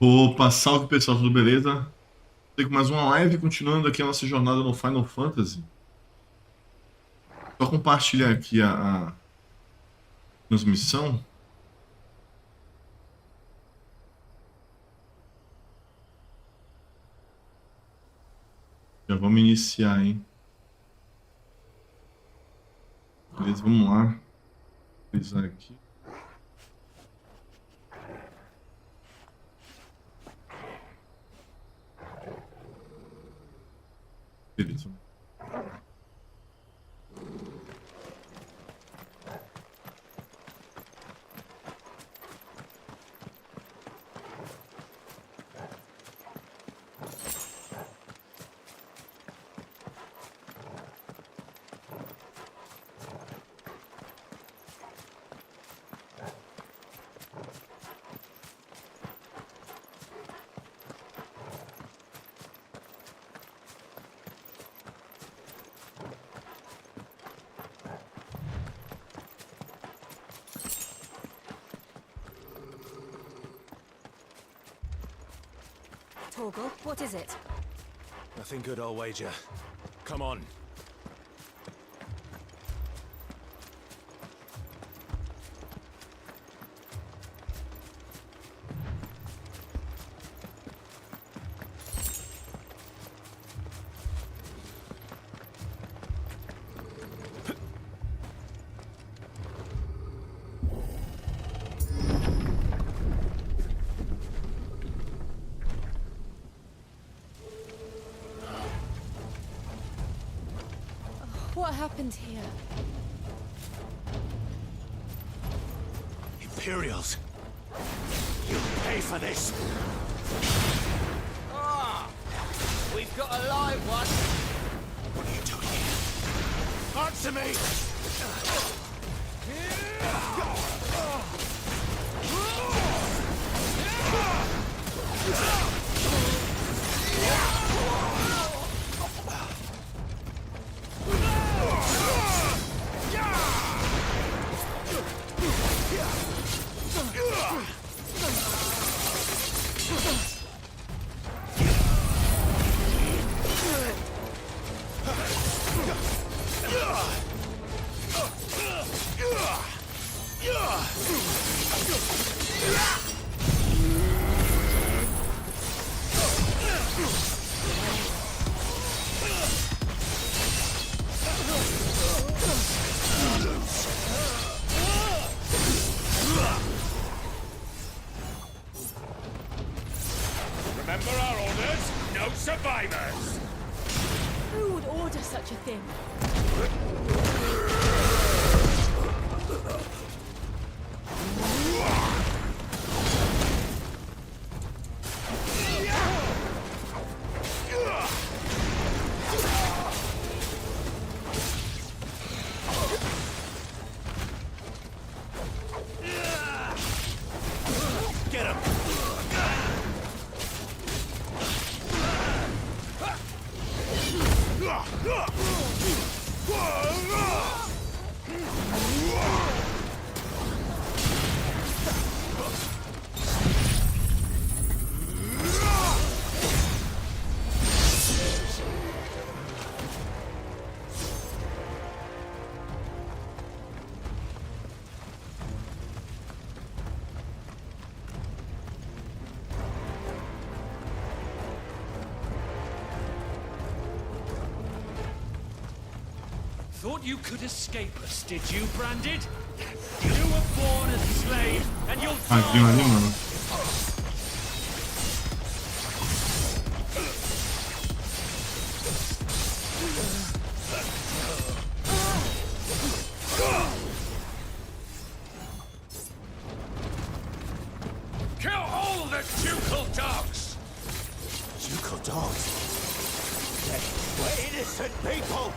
Opa, salve pessoal, tudo beleza? Tem mais uma live continuando aqui a nossa jornada no Final Fantasy. Só compartilhar aqui a transmissão. Já vamos iniciar, hein? Beleza, vamos lá. Vou utilizar aqui. Beleza. Torgal, what is it? Nothing good, I'll wager. Come on. What happened here? Imperials! You'll pay for this! Ah! We've got a live one! What are you doing here? Answer me! Remember our orders? No survivors! Who would order such a thing? Get him! Thought you could escape us, did you, Branded? You were born as a slave, and you'll Aqui, ali, die! mano. Kill all the ducal dogs! Ducal dogs! We're innocent people!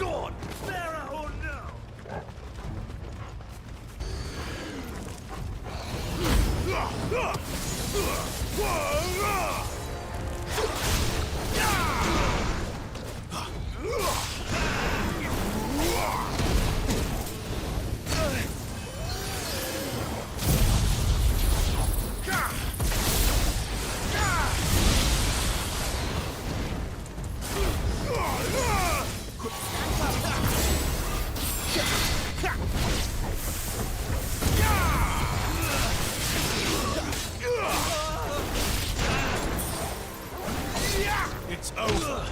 sword! Bearer or no? It's over.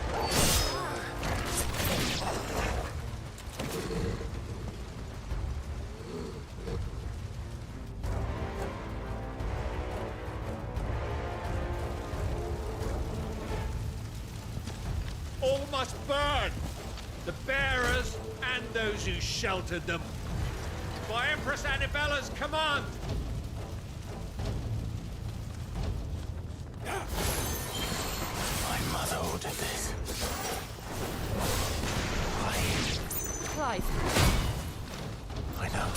All must burn. The bearers and those who sheltered them. By Empress Annibella's command. My mother ordered this. Clive, I know.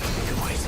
You can wait.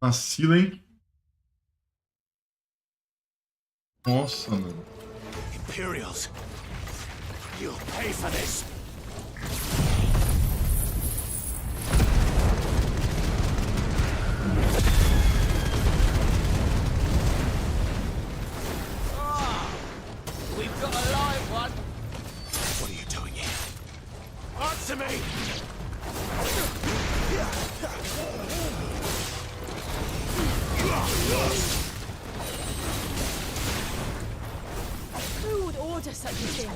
Vacila, hein? Nossa, mano. Imperials, you'll pay for this. We've got a live one. What are you doing here? Answer me! who would order such a thing?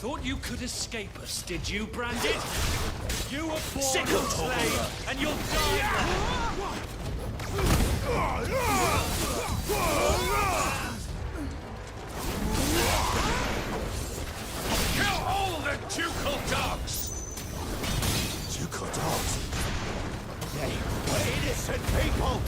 Thought you could escape us, did you, Branded? You were born a slave, and you'll die. Kill all the ducal dogs! Ducal dogs? They were innocent people!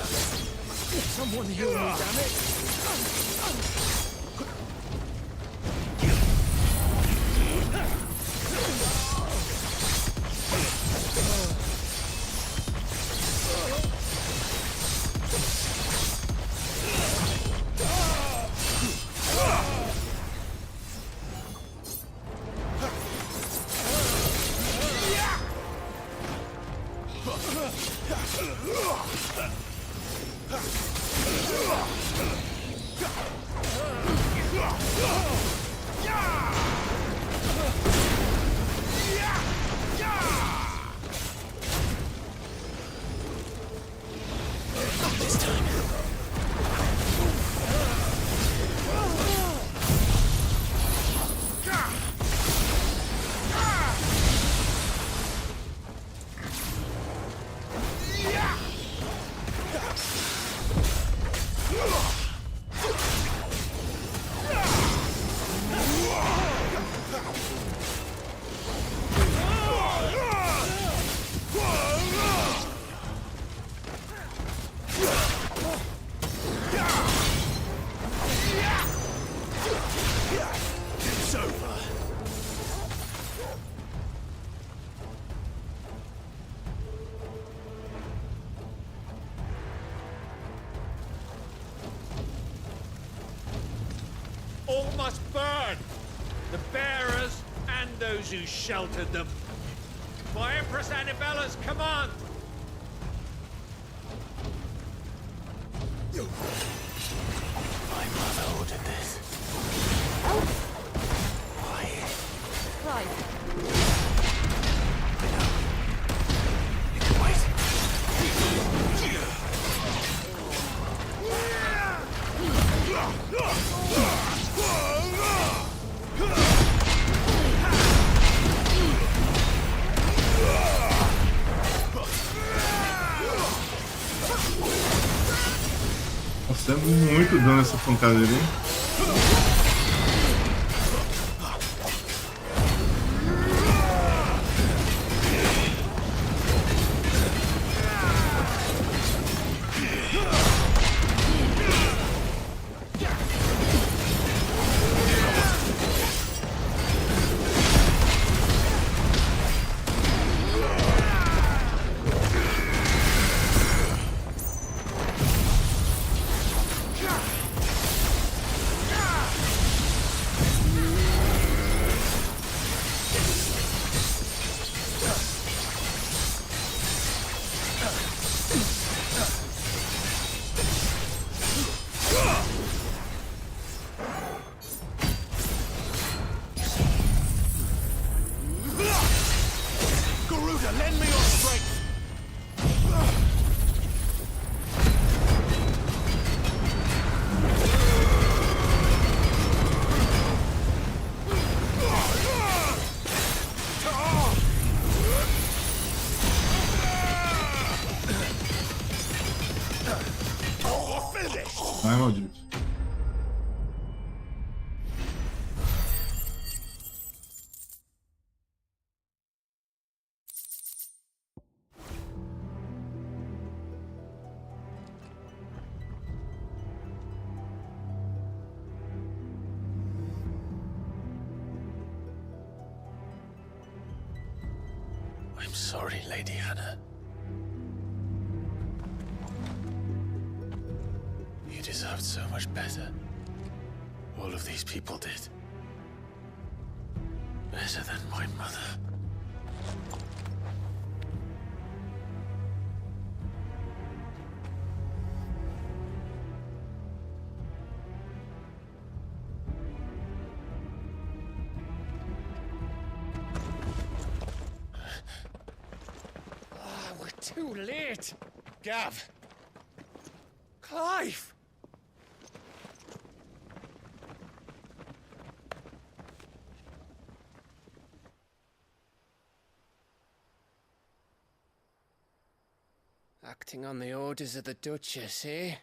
Someone heal me, damn it! All must burn! The bearers and those who sheltered them. By Empress Annibella's command! My mother ordered this. Why? Clive, You can wait. Nossa, é muito dano essa pancada ali. Garuda, lend me your strength. Ai, maldito. I'm sorry, Lady Hannah. You deserved so much better. All of these people did. Better than my mother. We're too late. Gav. Clive. Acting on the orders of the Duchess, eh?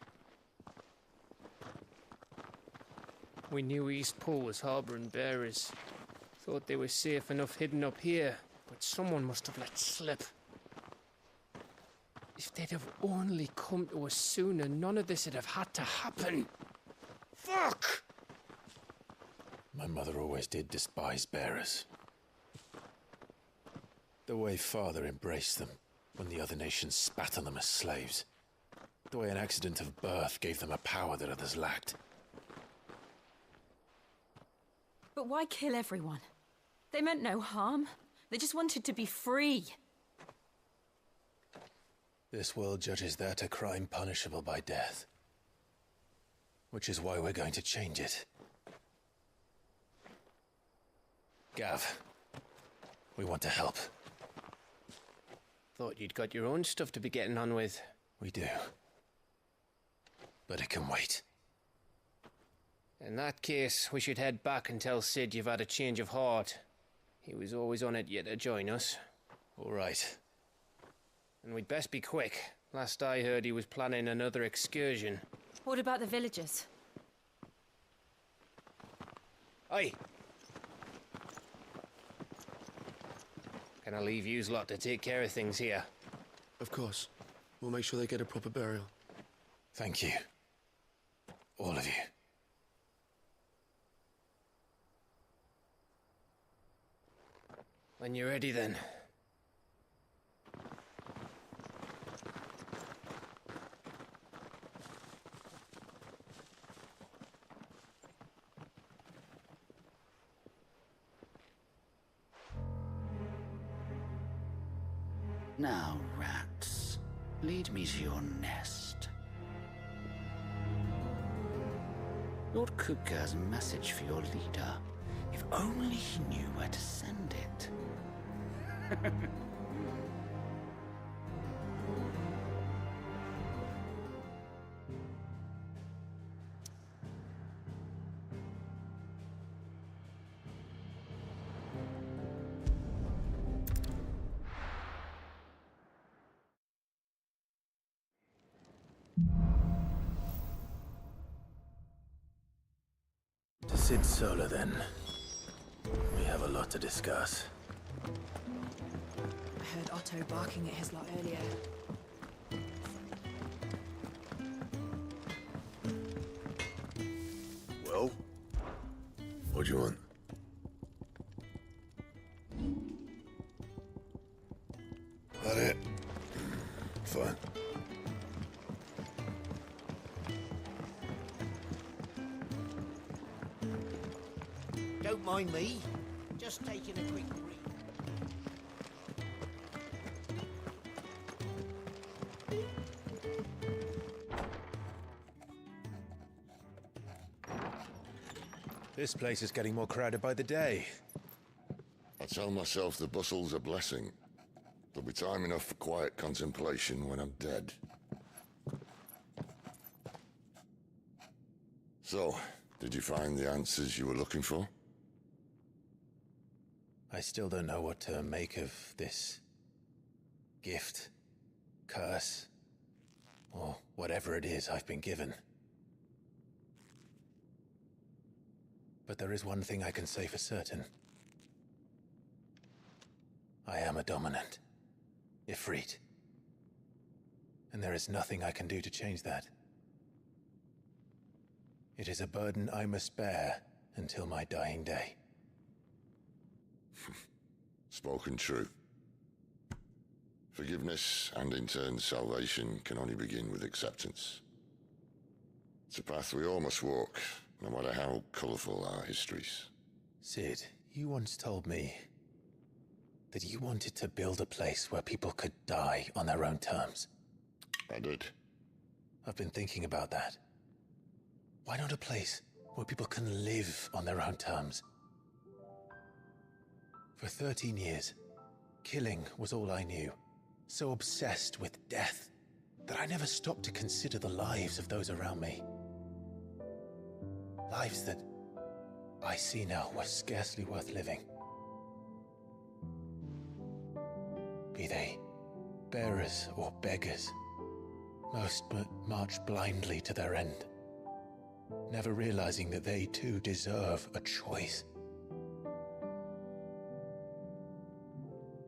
We knew Eastpool was harbouring bearers. Thought they were safe enough hidden up here, but someone must have let slip. If they'd have only come to us sooner, none of this would have had to happen. Fuck! My mother always did despise bearers. The way father embraced them when the other nations spat on them as slaves. The way an accident of birth gave them a power that others lacked. But why kill everyone? They meant no harm. They just wanted to be free. This world judges that a crime punishable by death. Which is why we're going to change it. Gav, we want to help. Thought you'd got your own stuff to be getting on with. We do. But it can wait. In that case, we should head back and tell Sid you've had a change of heart. He was always on it yet to join us. All right. And we'd best be quick. Last I heard, he was planning another excursion. What about the villagers? Aye. Can I leave yous lot to take care of things here? Of course. We'll make sure they get a proper burial. Thank you. All of you. When you're ready, then. Now, rats, lead me to your nest. Lord Kupka has a message for your leader. If only he knew where to send it. To Sid Solar, then. We have a lot to discuss. I heard Otto barking at his lot earlier. Well? What do you want? That it? Fine. Don't mind me. Just taking a quick read. This place is getting more crowded by the day. I tell myself the bustle's a blessing. There'll be time enough for quiet contemplation when I'm dead. So, did you find the answers you were looking for? I still don't know what to make of this gift, curse, or whatever it is I've been given. But there is one thing I can say for certain. I am a dominant, Ifrit. And there is nothing I can do to change that. It is a burden I must bear until my dying day. Spoken true. Forgiveness and in turn salvation can only begin with acceptance. It's a path we all must walk, no matter how colourful our histories. Sid, you once told me that you wanted to build a place where people could die on their own terms. I did. I've been thinking about that. Why not a place where people can live on their own terms? For 13 years, killing was all I knew. So obsessed with death that I never stopped to consider the lives of those around me. Lives that I see now were scarcely worth living. Be they bearers or beggars, most march blindly to their end, never realizing that they too deserve a choice.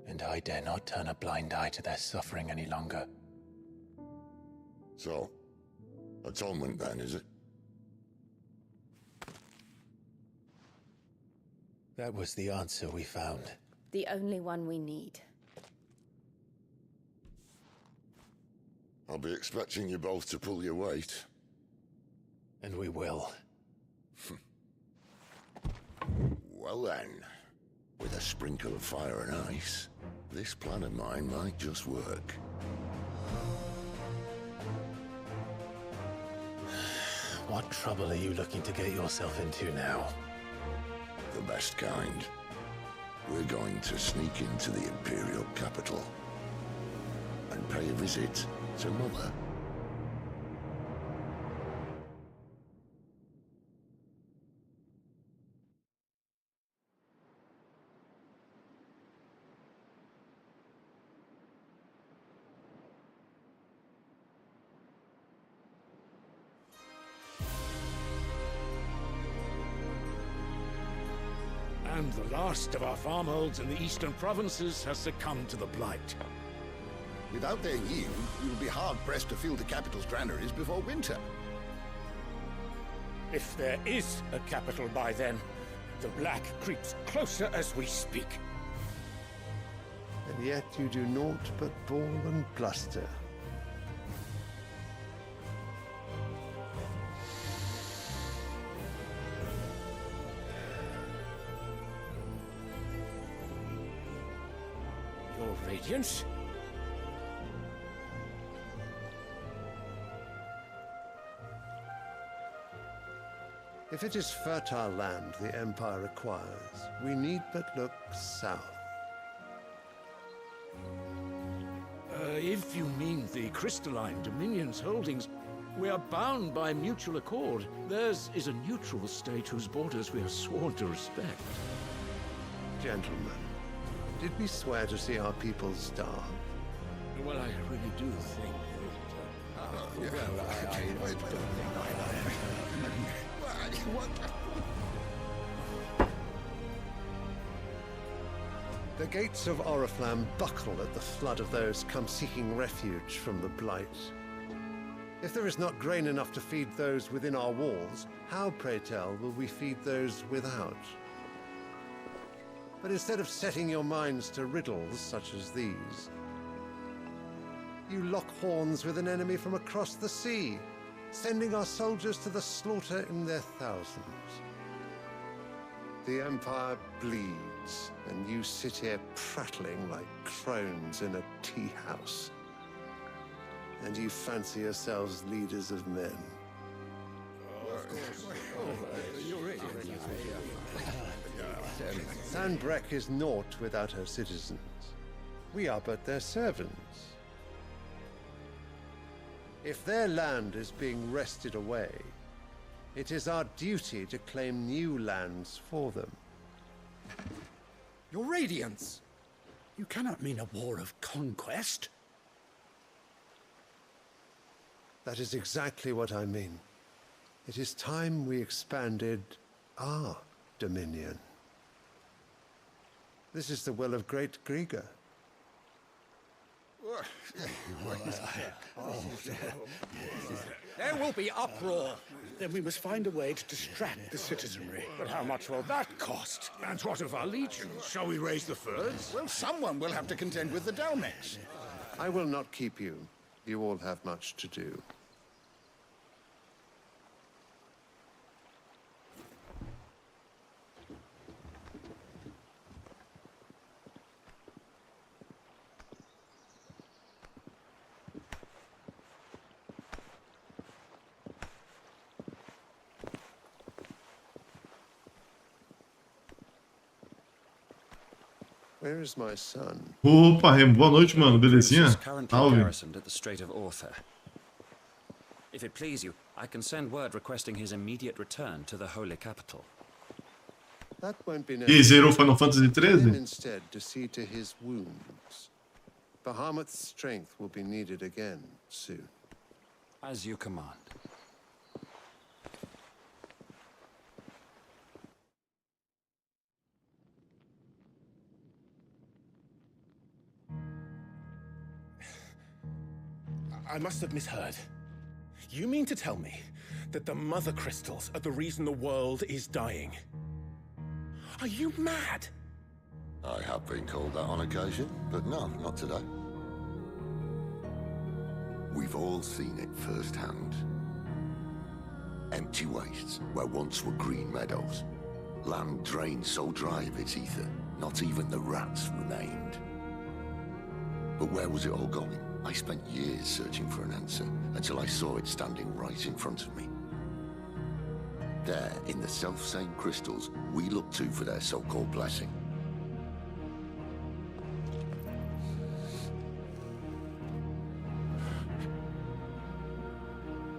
And I dare not turn a blind eye to their suffering any longer. So, atonement then, is it? That was the answer we found. The only one we need. I'll be expecting you both to pull your weight. And we will. Well then, with a sprinkle of fire and ice, this plan of mine might just work. What trouble are you looking to get yourself into now? The best kind. We're going to sneak into the Imperial capital and pay a visit to Mother. And the last of our farmholds in the eastern provinces has succumbed to the blight. Without their yield, we will be hard-pressed to fill the capital's granaries before winter. If there is a capital by then, the black creeps closer as we speak. And yet you do naught but bawl and bluster. Your Radiance? If it is fertile land the Empire requires, we need but look south. If you mean the crystalline Dominion's holdings, we are bound by mutual accord. Theirs is a neutral state whose borders we are sworn to respect. Gentlemen, did we swear to see our people starve? Well, I really do think The gates of Oriflamme buckle at the flood of those come seeking refuge from the blight. If there is not grain enough to feed those within our walls, how, pray tell, will we feed those without? But instead of setting your minds to riddles such as these, you lock horns with an enemy from across the sea, sending our soldiers to the slaughter in their thousands. The Empire bleeds, and you sit here prattling like crones in a tea house. And you fancy yourselves leaders of men. Sanbreque is naught without her citizens. We are but their servants. If their land is being wrested away, it is our duty to claim new lands for them. Your Radiance! You cannot mean a war of conquest. That is exactly what I mean. It is time we expanded our dominion. This is the will of great Grieger. There will be uproar. Then we must find a way to distract the citizenry. But how much will that cost? And what of our legions? Shall we raise the furs? Well, someone will have to contend with the Dalmex. I will not keep you. You all have much to do. Where is my son? Opa, Remo, boa noite, mano. Belezinha? Currently Salve. garrisoned at the Strait of Arthur. If it please you, I can send word requesting his immediate return to the holy capital. That won't be E necessary. zerou Final Fantasy Then 13? instead to see to his wounds. Bahamut's strength will be needed again soon. As you command. I must have misheard. You mean to tell me that the mother crystals are the reason the world is dying? Are you mad? I have been called that on occasion, but no, not today. We've all seen it firsthand. Empty wastes where once were green meadows. Land drained so dry of its ether, not even the rats remained. But where was it all going? I spent years searching for an answer, until I saw it standing right in front of me. There, in the self-same crystals we look to for their so-called blessing.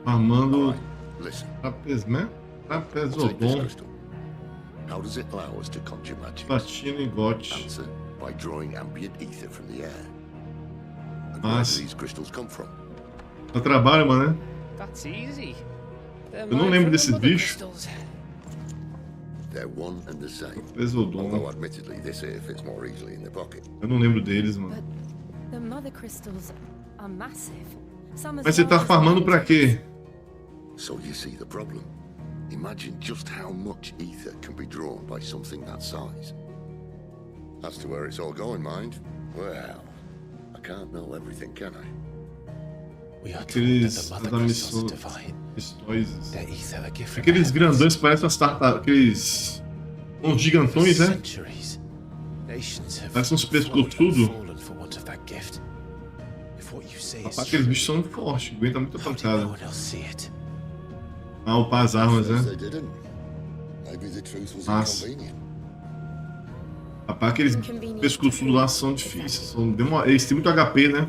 Armando Listen. Trapezodon, How does it allow us to conjure magic? platina e gote. Answer, by drawing ambient ether from the air. And where do these crystals come from? Dá trabalho, mano, né? That's easy. Eu não lembro desses bichos. They're one and the same. Trapezodon. Although admittedly this here fits more easily in the pocket. Eu não lembro deles, mano. The mother crystals are massive. Some as Mas você tá large as farmando pra quê? So you see the problem. Imagine just how much ether can be drawn by something that size. As to where it's all going, mind, well, I can't know everything, can I? Aqueles amistosos. Aqueles grandões parecem umas tartarugas. Aqueles. Uns gigantões, né? Parecem uns pescoçudos. Rapaz, aqueles bichos são fortes, aguenta muita pancada. Ah, upar as armas, né? Massa. Rapaz, aqueles pescoçudos lá são difíceis. Eles têm muito HP, né?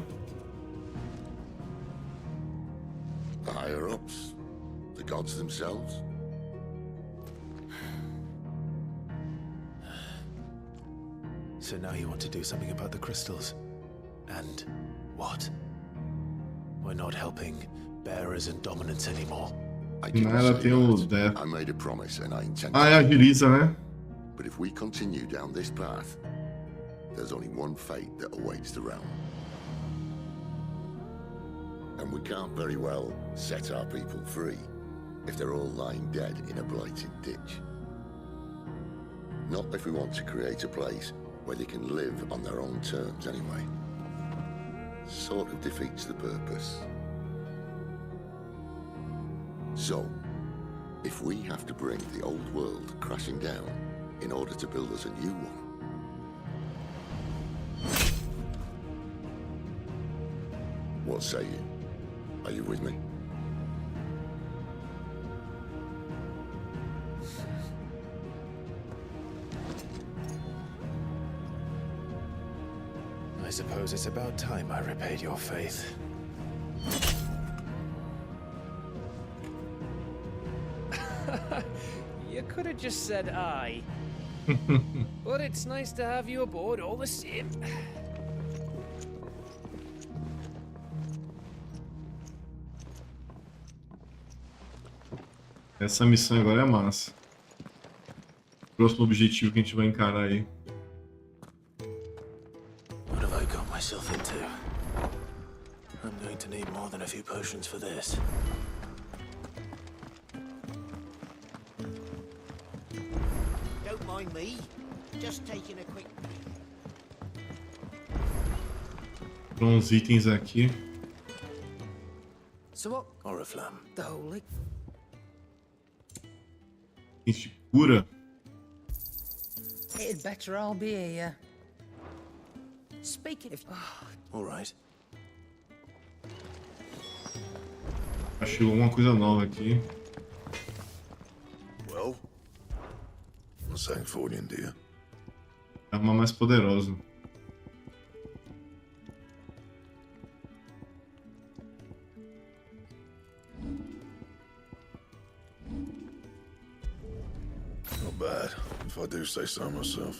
The higher-ups, the gods themselves. So now you want to do something about the crystals. And what? We're not helping bearers and dominants anymore. Ela tem o Death. I made a promise and I intend Ah, é, agiliza, né? But if we continue down this path, there's only one fate that awaits the realm. And we can't very well set our people free if they're all lying dead in a blighted ditch. Not if we want to create a place where they can live on their own terms anyway. Sort of defeats the purpose. So, if we have to bring the old world crashing down in order to build us a new one, what say you? Are you with me? I suppose it's about time I repaid your faith. You could have just said aye. But it's nice to have you aboard all the same. Essa missão agora é massa. Próximo objetivo que a gente vai encarar aí. What have I got myself into? I'm going to need more than a few potions for this. Don't mind me. Just taking a quick Tem uns itens aqui. So what? Oriflamme. The holy. Itens de cura. It'd better I'll be here. Speaking of... All right. Achei alguma coisa nova aqui. Well, not saying for you, dear. Arma mais poderosa. Not bad, if I do say so myself.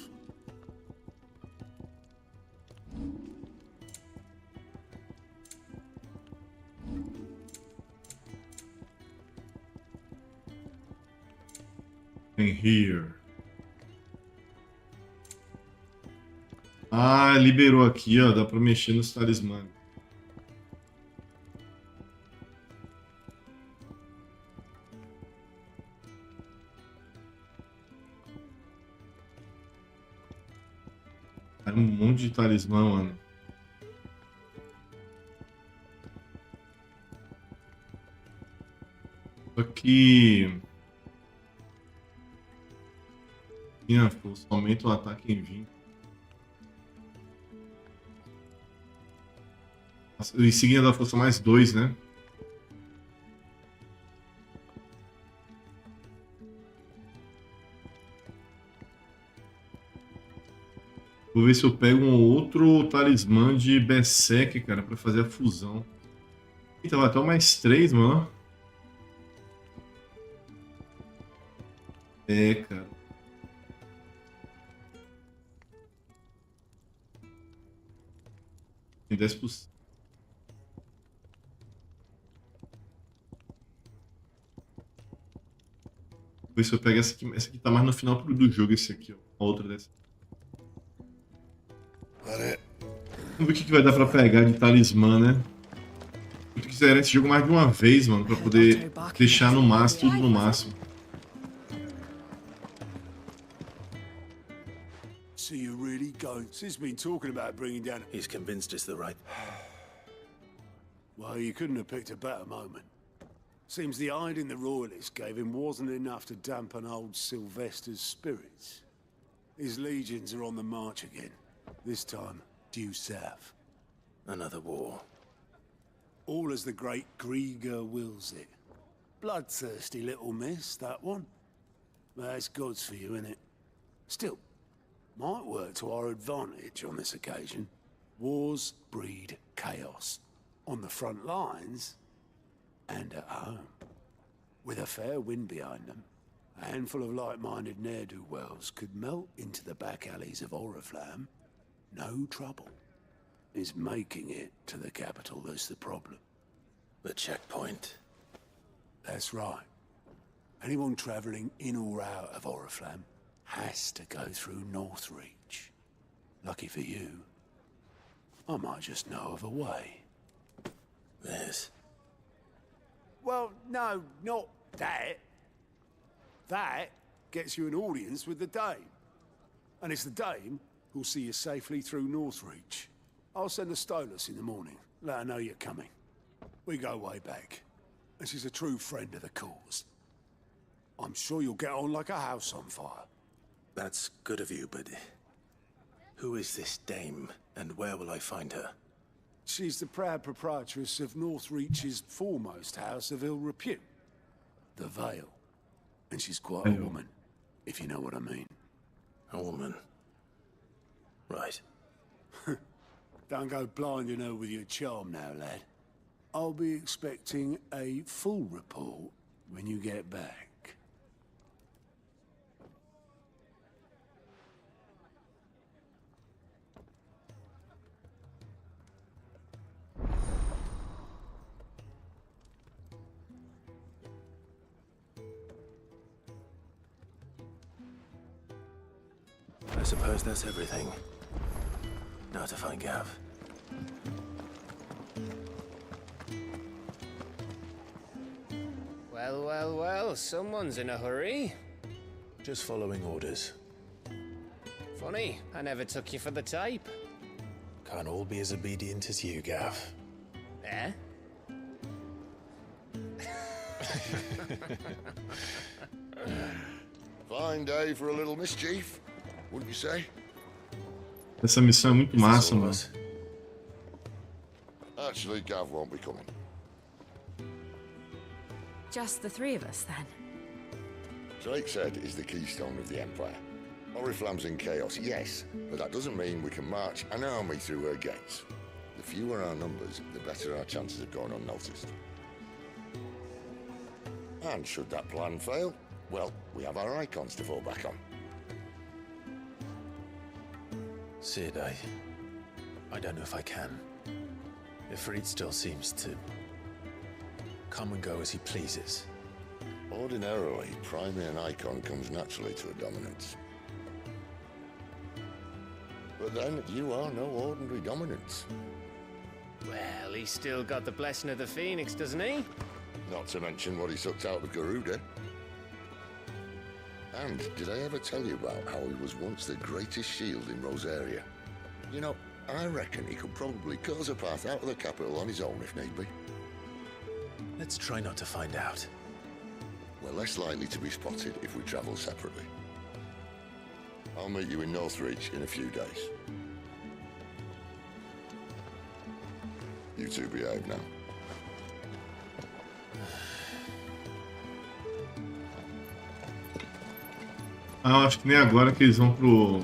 Tem here. Ah, liberou aqui, ó. Dá pra mexer nos talismãs. um monte de talismã, mano. Só que... Minha força aumenta o ataque em 20. Em seguida da força mais 2, né? Vou ver se eu pego um outro talismã de Berserk, cara, pra fazer a fusão. Eita, vai até o mais 3, mano. É, cara. Tem 10%. Vou ver se eu pego essa aqui. Essa aqui tá mais no final do jogo, esse aqui, ó. A outra dessa. Vamos ver o que vai dar pra pegar de talismã, né? Eu tô quiser esse jogo mais de uma vez, mano, pra poder deixar no máximo, tudo no máximo. So you're really going? Sid's been talking about bringing down... He's convinced it's the right... Well, you couldn't have picked a better moment. Seems the hiding the royalists gave him wasn't enough to dampen old Sylvester's spirits. His legions are on the march again. This time, due south. Another war. All as the great Grieger wills it. Bloodthirsty little miss, that one. That's God's for you, innit? Still, might work to our advantage on this occasion. Wars breed chaos. On the front lines, and at home. With a fair wind behind them, a handful of like-minded ne'er-do-wells could melt into the back alleys of Oriflamme. No trouble. Is making it to the capital that's the problem. The checkpoint. That's right. Anyone travelling in or out of Oriflamme has to go through Northreach. Lucky for you, I might just know of a way. Yes. Well, no, not that. That gets you an audience with the Dame. And it's the Dame who'll see you safely through Northreach. I'll send a Stolas in the morning. Let her know you're coming. We go way back. And she's a true friend of the cause. I'm sure you'll get on like a house on fire. That's good of you, but... Who is this dame, and where will I find her? She's the proud proprietress of Northreach's foremost house of ill repute. The Vale. And she's quite a woman, if you know what I mean. A woman. Right. Don't go blinding her with your charm now, lad. I'll be expecting a full report when you get back. I suppose that's everything. Now to find Gav. Well, well, well, someone's in a hurry. Just following orders. Funny, I never took you for the type. Can't all be as obedient as you, Gav. Eh? Fine day for a little mischief, wouldn't you say? Essa missão é muito massa, mano. Actually, Gav won't be coming. Just the three of us, then? Drake said is the keystone of the Empire. Oriflamme's in chaos, yes, but that doesn't mean we can march an army through her gates. The fewer our numbers, the better our chances of going unnoticed. And should that plan fail, well, we have our icons to fall back on. Sid, I don't know if I can. Ifrit still seems to come and go as he pleases. Ordinarily, priming an icon comes naturally to a dominance. But then, you are no ordinary dominance. Well, he's still got the blessing of the Phoenix, doesn't he? Not to mention what he sucked out of Garuda. And did I ever tell you about how he was once the greatest shield in Rosaria? You know, I reckon he could probably cut us a path out of the capital on his own if need be. Let's try not to find out. We're less likely to be spotted if we travel separately. I'll meet you in Northreach in a few days. You two behave now. Ah, eu acho que nem agora que eles vão pro...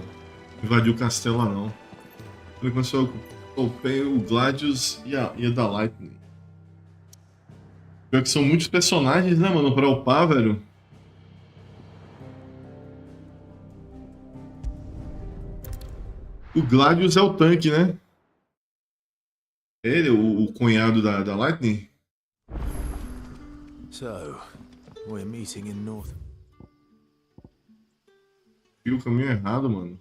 invadir o castelo lá, não. Quando começou, eu ocupei o Gladius e a da Lightning. Pior que são muitos personagens, né, mano, pra upar, velho. O Gladius é o tanque, né? Ele, o cunhado da Lightning. So, we're meeting in North. Fui o caminho errado, mano.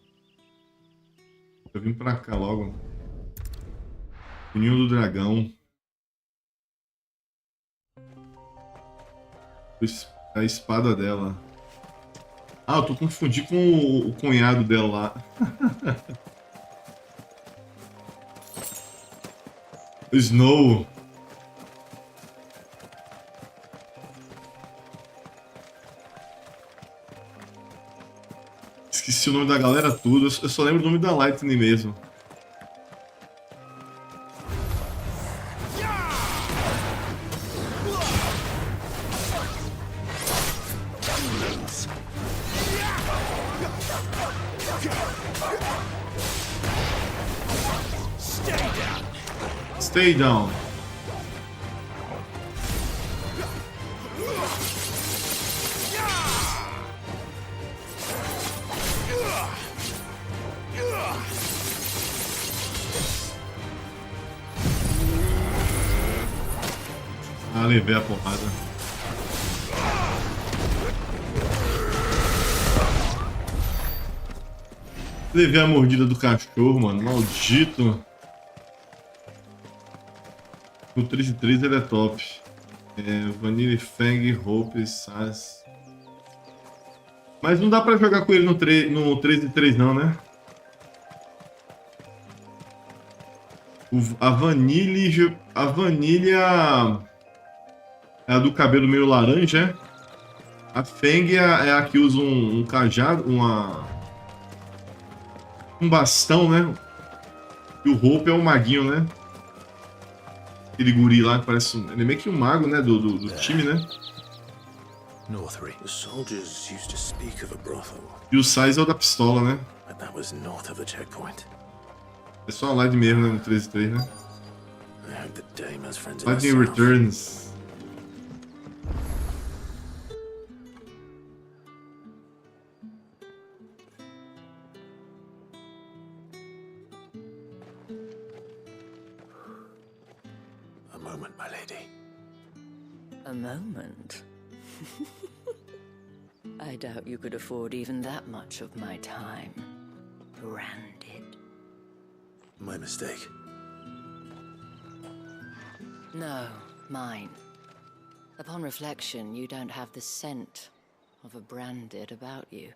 Eu vim pra cá logo. O ninho do dragão. A espada dela. Ah, eu tô confundindo com o cunhado dela lá. O Snow. Esqueci o nome da galera tudo. Eu só lembro o nome da Lightning mesmo. Stay down. Ah, levei a porrada. Levei a mordida do cachorro, mano. Maldito. O 33 ele é top. Vanilla, Fang, Hope, Sass. Mas não dá pra jogar com ele no 3 não, né? A Vanilla é a do cabelo meio laranja, é? A Fang é a que usa um cajado, um bastão, né? E o Hope é o maguinho, né? Aquele guri lá que parece ele é meio que um mago, né? Do time, né? Northreach. The soldiers used to speak of a brothel. E o Sais é o da pistola, né? But that was north of the checkpoint. É só a Light mesmo, né? No 13-3, né? I hope the dame has friends in Lightning herself. Returns. A moment, my lady. A moment? I doubt you could afford even that much of my time. Branded. My mistake. No, mine. Upon reflection, you don't have the scent of a branded about you.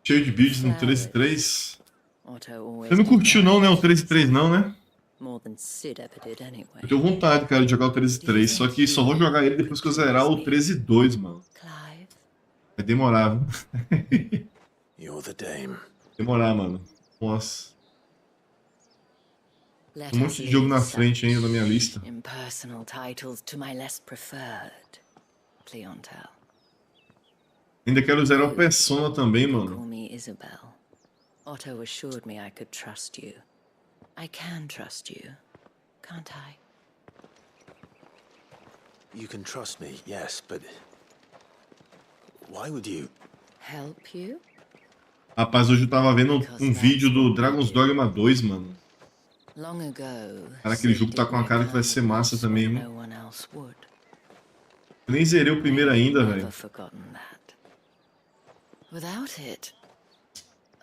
Cheio de vídeos no 13-3. Otto always Você não curtiu não, né? O 13-3 não, né? more than Sid ever did anyway. Eu tenho vontade, cara, de jogar o 13-3, só que só vou jogar ele depois que eu zerar o 13-2, mano. Vai demorar, viu? You're the dame. Demorar, mano. Nossa. Tem um monte de jogo na frente ainda na minha lista. Impersonal titles to my less preferred clientele. Ainda quero zerar o Persona também, Call mano. me Isabel. Otto assured me I could trust you. I can trust you, can't I? You can trust me, yes, but why would you? Help you? Rapaz, hoje eu tava vendo um vídeo do Dragon's Dogma 2, mano. Long ago, Cara, aquele jogo tá com a cara que vai ser massa também, hein? no one else would. Eu nem zerei o primeiro ainda, Never velho. forgotten that. Without it,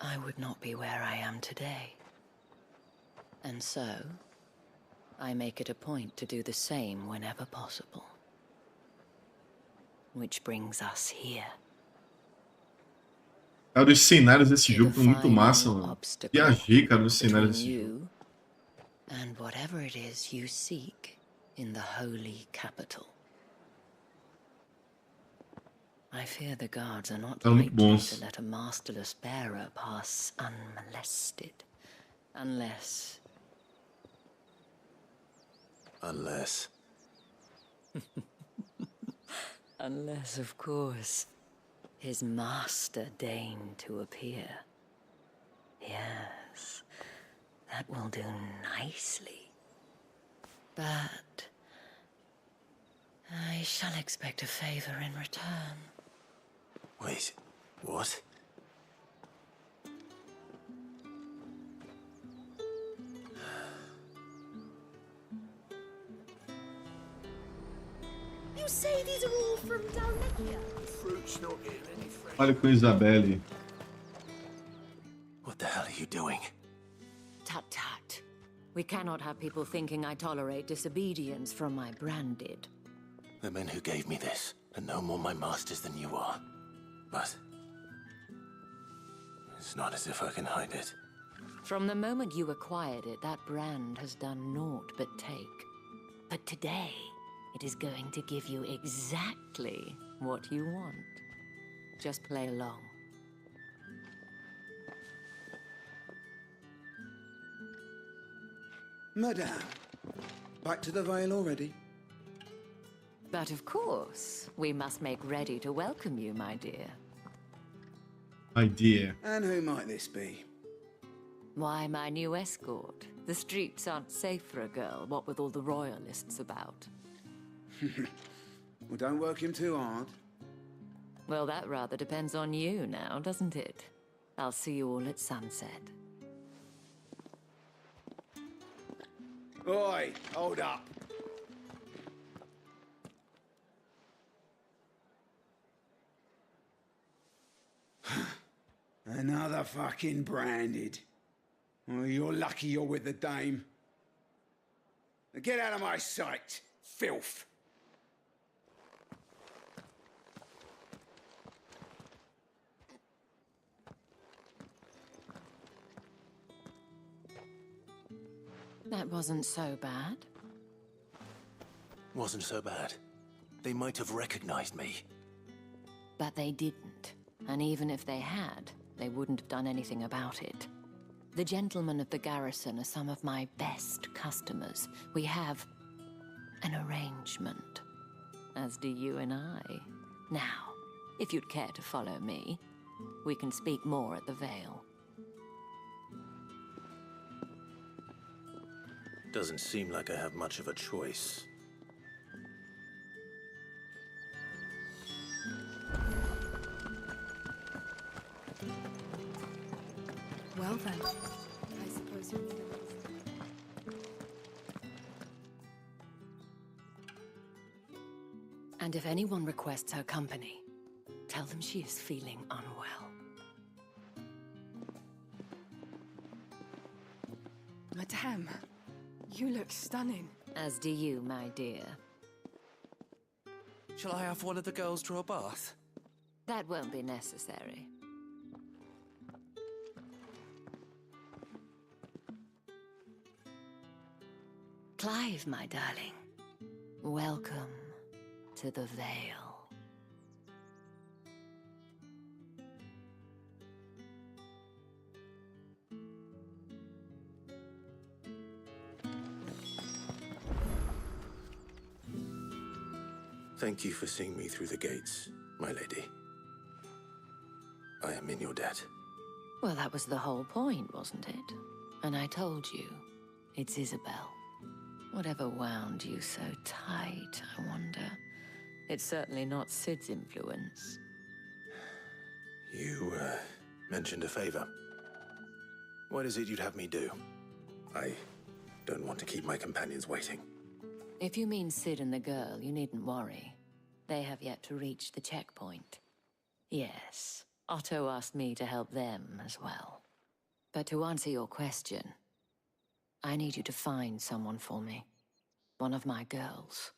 I would not be where I am today. And so, I make it a point to do the same whenever possible. Which brings us here. Cara, os cenários desse jogo estão muito massa, mano. Viajei, cara, nos cenários desse jogo. And whatever it is you seek in the holy capital. I fear the guards are not likely to let a masterless bearer pass unmolested. Unless... Unless, of course, his master deigned to appear. Yes, that will do nicely. But I shall expect a favor in return. Wait, what? You say these are all from down here? Fruit's not getting any fresh. Olha com Isabelle. What the hell are you doing? Tut tut. We cannot have people thinking I tolerate disobedience from my branded. The men who gave me this are no more my masters than you are. But it's not as if I can hide it. From the moment you acquired it, that brand has done naught but take. But today, it is going to give you exactly what you want. Just play along. Madame, back to the Vale already? But of course, we must make ready to welcome you, my dear. My dear. And who might this be? Why, my new escort. The streets aren't safe for a girl, what with all the royalists about. Well, don't work him too hard. Well, that rather depends on you now, doesn't it? I'll see you all at sunset. Oi, hold up. Another fucking branded. Well, you're lucky you're with the dame. Now get out of my sight, filth. That wasn't so bad. Wasn't so bad. They might have recognized me. But they didn't. And even if they had, they wouldn't have done anything about it. The gentlemen of the garrison are some of my best customers. We have an arrangement, as do you and I. Now, if you'd care to follow me, we can speak more at the Vale. Doesn't seem like I have much of a choice. Well then, I suppose you're still... And if anyone requests her company, tell them she is feeling unwell. Madame, you look stunning. As do you, my dear. Shall I have one of the girls draw a bath? That won't be necessary. Clive, my darling. Welcome to the Vale. Thank you for seeing me through the gates, my lady. I am in your debt. Well, that was the whole point, wasn't it? And I told you, it's Isabel. Whatever wound you so tight, I wonder. It's certainly not Sid's influence. You, mentioned a favor. What is it you'd have me do? I don't want to keep my companions waiting. If you mean Sid and the girl, you needn't worry. They have yet to reach the checkpoint. Yes, Otto asked me to help them as well. But to answer your question, I need you to find someone for me. One of my girls.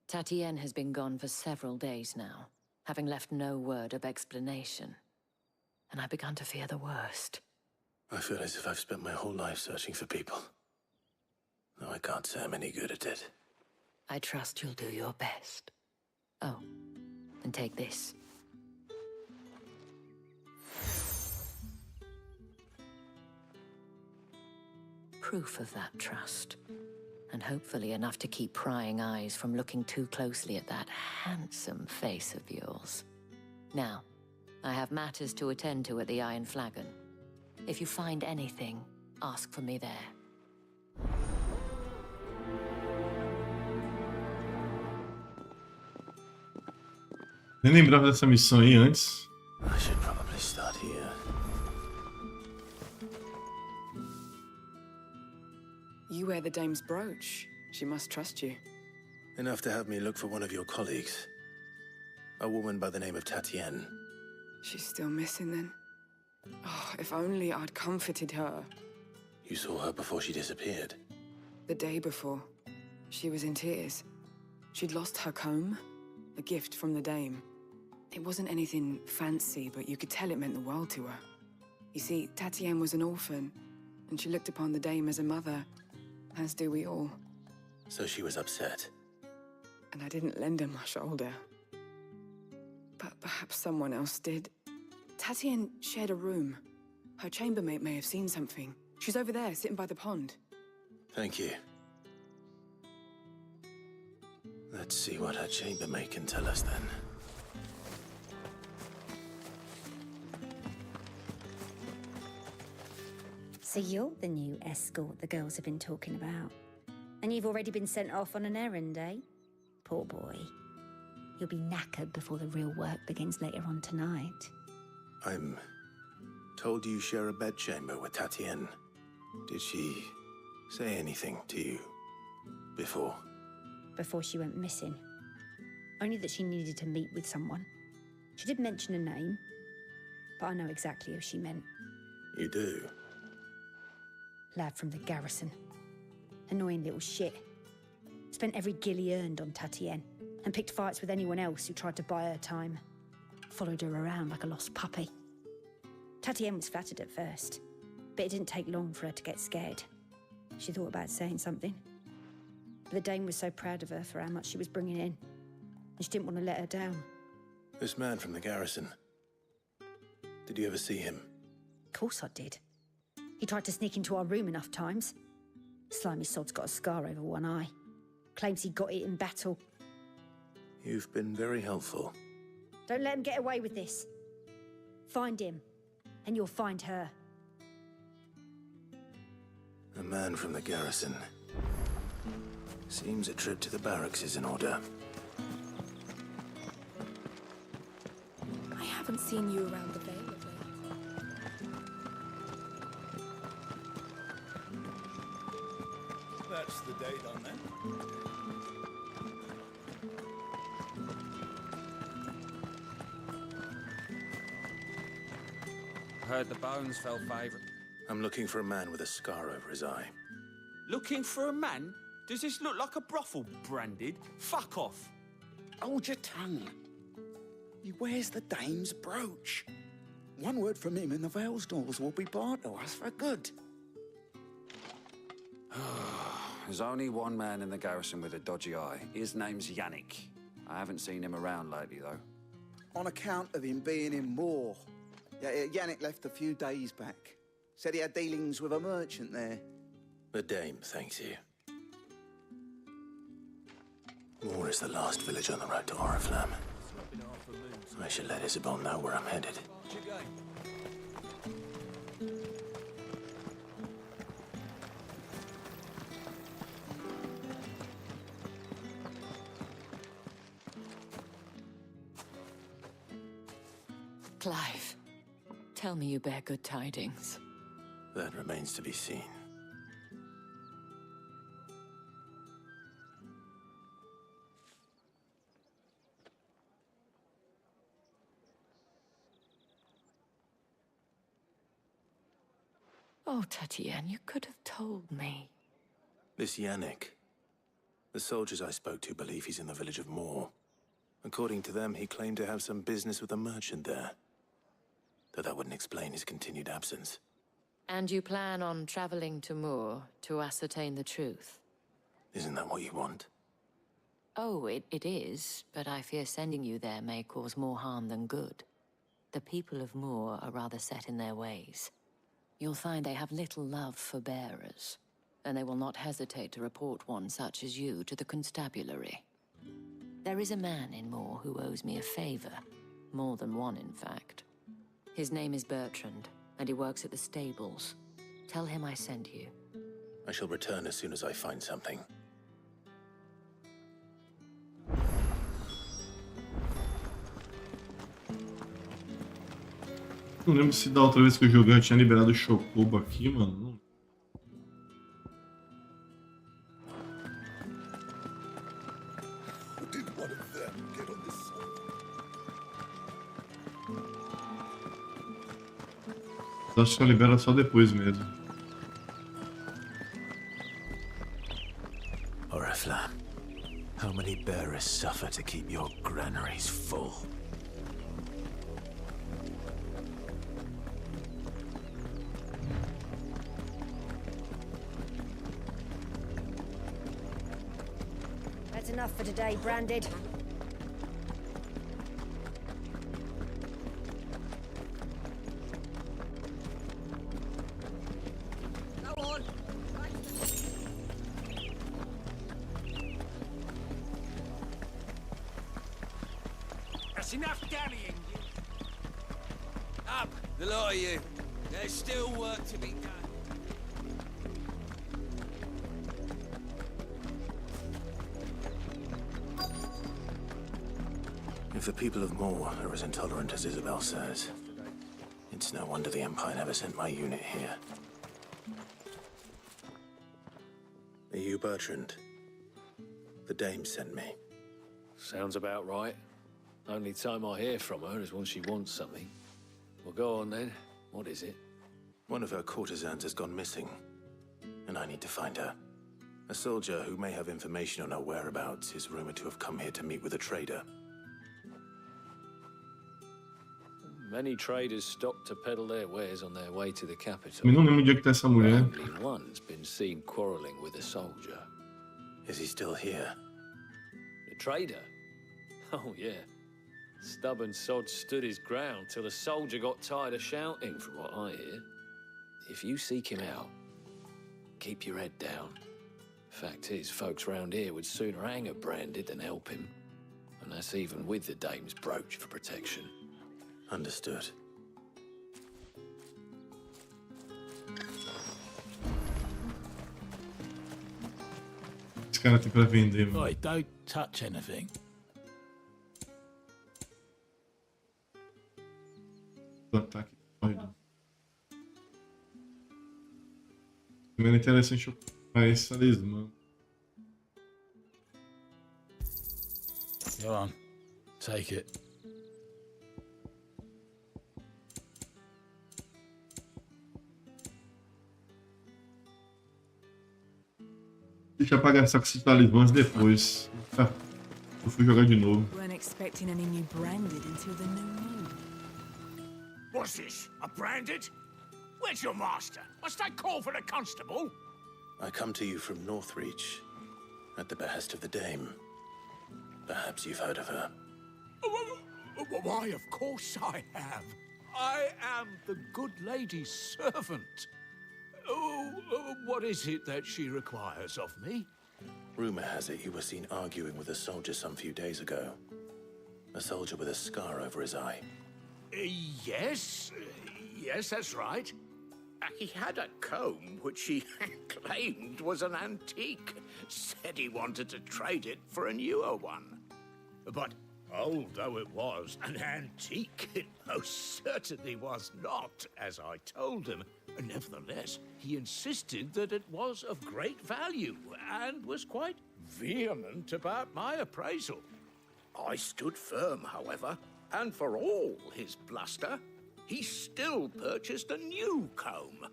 Tatienne has been gone for several days now, having left no word of explanation. and I began to fear the worst. I feel as if I've spent my whole life searching for people. Though I can't say I'm any good at it. I trust you'll do your best. Oh, and take this. Proof of that trust. And hopefully enough to keep prying eyes from looking too closely at that handsome face of yours. Now, I have matters to attend to at the Iron Flagon. If you find anything, ask for me there. Nem lembrava dessa missão aí antes. I should probably start here. You wear the dame's brooch. She must trust you. Enough to have me look for one of your colleagues. A woman by the name of Tatienne. She's still missing then. Oh, if only I'd comforted her. You saw her before she disappeared? The day before. She was in tears. She'd lost her comb, a gift from the dame. It wasn't anything fancy, but you could tell it meant the world to her. You see, Tatienne was an orphan, and she looked upon the dame as a mother, as do we all. So she was upset. And I didn't lend her my shoulder. But perhaps someone else did. Tatienne shared a room. Her chambermaid may have seen something. She's over there, sitting by the pond. Thank you. Let's see what her chambermaid can tell us then. So you're the new escort the girls have been talking about. And you've already been sent off on an errand, eh? Poor boy. You'll be knackered before the real work begins later on tonight. I'm told you share a bedchamber with Tatienne. Did she say anything to you before? Before she went missing. Only that she needed to meet with someone. She did mention a name, but I know exactly who she meant. You do? Lad from the garrison. Annoying little shit. Spent every guil he earned on Tatienne, and picked fights with anyone else who tried to buy her time. Followed her around like a lost puppy. Tatienne was flattered at first, but it didn't take long for her to get scared. She thought about saying something. But the dame was so proud of her for how much she was bringing in, and she didn't want to let her down. This man from the garrison. Did you ever see him? Of course I did. He tried to sneak into our room enough times. Slimy sod's got a scar over one eye. Claims he got it in battle. You've been very helpful. Don't let him get away with this. Find him, and you'll find her. A man from the garrison. Seems a trip to the barracks is in order. I haven't seen you around the Vale of late. That's the day done then. Heard the bones fell favourite. I'm looking for a man with a scar over his eye. Looking for a man? Does this look like a brothel, Branded? Fuck off. Hold your tongue. He wears the dame's brooch. One word from him and the Vale's doors will be barred to us for good. There's only one man in the garrison with a dodgy eye. His name's Yannick. I haven't seen him around lately, though. On account of him being in war. Yannick left a few days back. Said he had dealings with a merchant there. The dame thanks you. Moor is the last village on the road to Oriflamme. I should let Isabel know where I'm headed. Clive, tell me you bear good tidings. That remains to be seen. Oh, Tatienne, you could have told me. This Yannick. The soldiers I spoke to believe he's in the village of Moor. According to them, he claimed to have some business with a merchant there. But that wouldn't explain his continued absence. And you plan on traveling to Moor to ascertain the truth? Isn't that what you want? Oh, it is, but I fear sending you there may cause more harm than good. The people of Moor are rather set in their ways. You'll find they have little love for bearers, and they will not hesitate to report one such as you to the constabulary. There is a man in Moor who owes me a favor. More than one, in fact. His name is Bertrand, and he works at the stables. Tell him I sent you. I shall return as soon as I find something. Não lembro se da outra vez que eu joguei eu tinha liberado o Chocobo aqui, mano. Não. Acho que eu libero só depois mesmo. Oriflamme, how many bearers suffer to keep your granaries full? That's enough for today, Branded. That's enough dallying. Up, the lot of you. There's still work to be done. If the people of Moor are as intolerant as Isabel says, it's no wonder the Empire never sent my unit here. Are you Bertrand? The dame sent me. Sounds about right. Only time I hear from her is when she wants something. Well, go on then. What is it? One of her courtesans has gone missing, and I need to find her. A soldier who may have information on her whereabouts is rumored to have come here to meet with a trader. Many traders stop to peddle their wares on their way to the capital. Eu não lembro onde é que tá essa mulher. Only one's been seen quarreling with a soldier. Is he still here? The trader? Oh, yeah. Stubborn sod stood his ground till the soldier got tired of shouting, from what I hear. If you seek him out, keep your head down. Fact is, folks round here would sooner hang a Branded than help him. And that's even with the dame's brooch for protection. Understood. Esse cara tem pra vender, mano. Oi, don't touch anything. Do ataque doido. Também é interessante ocupar esse talismã. Go on, take it. Deixa eu pagar essa com esses talismãs depois. Eu fui jogar de novo. Weren't expecting any new Branded until the new moon. What's this? A Branded? Where's your master? Must I call for the constable? I come to you from Northreach, at the behest of the dame. Perhaps you've heard of her. Why, of course I have. I am the good lady's servant. What is it that she requires of me? Rumor has it you were seen arguing with a soldier some few days ago. A soldier with a scar over his eye. Yes, that's right. He had a comb which he claimed was an antique. Said he wanted to trade it for a newer one. But old though it was, an antique it most certainly was not, as I told him. Nevertheless, he insisted that it was of great value and was quite vehement about my appraisal. I stood firm, however, and for all his bluster, he still purchased a new comb,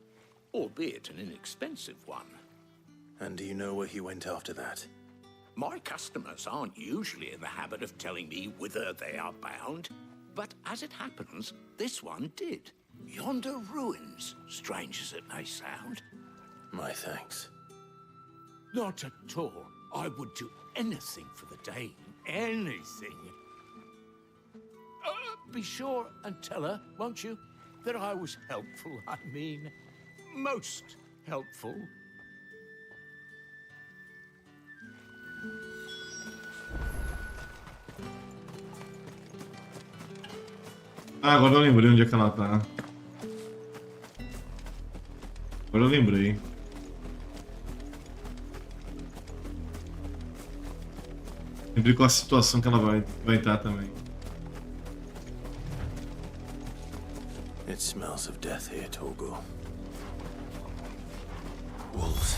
albeit an inexpensive one. And do you know where he went after that? My customers aren't usually in the habit of telling me whither they are bound. But as it happens, this one did. Yonder ruins, strange as it may sound. My thanks. Not at all. I would do anything for the Dane. Anything. Be sure and tell her, won't you, that I was helpful. I mean, most helpful. Ah, agora eu lembrei onde é que ela tá. Agora eu lembrei. Lembrei com a situação que ela vai estar também. It smells of death here, Torgal. Wolves.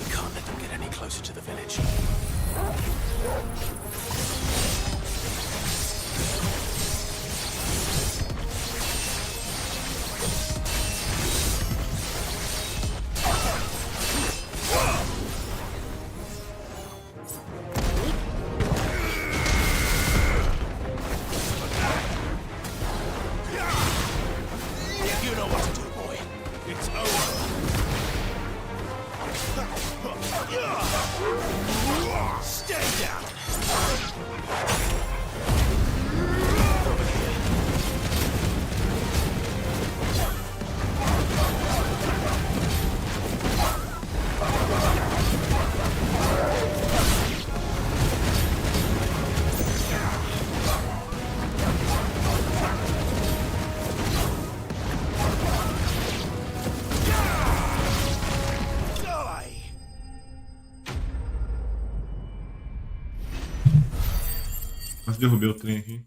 We can't let them get any closer to the village. Mas derrubei o trem aqui.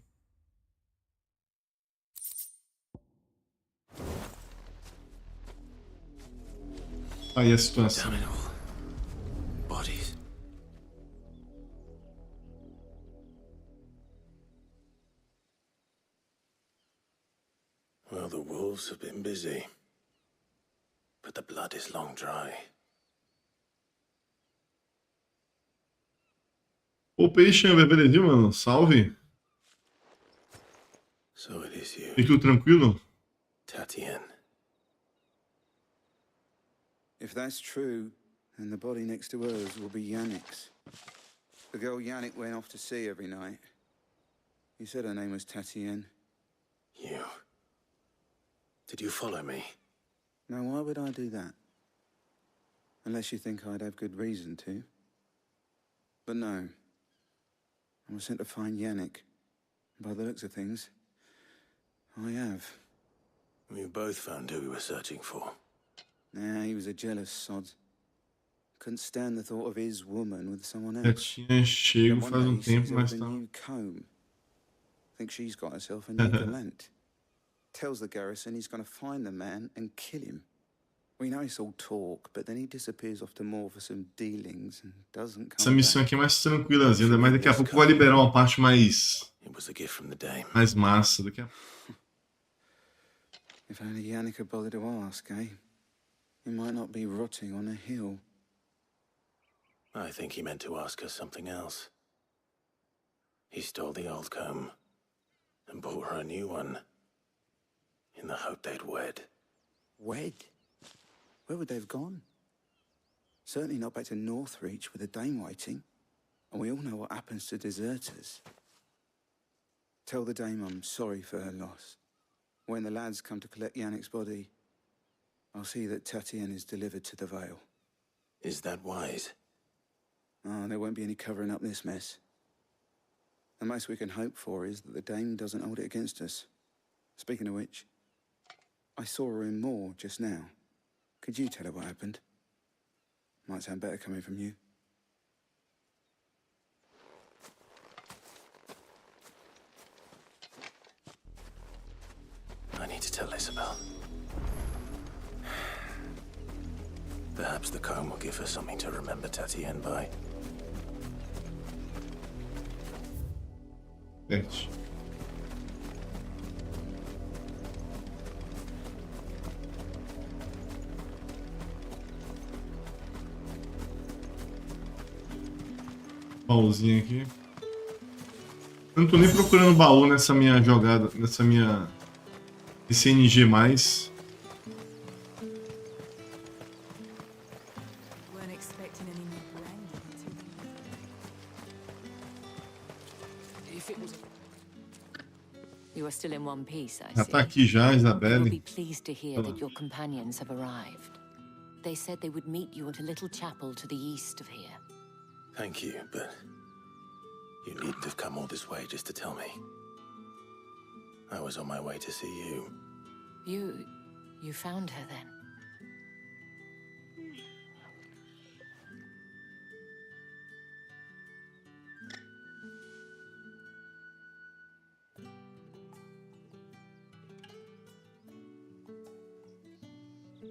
Aí a situação. Bodies. Well, the wolves have been busy, but the blood is long dry. Ô peixe, belezinha, mano. Salve. So it is you. E tudo tranquilo? Tatienne. If that's true, then the body next to hers will be Yannick's. The girl Yannick went off to sea every night. You said her name was Tatienne. You. Did you follow me? Now, why would I do that? Unless you think I'd have good reason to. But no. I was sent to find Yannick. By the looks of things, I have. We both found who we were searching for. Nah, he was a jealous sod. Couldn't stand the thought of his woman with someone Já else. tinha chego Then faz one um day he sees tempo, her mas with a tá. new comb. Thinks she's got herself a new gallant. Tells the garrison he's going to find the man and kill him. We know it's all talk, but then he disappears off to more for some dealings and doesn't come Essa missão back. aqui é mais tranquilazinha, mas daqui a pouco vai liberar uma parte mais It was a gift from the dame. mais massa daqui a If only Yannick had bothered to ask, eh? He might not be rotting on a hill. I think he meant to ask her something else. He stole the old comb and bought her a new one in the hope they'd wed. Wed? Where would they have gone? Certainly not back to Northreach with a dame waiting. And we all know what happens to deserters. Tell the dame I'm sorry for her loss. When the lads come to collect Yannick's body, I'll see that Tatienne is delivered to the Vale. Is that wise? Oh, there won't be any covering up this mess. The most we can hope for is that the dame doesn't hold it against us. Speaking of which, I saw her in Moor just now. Could you tell her what happened? Might sound better coming from you. I need to tell Isabel. Perhaps the comb will give her something to remember Tatienne by. Gente. Baúzinho aqui. Eu não tô nem procurando baú nessa minha jogada, nessa minha CNG mais. You are still in one piece, I Já see. tá aqui já, You will Isabelle. be pleased to hear that your companions have arrived. They said they would meet you at a little chapel to the east of here. Thank you, but you needn't have come all this way just to tell me. I was on my way to see you. You found her then?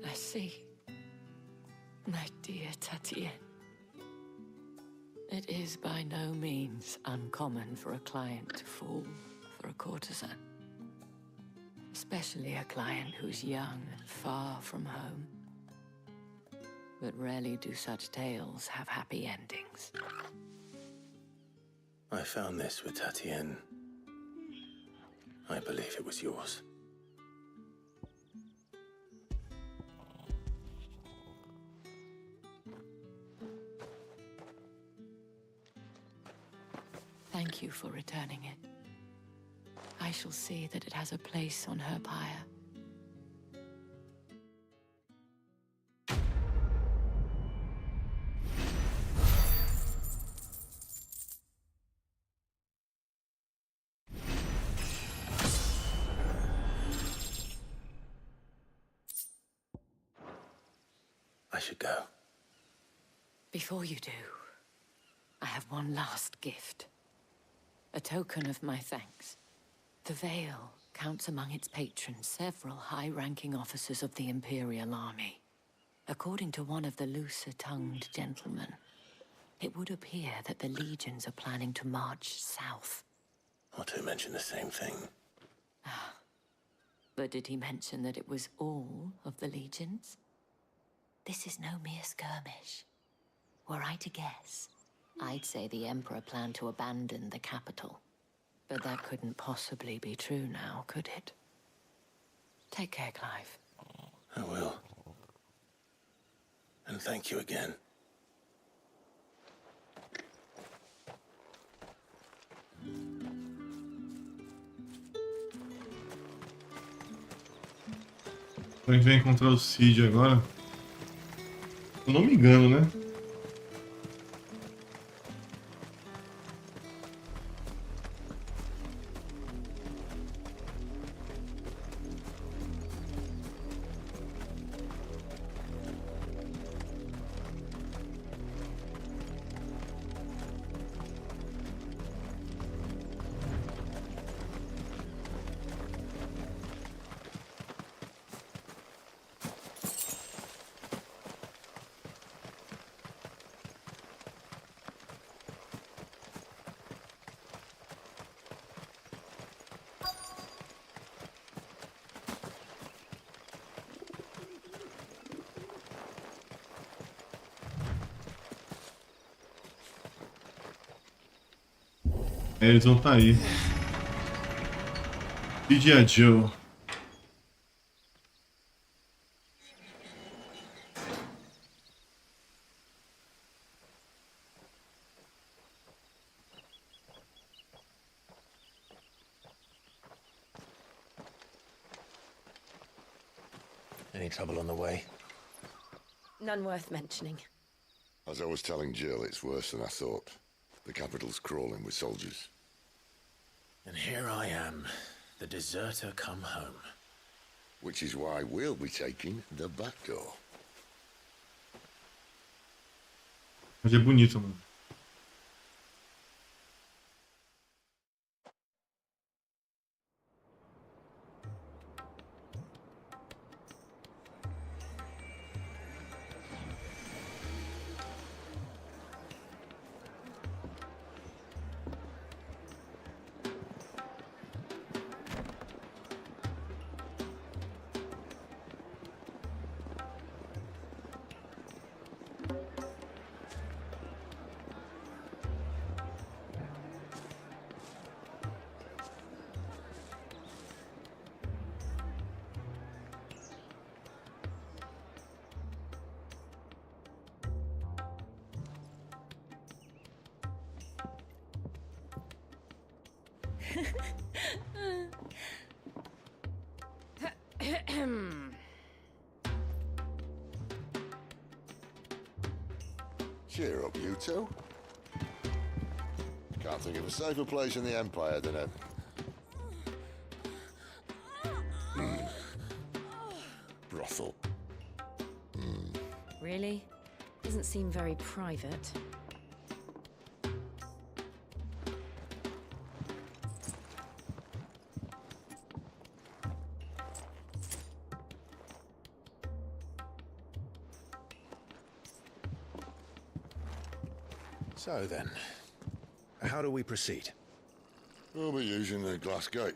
I see. My dear Tatien. It is by no means uncommon for a client to fall for a courtesan. Especially a client who's young and far from home. But rarely do such tales have happy endings. I found this with Tatien. I believe it was yours. Thank you for returning it. I shall see that it has a place on her pyre. I should go. Before you do, I have one last gift. A token of my thanks. The Veil counts among its patrons several high-ranking officers of the Imperial Army. According to one of the looser-tongued gentlemen, it would appear that the legions are planning to march south. Not to mention the same thing. But did he mention that it was all of the legions? This is no mere skirmish. Were I to guess, I'd say the Emperor planned to abandon the capital. But that couldn't possibly be true now, could it? Take care, Clive. I will. And thank you again. A gente vai encontrar o Cid agora. Se eu não me engano, né? Eles vão estar aí. Pedir a Joe. Any trouble on the way? None worth mentioning. As I was telling Jill, it's worse than I thought. The capital's crawling with soldiers. And here I am, the deserter come home. Which is why we'll be taking the back door. Mas é bonito, mano. Cheer up, you two. Can't think of a safer place in the Empire than a... brothel. Really? Doesn't seem very private. So then, how do we proceed? We'll be using the glass gate.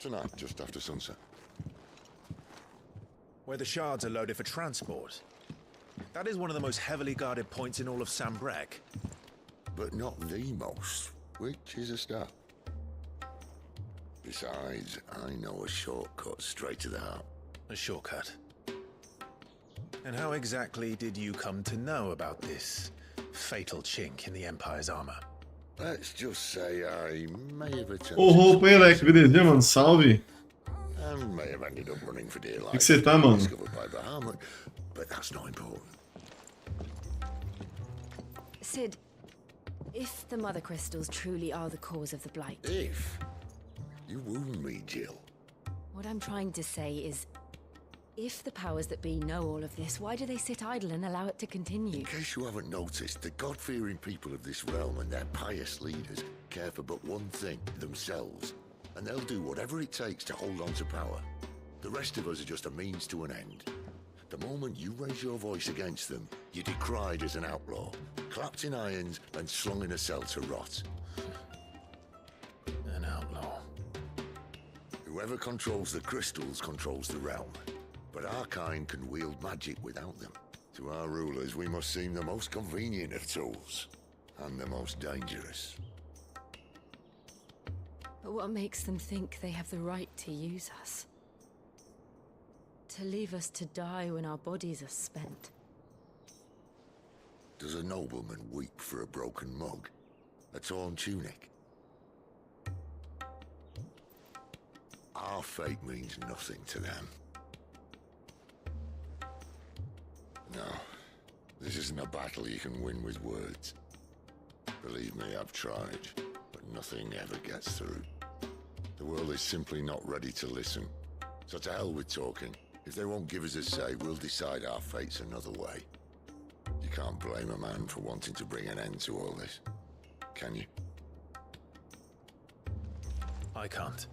Tonight, just after sunset. Where the shards are loaded for transport. That is one of the most heavily guarded points in all of Sambrek. But not the most, which is a start. Besides, I know a shortcut straight to the heart. A shortcut? And how exactly did you come to know about this fatal chink in the Empire's armor? Let's just say I may have attempted... Ô, roupa aí, Alex, belezinha, mano? Salve. And may have ended up running for dear life. Que você tá, mano? Discovered by Bahamut, but that's not important. Sid, if the Mother Crystals truly are the cause of the Blight... If? You wound me, Jill. What I'm trying to say is, if the powers that be know all of this, why do they sit idle and allow it to continue? In case you haven't noticed, the God-fearing people of this realm and their pious leaders care for but one thing, themselves. And they'll do whatever it takes to hold on to power. The rest of us are just a means to an end. The moment you raise your voice against them, you're decried as an outlaw, clapped in irons and slung in a cell to rot. An outlaw. Whoever controls the crystals controls the realm. But our kind can wield magic without them. To our rulers, we must seem the most convenient of tools, and the most dangerous. But what makes them think they have the right to use us? To leave us to die when our bodies are spent? Does a nobleman weep for a broken mug? A torn tunic? Our fate means nothing to them. No, this isn't a battle you can win with words. Believe me, I've tried, but nothing ever gets through. The world is simply not ready to listen. So to hell with talking. If they won't give us a say, we'll decide our fates another way. You can't blame a man for wanting to bring an end to all this, can you? I can't.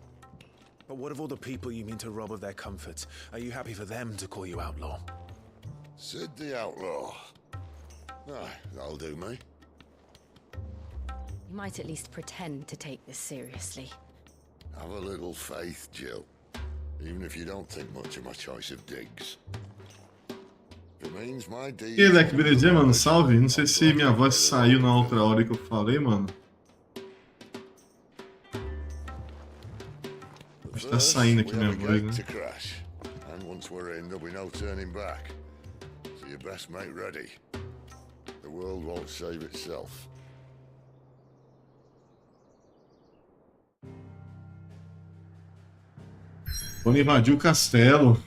But what of all the people you mean to rob of their comforts? Are you happy for them to call you outlaw? Sid the Outlaw. Ah, that'll do me. You might at least pretend to take this seriously. Have a little faith, Jill. Even if you don't think much of my choice of digs. If it means my deeds... E aí, Leque, belezinha, mano? Salve. Não sei se minha voz saiu na outra hora que eu falei, mano. Acho que tá saindo aqui minha voz, né? And once we're in, there'll be no turning back. So you best make ready. The world won't save itself. Vamos invadir o castelo.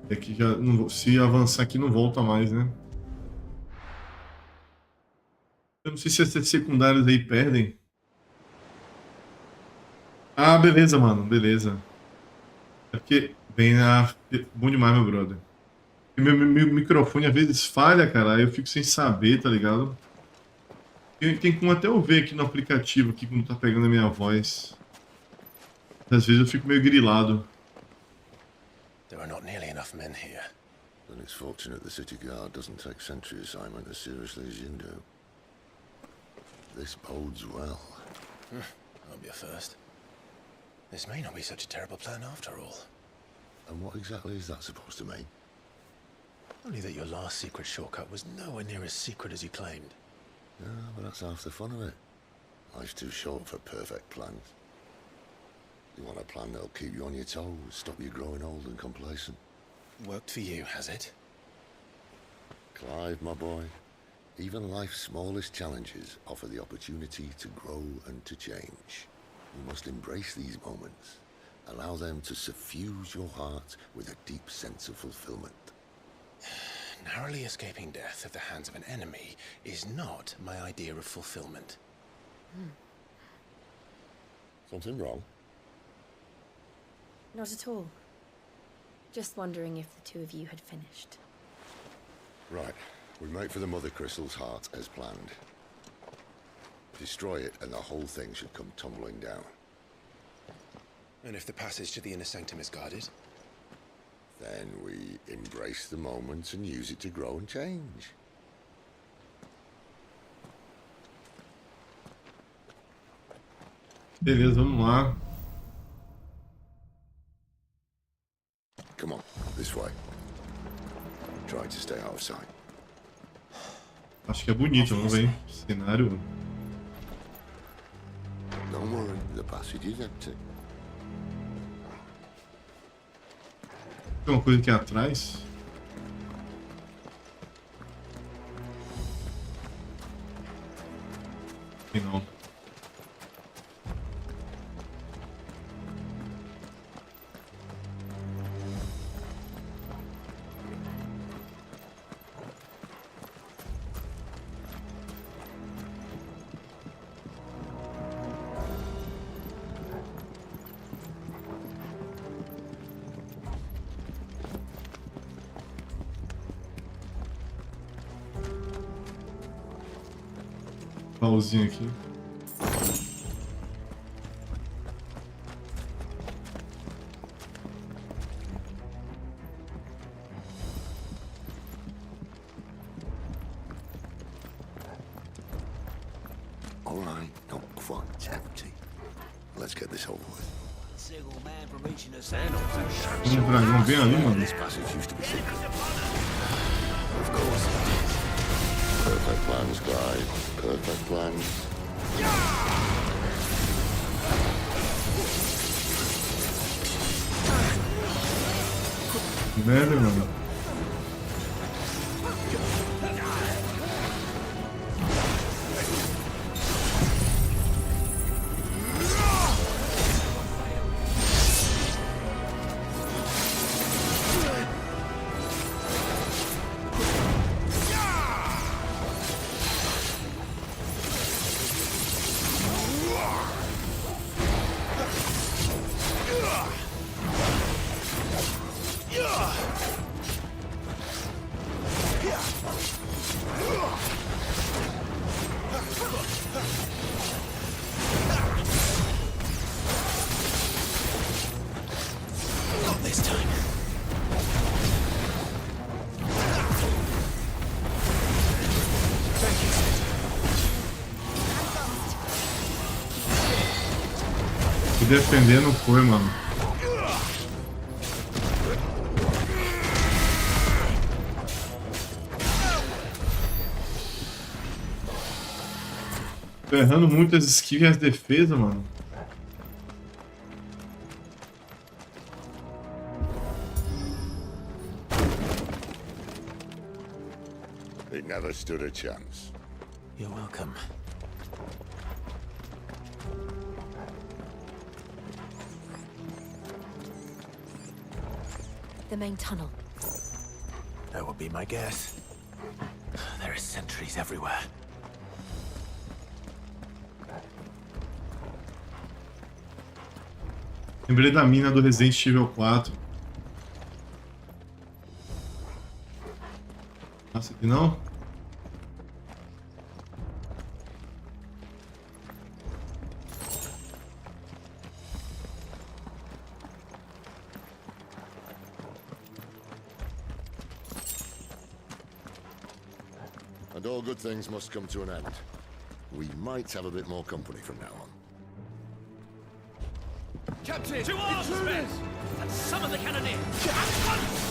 É que já não, se avançar aqui não volta mais, né? Eu não sei se essas secundárias aí perdem. Ah, beleza, mano, beleza. É porque bem bom demais, meu brother. Meu microfone às vezes falha, cara. Aí eu fico sem saber, tá ligado? Tem como até eu ver aqui no aplicativo aqui quando tá pegando a minha voz. Às vezes eu fico meio grilado. There are not nearly enough men here. Then it's fortunate the city guard doesn't take sentry assignment as seriously as you do. This bodes well. I'll be a first. This may not be such a terrible plan after all. And what exactly is that supposed to mean? Only that your last secret shortcut was nowhere near as secret as you claimed. Yeah, but that's half the fun of it. Life's too short for perfect plans. You want a plan that'll keep you on your toes, stop you growing old and complacent. Worked for you, has it? Clive, my boy, even life's smallest challenges offer the opportunity to grow and to change. You must embrace these moments. Allow them to suffuse your heart with a deep sense of fulfillment. Narrowly escaping death at the hands of an enemy is not my idea of fulfillment. Something wrong? Not at all. Just wondering if the two of you had finished. Right. We make for the Mother Crystal's heart as planned. Destroy it and the whole thing should come tumbling down. And if the passage to the inner sanctum is guarded? Then we embrace the moment and use it to grow and change. Beleza, vamos lá. Come on, this way. Try to stay out of sight. Acho que é bonito, vamos ver. Cenário. Don't worry, the passage is empty. Tem uma coisa aqui atrás. Tem não. Pauzinho aqui. All right, not quite empty. Let's get this over with. Tem um dragão bem ali, mano. This passage used to be secret. Of course it is. Perfect plans, Clive. Perfect plans. Merda, mano. Se defender não foi, mano. Tô errando muito as skills e as defesas, mano. It never stood a chance. You're welcome. The main tunnel. That would be my guess. There are sentries everywhere. Lembrei da mina do Resident Evil 4. Nossa, aqui não? And all good things must come to an end. We might have a bit more company from now on. Captain! To arms, men! And summon the cannoneer! At once!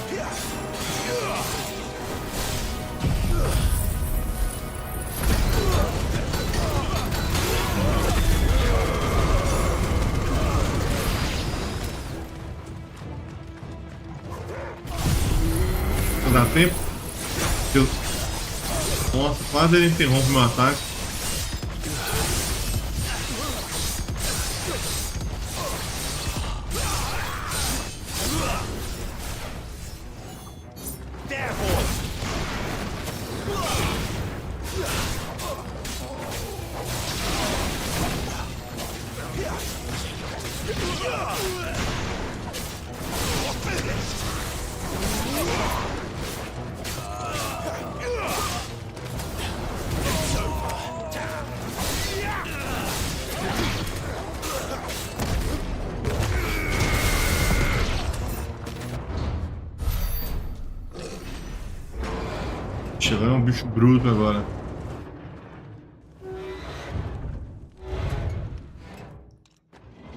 Não dá tempo? Eu Nossa, quase ele interrompe meu ataque. Vai um bicho bruto agora.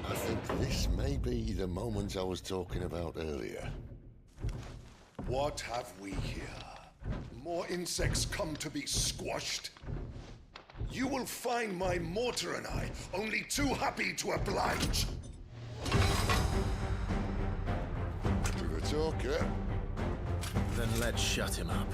I think this may be the moment I was talking about earlier. What have we here? More insects come to be squashed? You will find my mortar and I only too happy to oblige. With a talker. Then let's shut him up.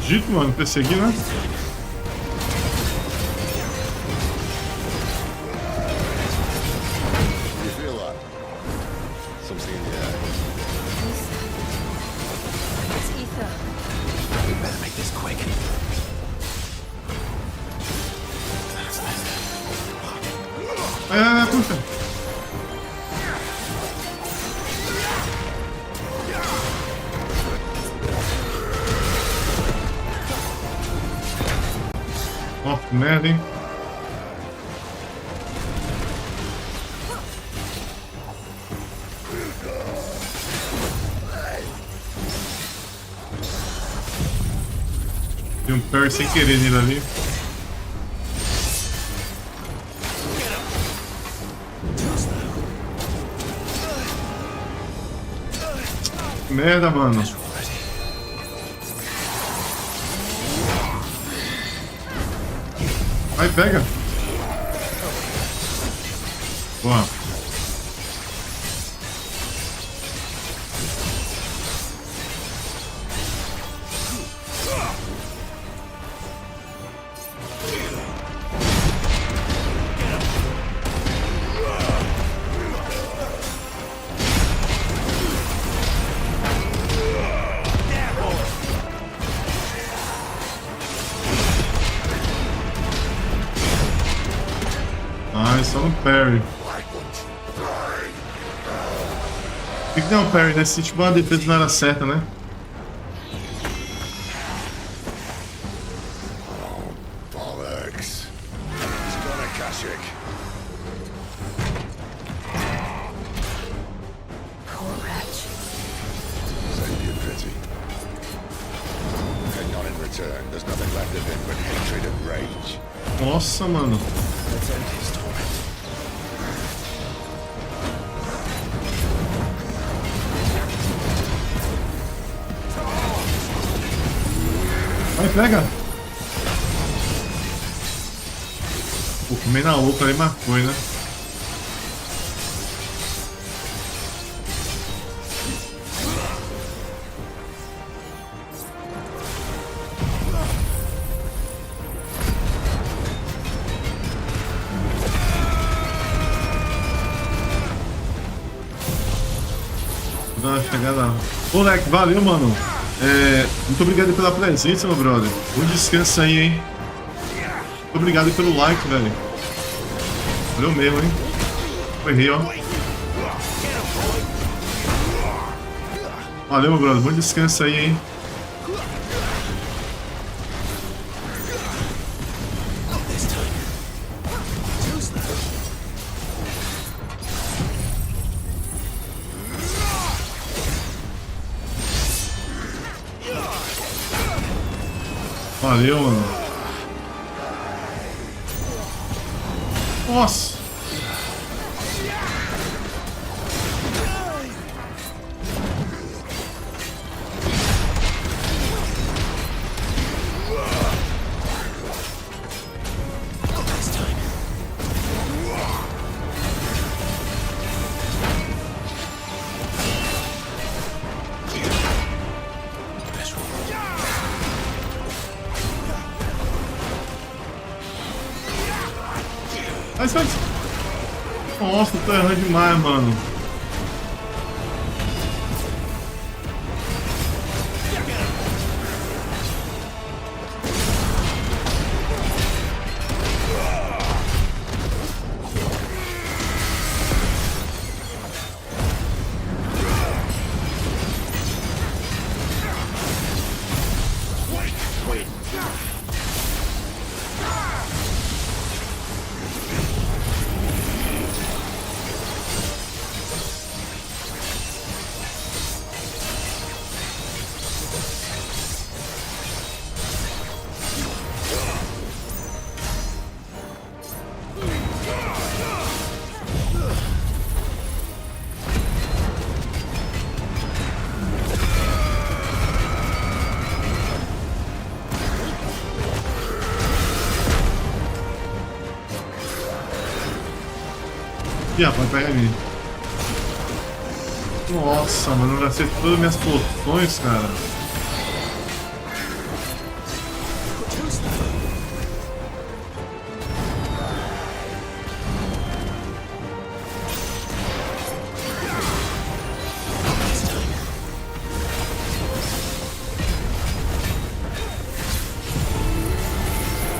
Maldito, mano, perseguir, né? You feel that? Something in the air. It's ether. We better make this quick. Puxa. Ó, que merda, hein? Tem um parry sem querer nele ali. Que merda, mano. Vai, pega. Boa. Só no parry. Tem que dar um parry, né? Se tipo uma defesa não era certa, né? Bollocks. He's got a Kashyyyk. Poor wretch. Save you pity. And not in return. There's nothing left of him but hatred and rage. Nossa, mano. Let's end his torment. Vai, pega. Pô, comer na outra aí marcou, né? Vou dar uma chegada. Ô, Leque, valeu, mano. Muito obrigado pela presença, meu brother. Bom descanso aí, hein? Muito obrigado pelo like, velho. Valeu mesmo, hein? Errei, ó. Valeu, meu brother. Bom descanso aí, hein? Valeu, mano. Nossa. Sai. Nossa, tô errando demais, mano. Ih, rapaz, pega ali. Nossa, mano, eu gastei todas as minhas poções, cara.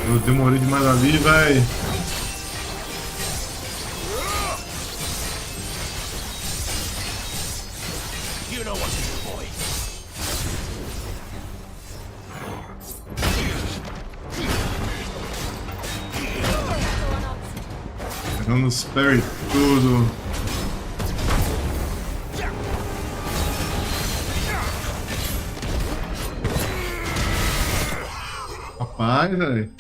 Eu demorei demais ali, véi. Pegando os Espero e tudo. Rapaz, velho.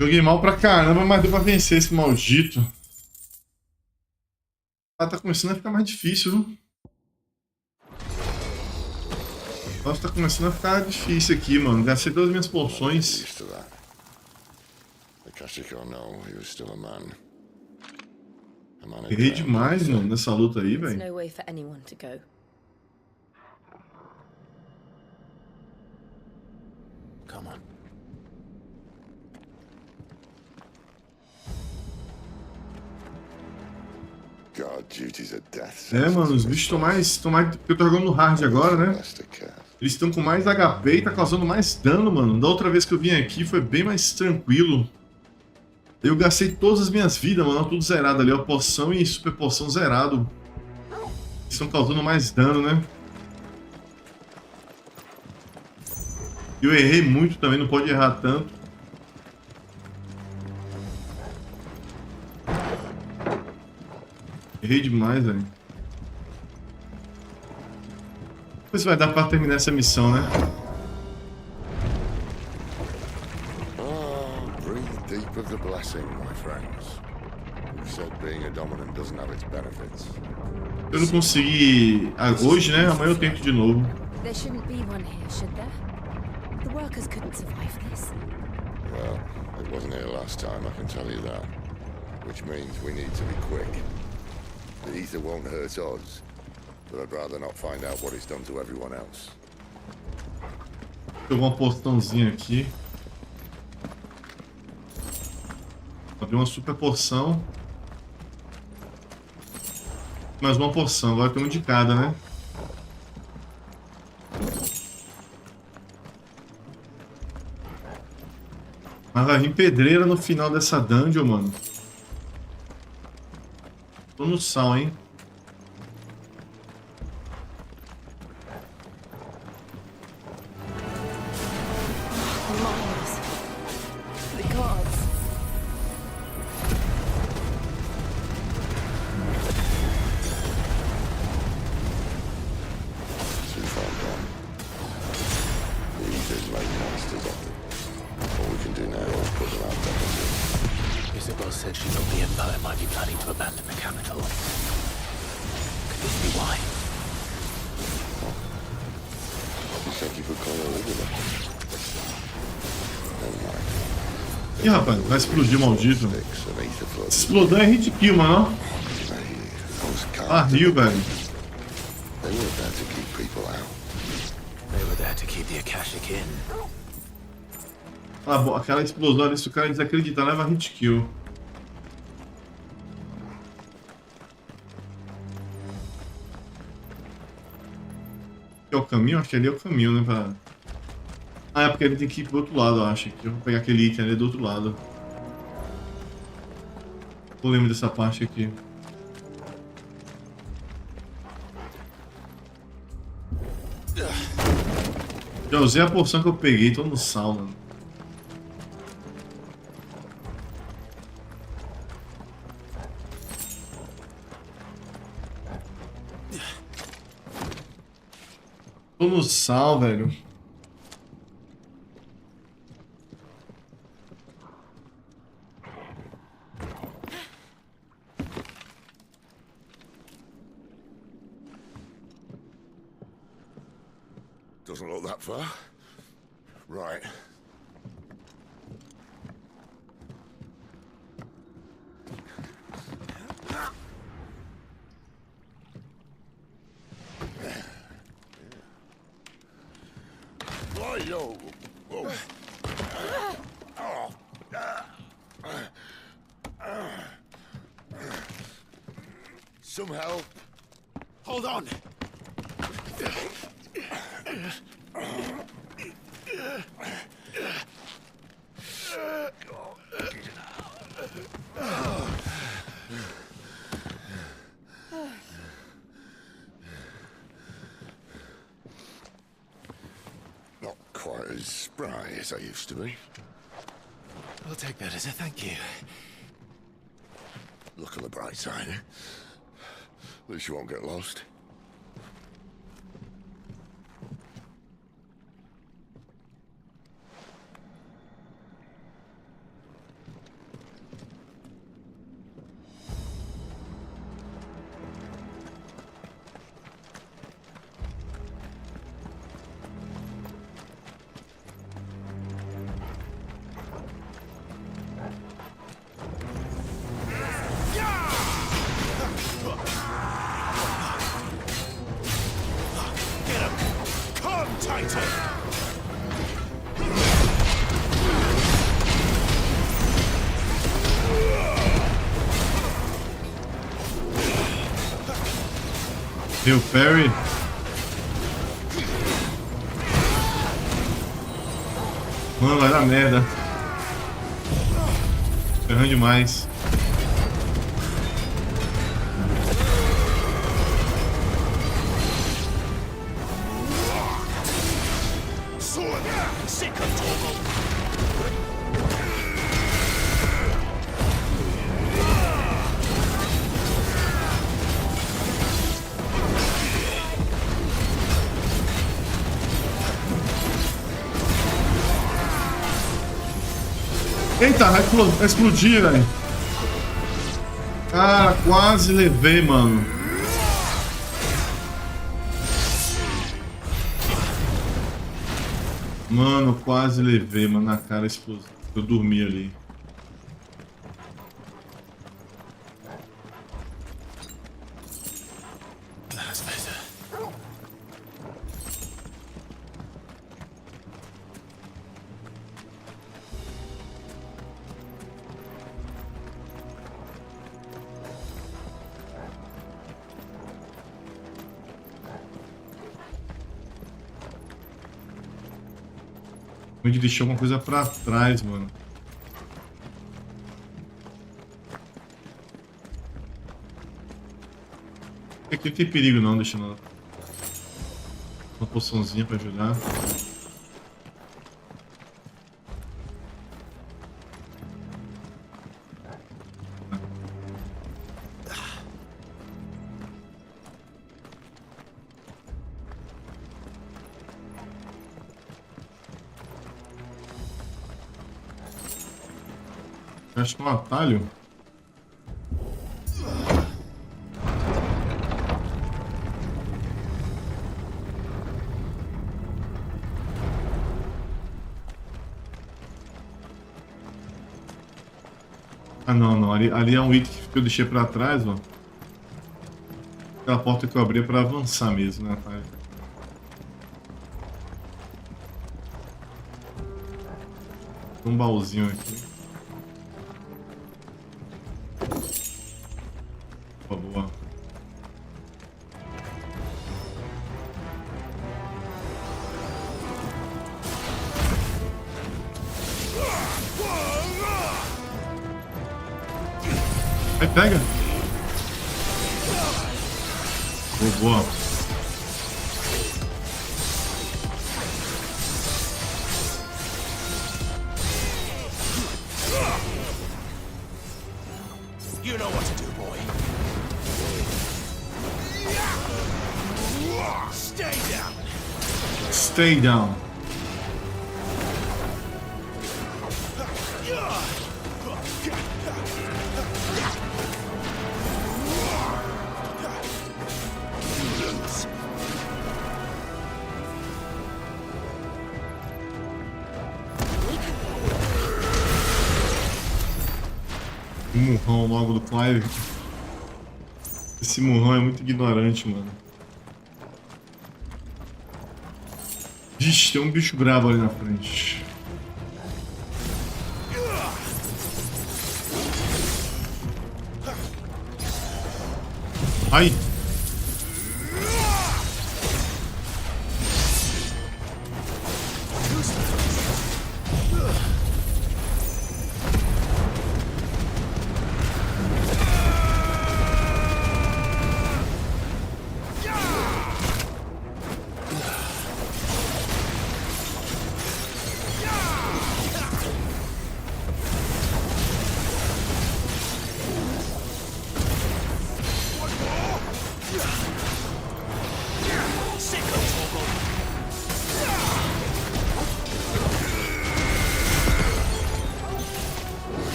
Joguei mal pra caramba, mas deu pra vencer esse maldito. Ah, tá começando a ficar mais difícil, viu? Nossa, tá começando a ficar difícil aqui, mano. Gastei todas as minhas poções. Errei demais, mano, nessa luta aí, velho. There's no way for anyone to go. Come on. É, mano, os bichos estão mais. Porque eu tô jogando no hard agora, né? Eles estão com mais HP e tá causando mais dano, mano. Da outra vez que eu vim aqui foi bem mais tranquilo. Eu gastei todas as minhas vidas, mano. Tudo zerado ali, ó. Poção e super poção zerado. Eles estão causando mais dano, né? Eu errei muito também, não pode errar tanto. Errei demais, velho. Depois vai dar pra terminar essa missão, né? Breathe deep of the blessing, my friends. Who said being a dominant doesn't have its benefits? Eu não consegui hoje, né? Amanhã eu tento de novo. There shouldn't be one here, should there? The workers couldn't survive this. Well, it wasn't here last time, I can tell you that. Which means we need to be quick. The ether won't hurt us, but I'd rather not find out what it's done to everyone else. Pegou uma poçãozinha aqui. Abri uma super poção. Mais uma poção, agora tem um de cada, né? Mas vai vir pedreira no final dessa dungeon, mano. Tô no sal, hein? make monsters of them. All we can do now is put them out there. Isabel said she thought the Empire might be planning to abandon the capital. Could this be why? She said you could call her Isabel. Never mind. Ih, rapaz, vai explodir o maldito. Se explodir é hit kill, mano. Barril, velho. They were there to keep people out. They were there to keep the Akashic in. Ah, bom, aquela explosão ali, se o cara desacreditar, leva hit kill. Aqui é o caminho? Acho que ali é o caminho, né? Pra... Ah, é porque ele tem que ir pro outro lado, eu acho. Eu vou pegar aquele item ali do outro lado. Eu lembro dessa parte aqui. Já usei a porção que eu peguei, tô no sal, mano. Tô no sal, velho. Doesn't look that far. Right. Yo. Whoa. Some help. Hold on. Not quite as spry as I used to be. I'll take that as a thank you. Look on the bright side, eh? At least you won't get lost. Meu Perry. Mano, vai dar merda. Ferrando demais. Eita, vai explodir, velho. Cara, quase levei, mano. Mano, quase levei, mano, na cara explosiva. Eu dormi ali. Onde deixou alguma coisa pra trás, mano. Aqui não tem perigo não, deixa uma poçãozinha pra ajudar. Acho que é um atalho. Ah, não. Ali é um item que eu deixei pra trás, ó. Aquela porta que eu abri é pra avançar mesmo, né, atalho? Tem um baúzinho aqui. Boa. Aí pega. Boa. You know what to do, boy. Stay down. Stay down. Murrão logo do Clive. Esse murrão é muito ignorante, mano. Vixe, tem um bicho brabo ali na frente. Ai!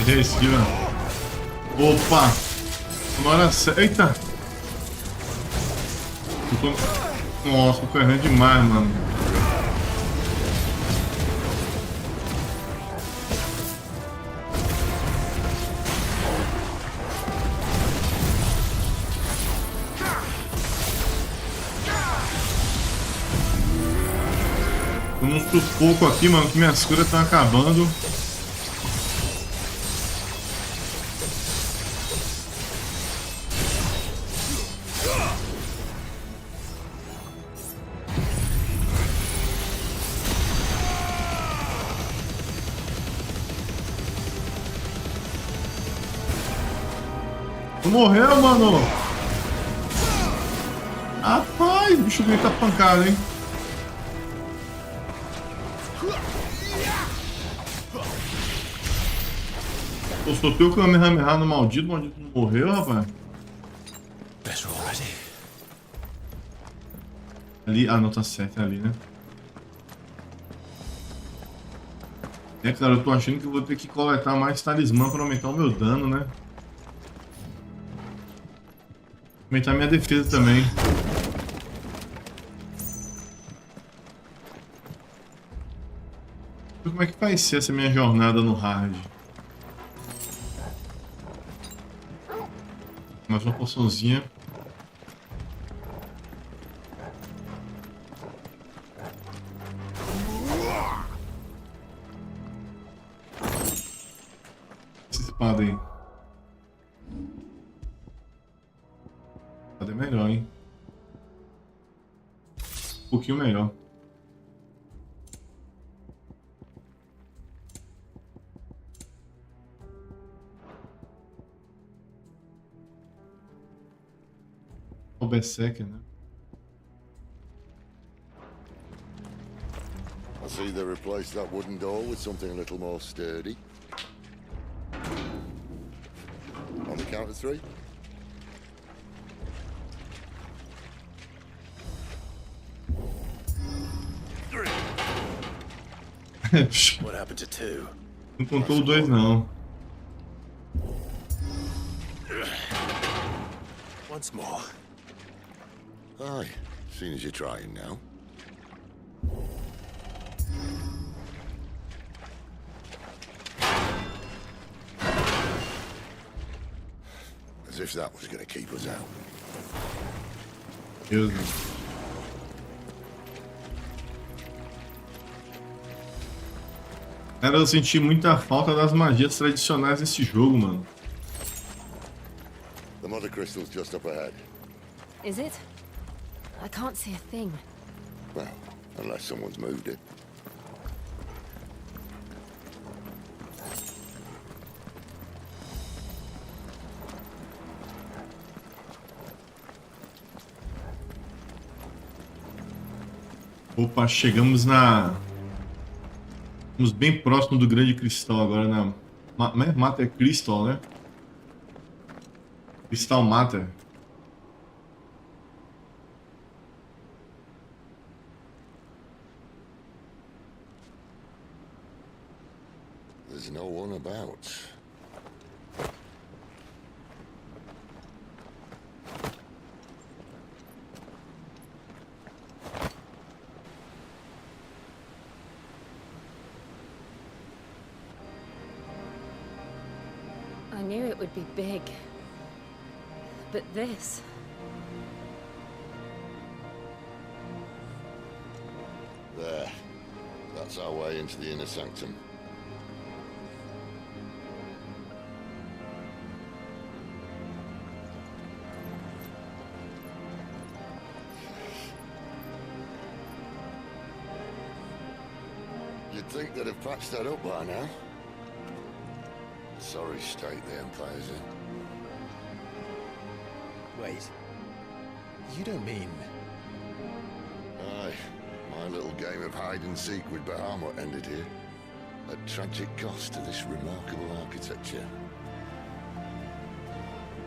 Esse aqui, velho. Opa! Agora, eita! Nossa, tô correndo demais, mano. Tô num sufoco aqui, mano, que minhas curas estão acabando. Morreu, mano! Rapaz, o bicho grita pancada, hein? Eu soltei o Kamehameha no maldito, não morreu, rapaz. Ali, ah não, tá certo, é ali, né? É, cara, eu tô achando que eu vou ter que coletar mais talismã pra aumentar o meu dano, né? Aumentar minha defesa também. Como é que vai ser essa minha jornada no hard? Mais uma porçãozinha. Essa espada aí. É melhor, hein? Um pouquinho melhor. O Berserker, né? I see they replaced that wooden door with something a little more sturdy. On the count of 3. What happened to 2? Não contou o 2 não. Once more. Aye, seeing as you're trying now. As if that was going to keep us out. Deus. Cara, eu senti muita falta das magias tradicionais desse jogo, mano. The mother crystal's just up ahead. Is it? I can't see a thing. Well, unless someone's moved it. Opa, chegamos na... Estamos bem próximo do grande cristal agora na... Mater Crystal, né? Cristal Mater. There's no one about. I knew it would be big. But this... There. That's our way into the inner sanctum. You'd think they'd have patched that up by now. Sorry state the Empire's in. Wait. You don't mean... Aye. My little game of hide-and-seek with Bahamut ended here. At tragic cost to this remarkable architecture.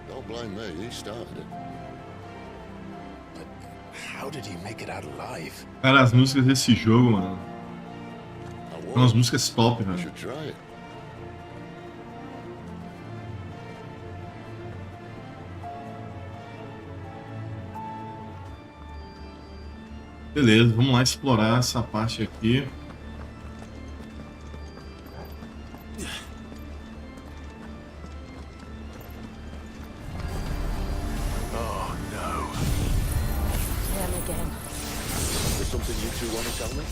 Don't blame me, he started it. But how did he make it out alive? Cara, as músicas desse jogo, mano. São umas músicas top, velho. Should try it. Beleza, vamos lá explorar essa parte aqui. Oh no. Him again. There's something you two want to tell me?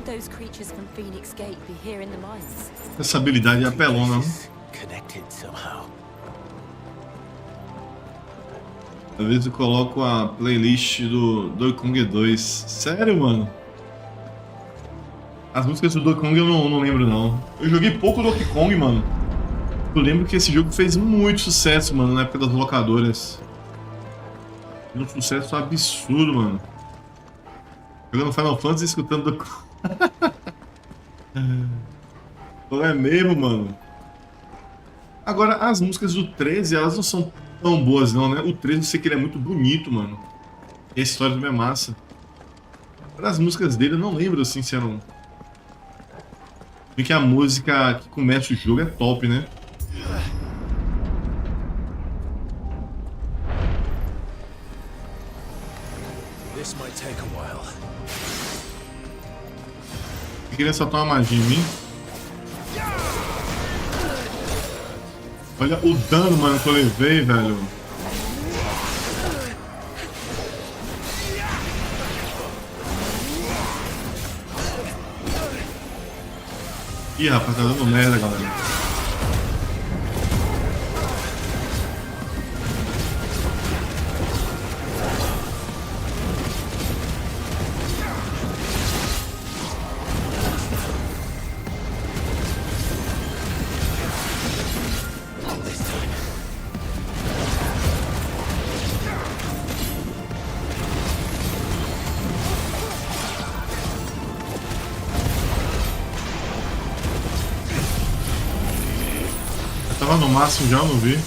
Those creatures from Phoenix Gate be here in the mines. Essa habilidade é apelona. Connected somehow. Às vezes eu coloco a playlist do Donkey Kong 2. Sério, mano? As músicas do Donkey Kong eu não lembro, não. Eu joguei pouco Donkey Kong, mano. Eu lembro que esse jogo fez muito sucesso, mano, na época das locadoras. Fez um sucesso absurdo, mano. Jogando Final Fantasy e escutando Donkey Kong. Não é mesmo, mano? Agora, as músicas do 13, elas não são tão boas, não, né? O 13 eu sei que ele é muito bonito, mano. E a história também é massa. As músicas dele eu não lembro, assim, se eram... Porque a música que começa o jogo é top, né? This might take a while. Eu queria soltar uma magia em mim. Olha o dano, mano, que eu levei, velho. Ih, rapaz, tá dando merda, galera. Tava no máximo já, não vi.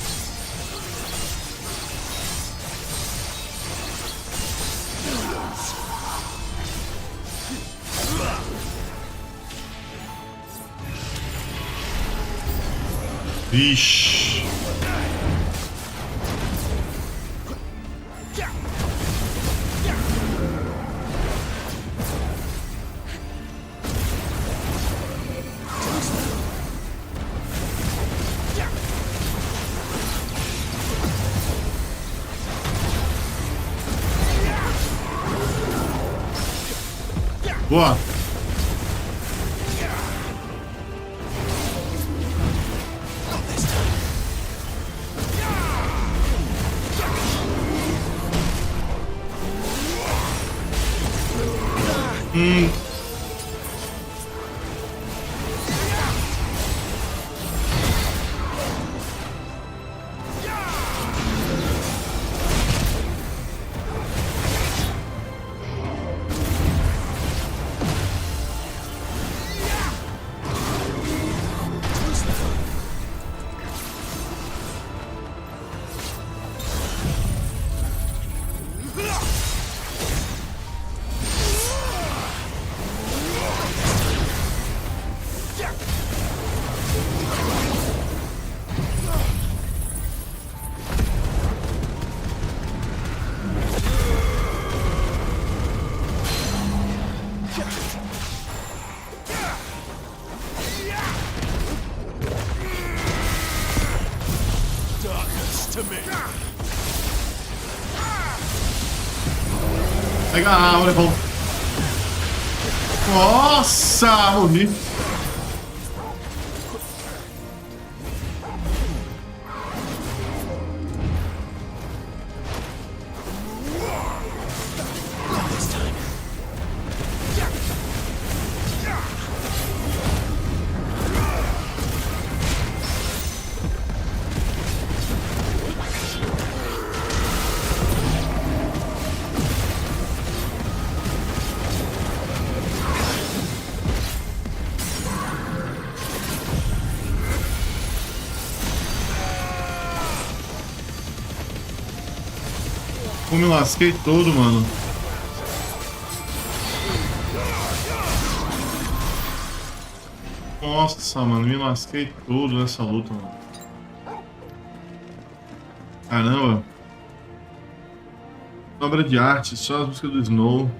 Vixe. Boa. Pega a aura, bom. Nossa, morri. Eu me lasquei todo, mano. Nossa, mano, me lasquei todo nessa luta, mano. Caramba. Obra de arte, só as músicas do Snow.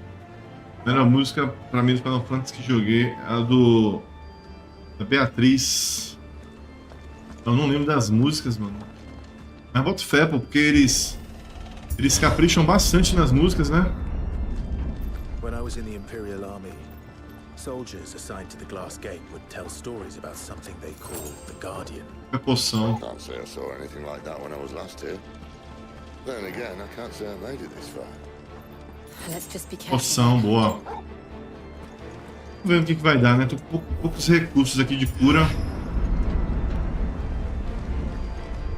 A primeira música, pra mim, do Final Fantasy que joguei, a da Beatriz. Eu não lembro das músicas, mano. Mas boto fé, pô, porque eles capricham bastante nas músicas, né? When I was in the Imperial Army, soldiers assigned to the Glass Gate would tell stories about something they called the Guardian. É poção. Can't say I saw anything like that when I was last here. Then again, I can't say I made it this far. Let's just be careful. Poção, boa. Vamos ver o que vai dar, né? Tô com poucos recursos aqui de cura.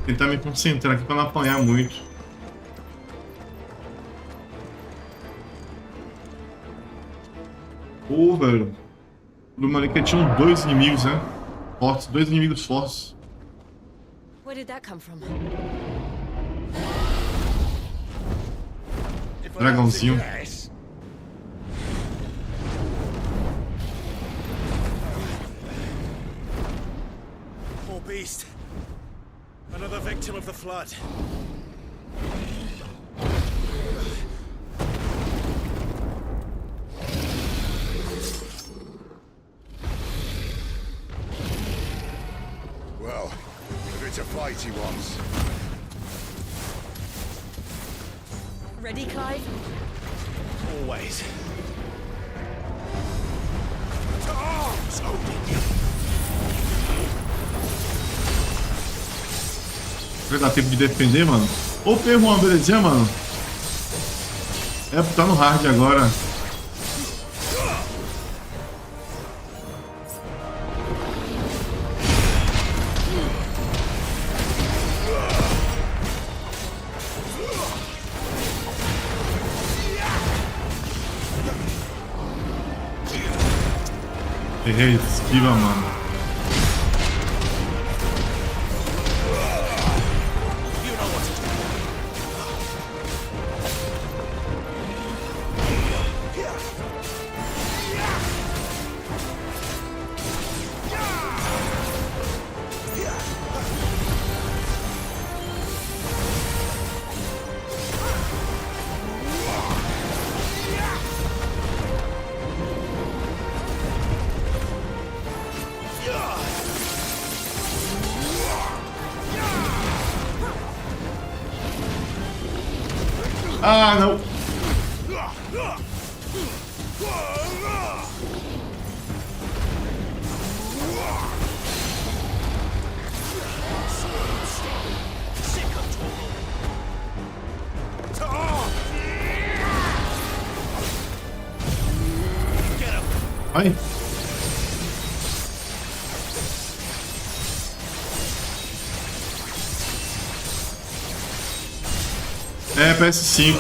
Tentar me concentrar aqui pra não apanhar muito. Pô, velho. O Malika tinha dois inimigos, né? Fortes, dois inimigos fortes. Where did that come from? Dragãozinho. Poor beast. Another victim of the flood. Well, if it's a fight he wants. Ready, Clive? Always. To arms, Odin! Vai dar tempo de defender, mano? Ô, Perruan, belezinha, mano? É, tá no hard agora. Errei, esquiva, mano. Ah, não. Ai. É, PS5.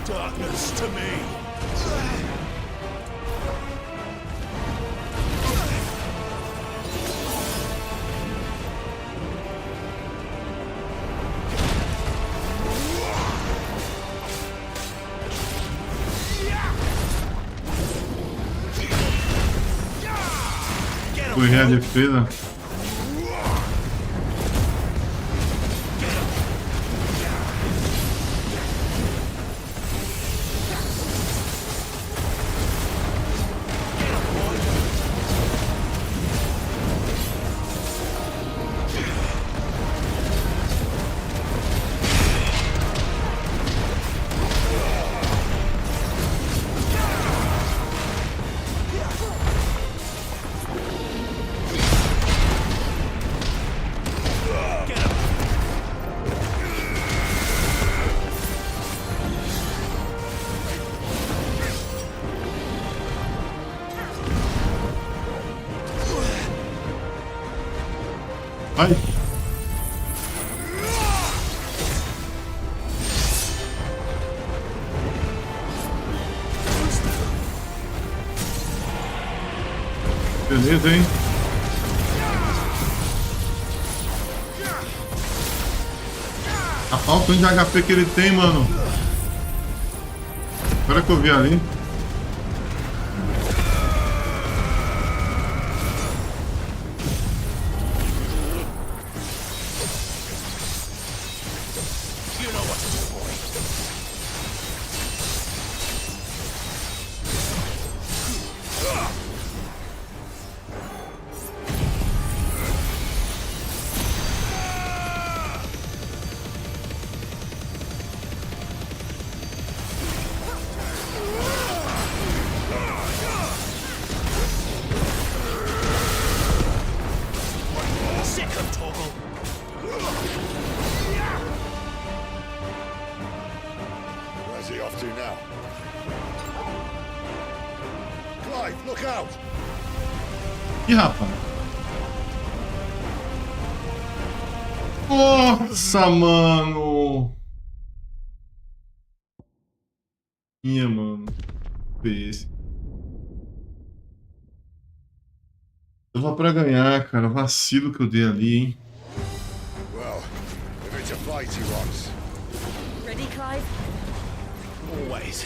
Darkness to me. Correr a defesa. Ai. Beleza, hein? A falta de HP que ele tem, mano. Agora que eu vi ali. Where's he off to now? Clive, look out! Ih, rapaz. Nossa, mano. Minha, mano. Esse. Eu vou pra ganhar, cara. Vacilo que eu dei ali, hein. Well, if it's a fight he wants. Ready, Clive? Always.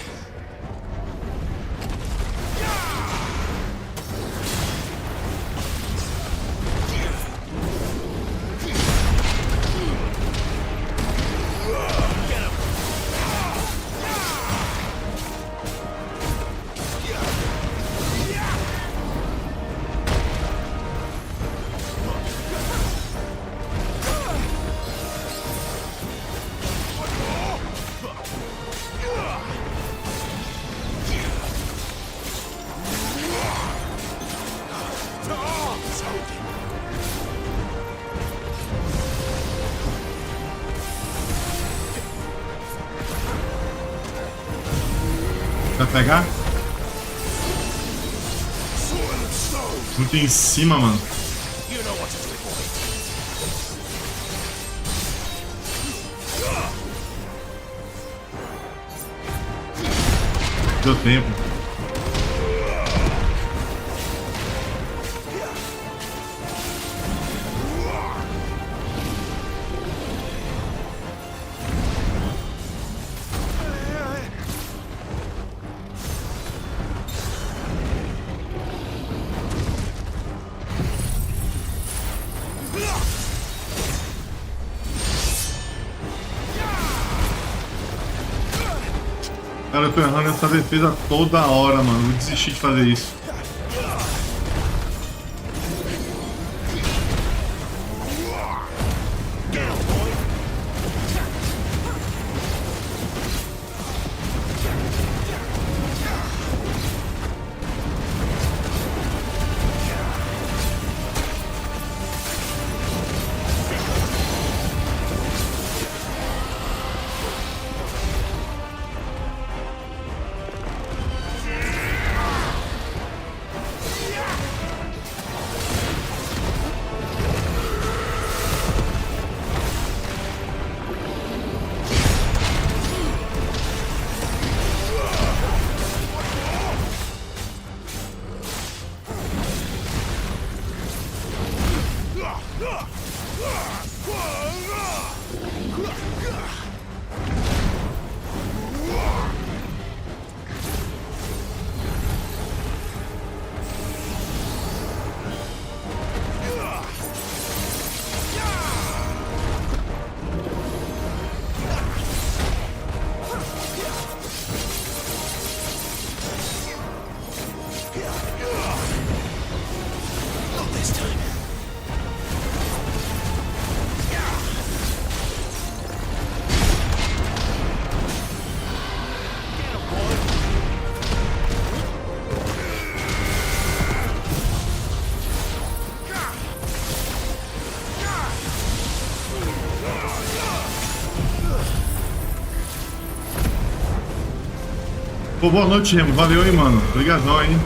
Vai pegar? Muito em cima, mano. Deu tempo. Cara, eu tô errando essa defesa toda hora, mano. Vou desistir de fazer isso. Pô, boa noite, Remo. Valeu, hein, mano. Obrigadão, hein.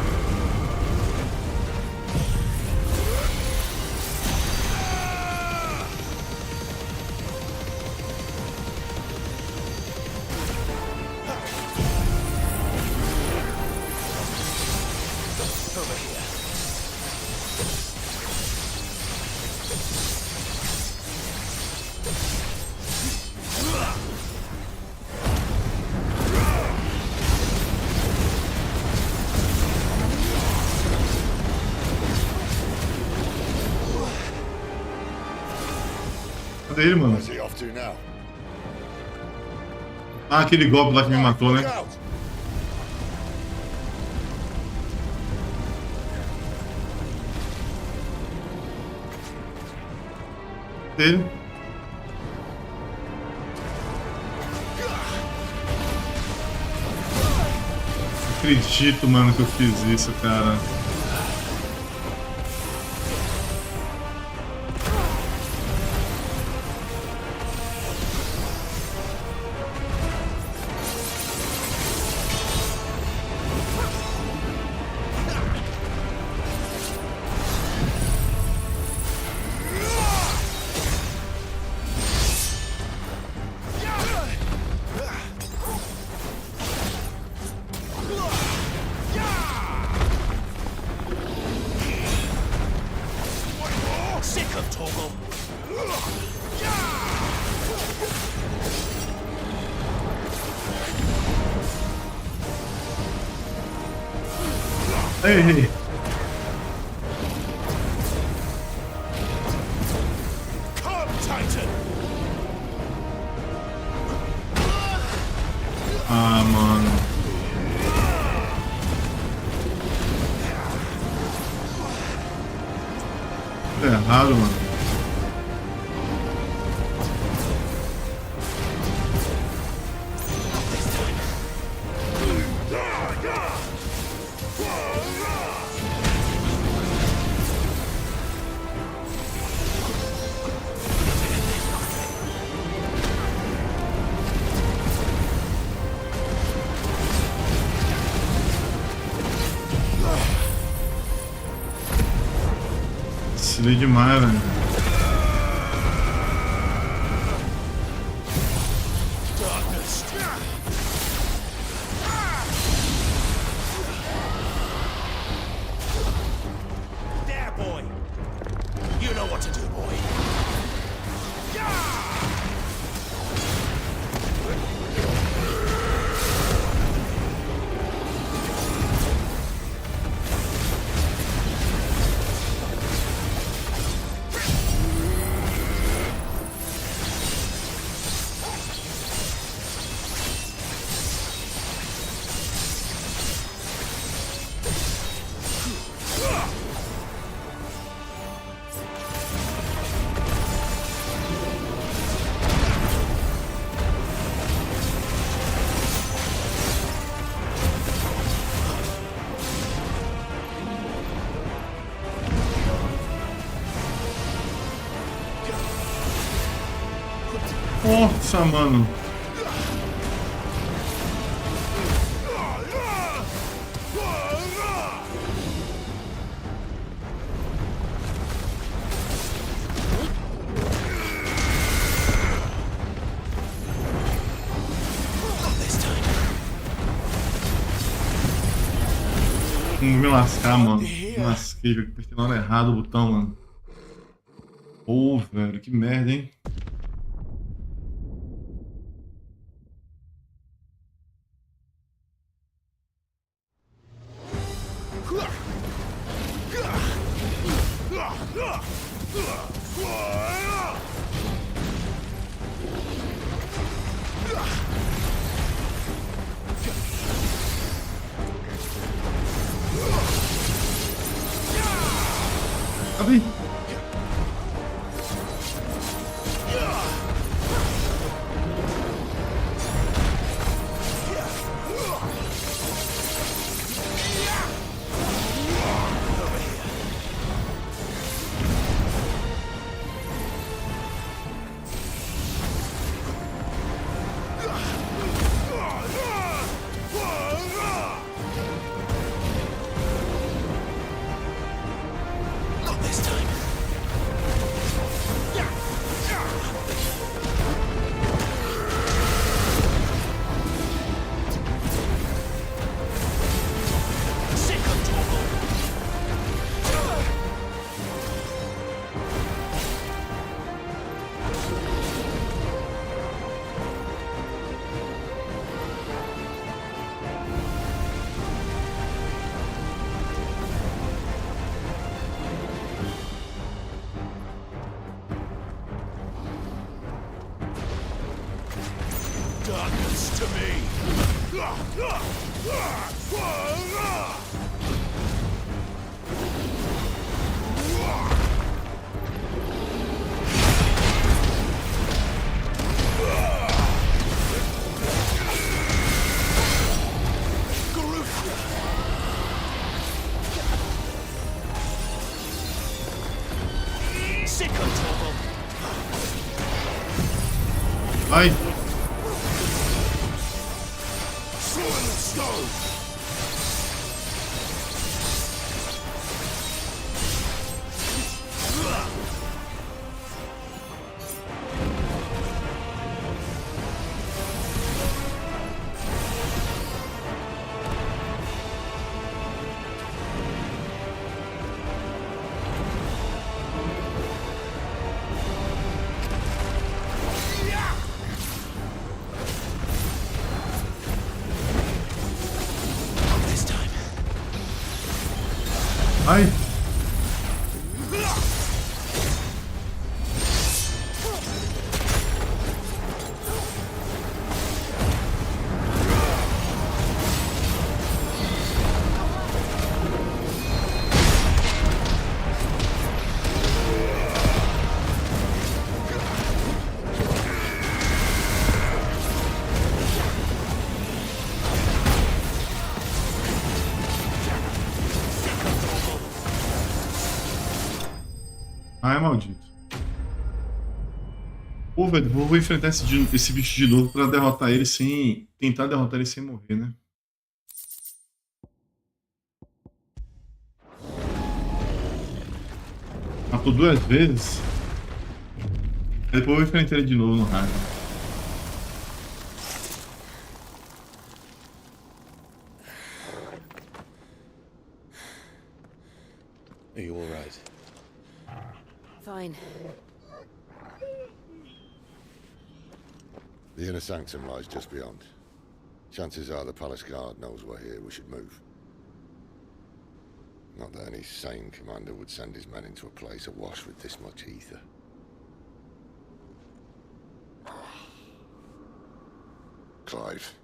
Cadê ele, mano? Ah, aquele golpe lá que me matou, né? Ele. Não acredito, mano, que eu fiz isso, cara. Hey. Ah, mano. Tá errado, mano. Vacilei demais, velho. There, boy. You know what to do, boy. Nossa, mano. Vou me lascar, mano. Me lasquei, apertei na hora errada o botão, mano. Pô, velho, que merda, hein? Abi. Darkness to me. Ai. Ai. Ai, maldito. Pô, velho, vou enfrentar esse bicho de novo pra derrotar ele sem... Tentar derrotar ele sem morrer, né? Matou 2 vezes. Aí depois eu vou enfrentar ele de novo no rádio. Are you all right? Fine. The inner sanctum lies just beyond. Chances are the palace guard knows we're here. We should move. Not that any sane commander would send his men into a place awash with this much ether. Clive.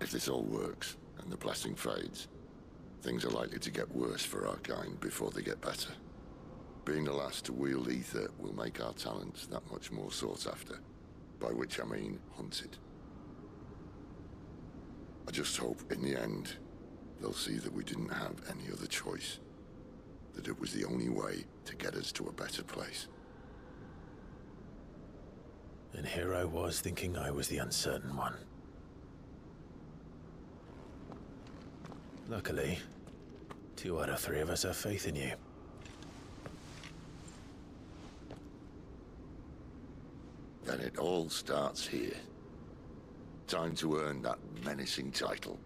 If this all works, and the blessing fades, things are likely to get worse for our kind before they get better. Being the last to wield ether will make our talents that much more sought after, by which I mean hunted. I just hope, in the end, they'll see that we didn't have any other choice, that it was the only way to get us to a better place. And here I was thinking I was the uncertain one. Luckily, 2 out of 3 of us have faith in you. Then it all starts here. Time to earn that menacing title.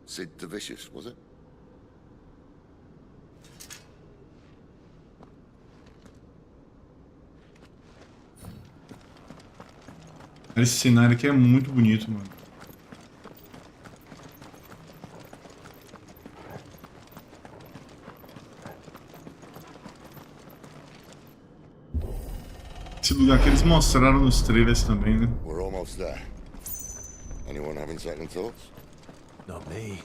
Sid the Vicious, was it? Esse cenário aqui é muito bonito, mano. Esse lugar que eles mostraram nos trailers também, né? We're almost there. Anyone having second thoughts? Not me.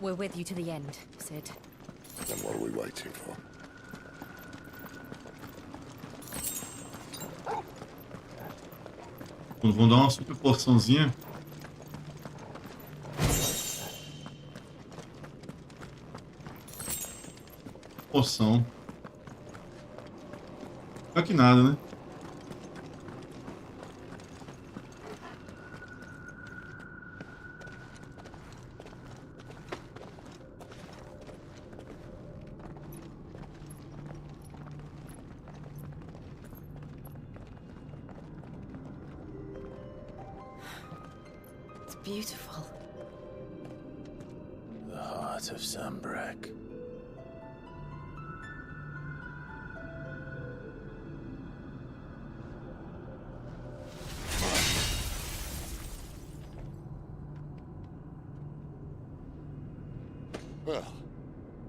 We're with you to the end, Sid. Then what are we waiting for? Vão dar uma super porçãozinha. Poção. Só que nada, né? It's beautiful. The heart of Sambrek. Well,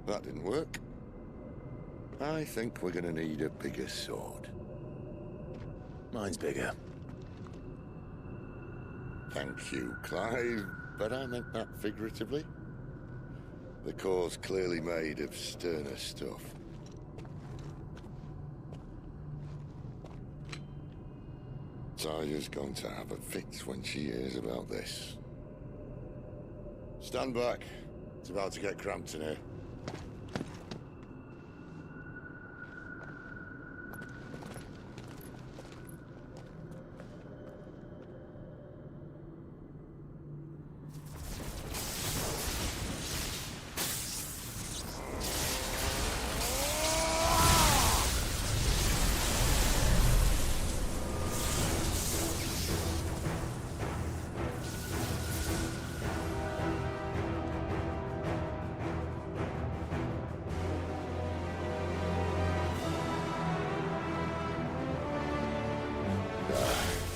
that didn't work. I think we're gonna need a bigger sword. Mine's bigger. Thank you, Clive, but I meant that figuratively. The core's clearly made of sterner stuff. Taya's going to have a fit when she hears about this. Stand back. It's about to get cramped in here.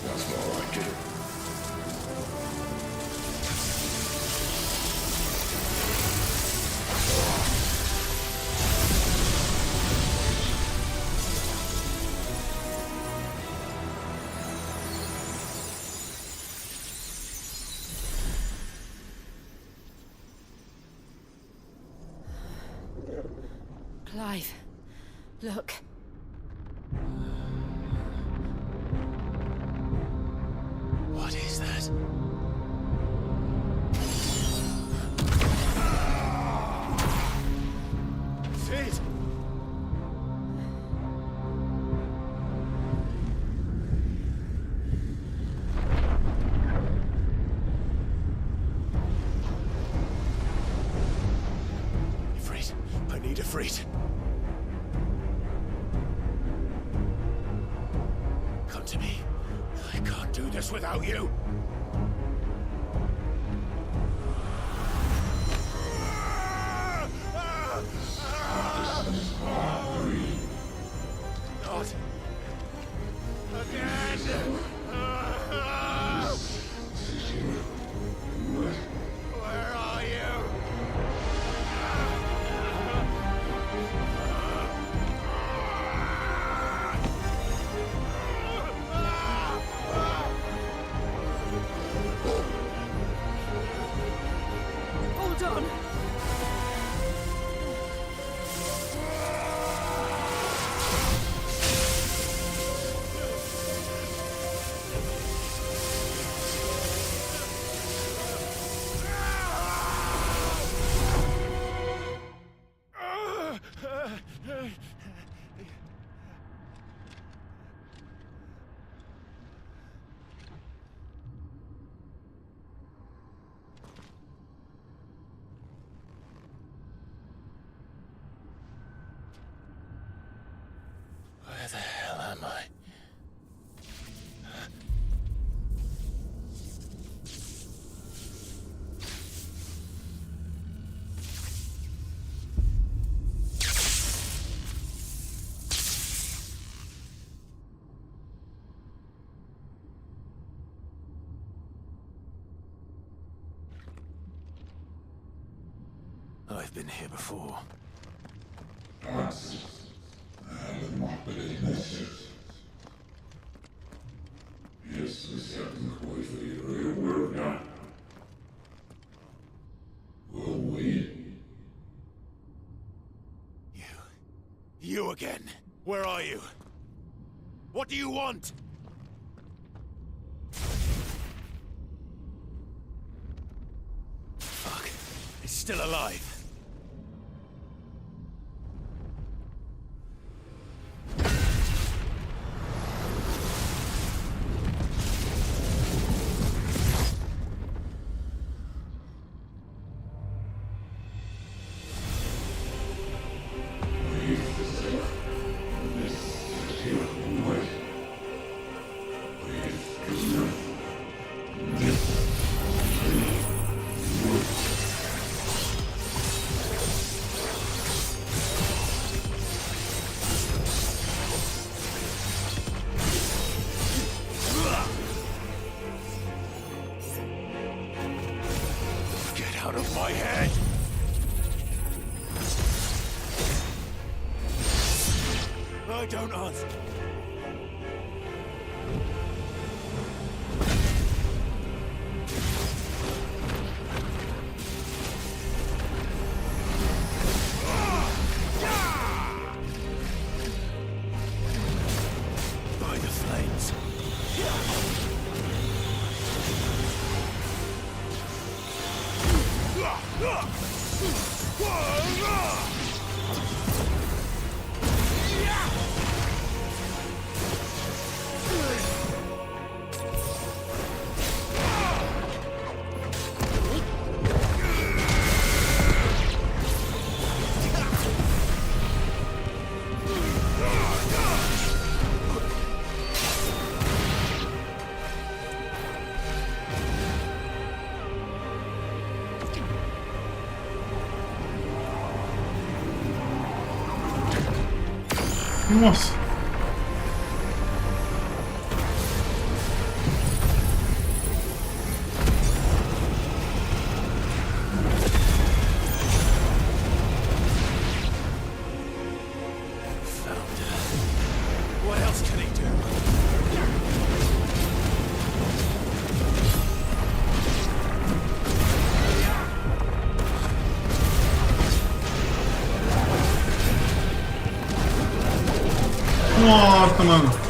That's more like it. Clive, look. What is that? Sid! Ifrit, I need Ifrit. Come to me. I can't do this without you. Not again. Where are you? I've been here before. You again. Where are you? What do you want? Fuck. It's still alive. Out of my head! I don't ask. By the flames. Nossa. What else can he do? Nossa, mano.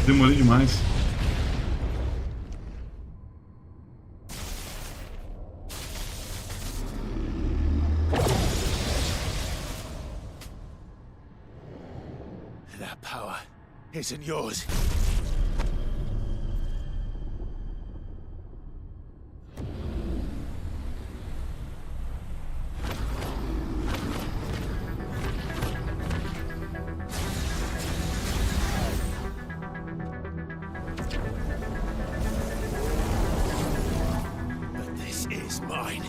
Demorei demais. That power isn't yours. Mine.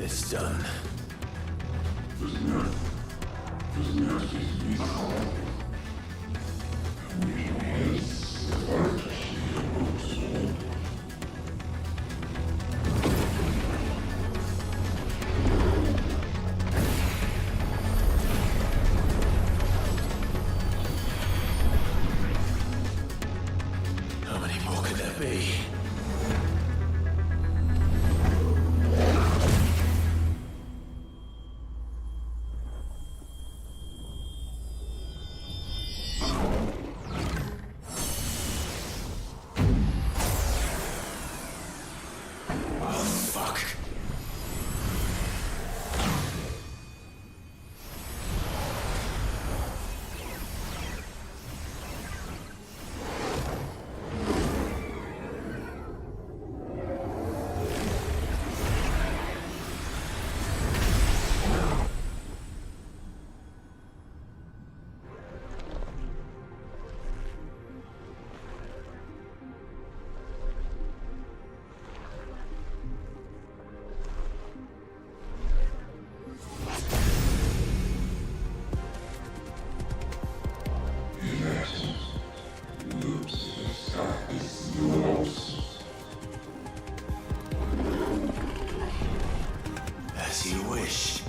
It's done. How many more could there be? As you wish.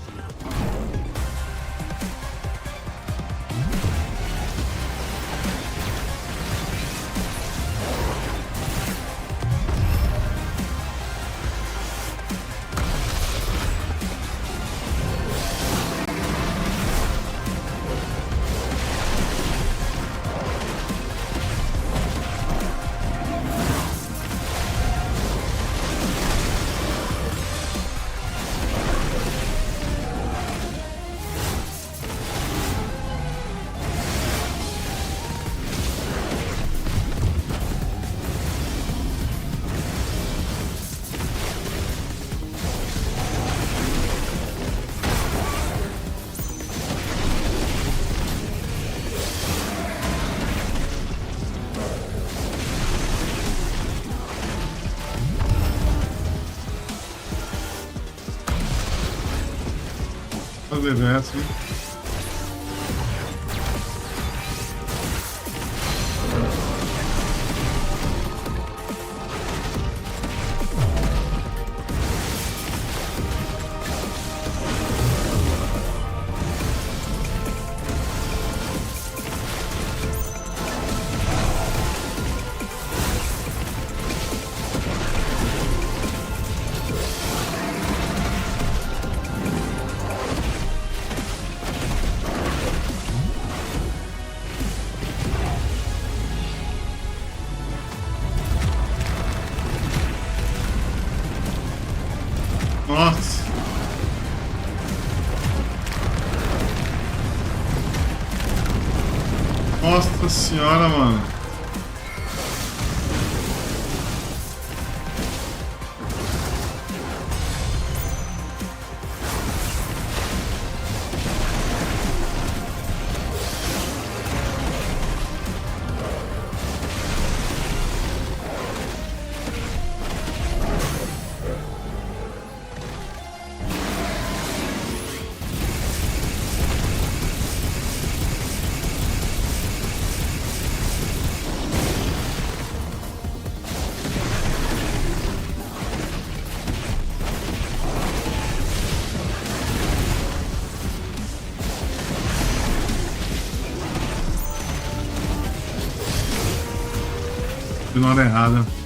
Fazer verso. Nossa. Nossa senhora, mano. Na hora errada.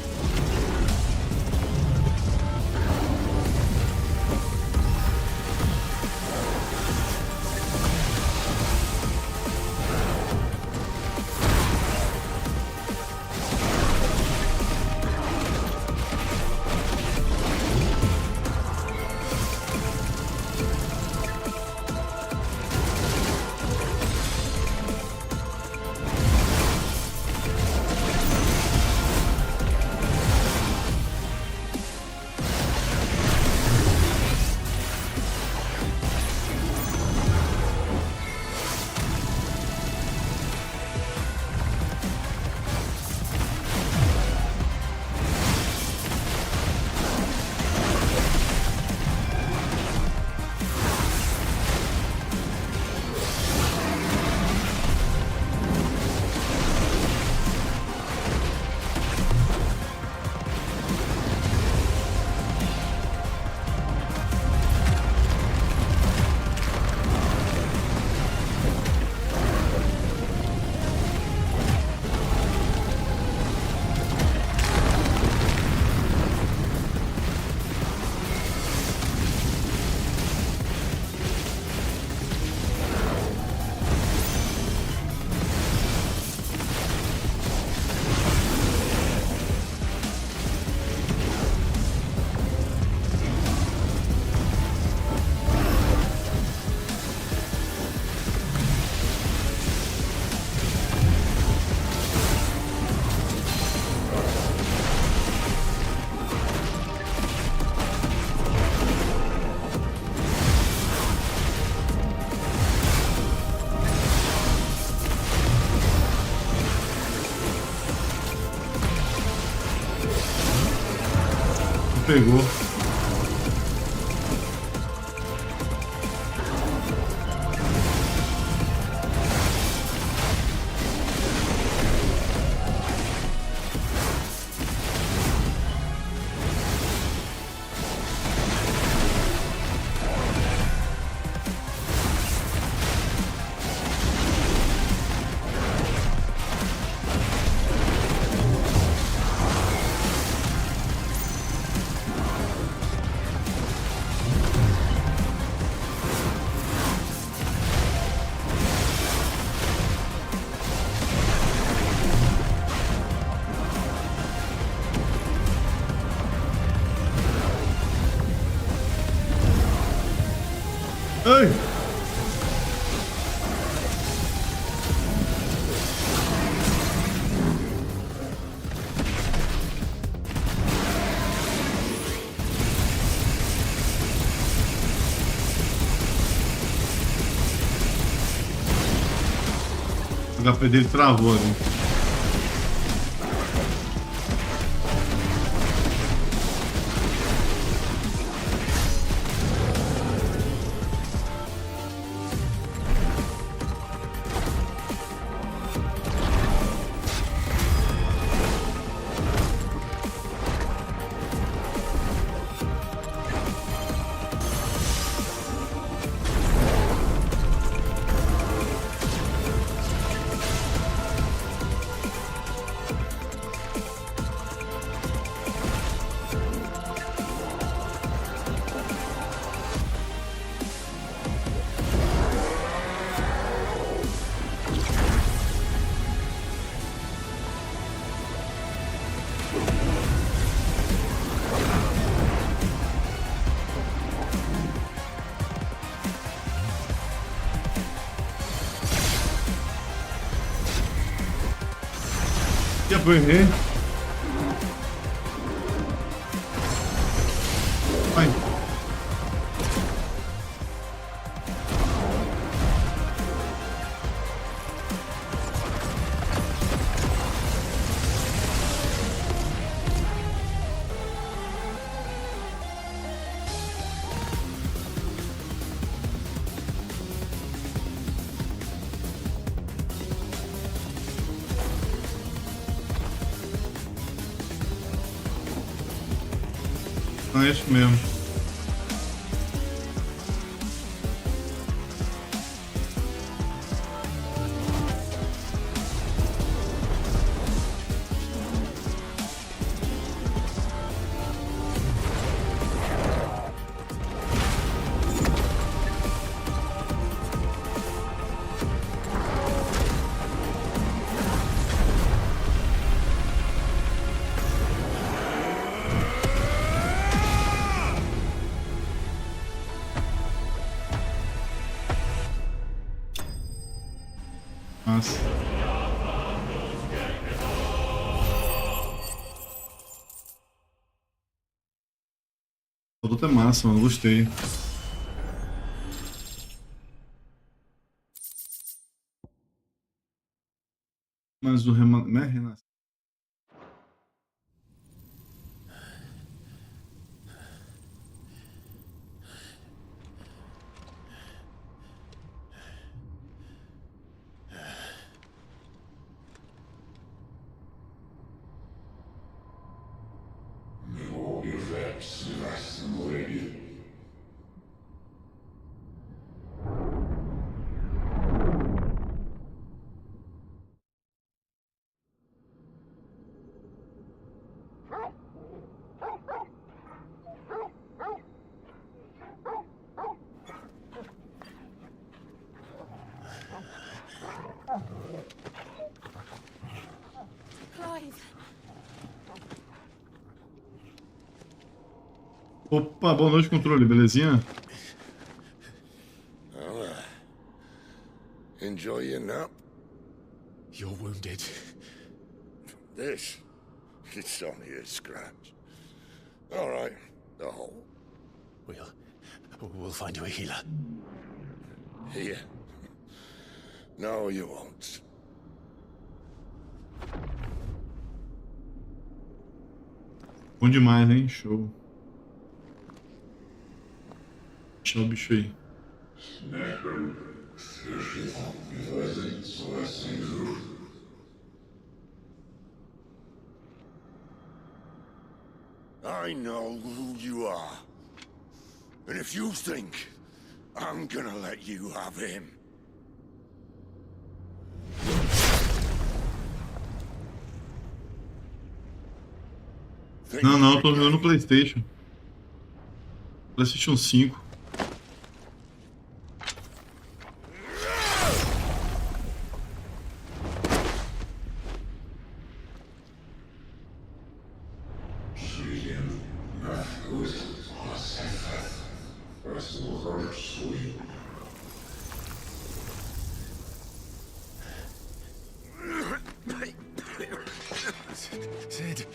pegou. Ai! O HP dele travou ali. Já foi, errei. Vai. Não é isso mesmo. Nossa. A luta é massa, mano. Gostei. Mas o renasce. Opa, boa noite, controle, belezinha? Enjoy your nap? You're wounded. This? It's only a scratch. All right, the hole. We'll find you a healer. Here? No, you won't. Bom demais, hein? Show. Deixa o bicho aí. I know who you are. And if you think I'm gonna let you have him. Não, não, eu tô jogando no PlayStation. PlayStation 5. Sid.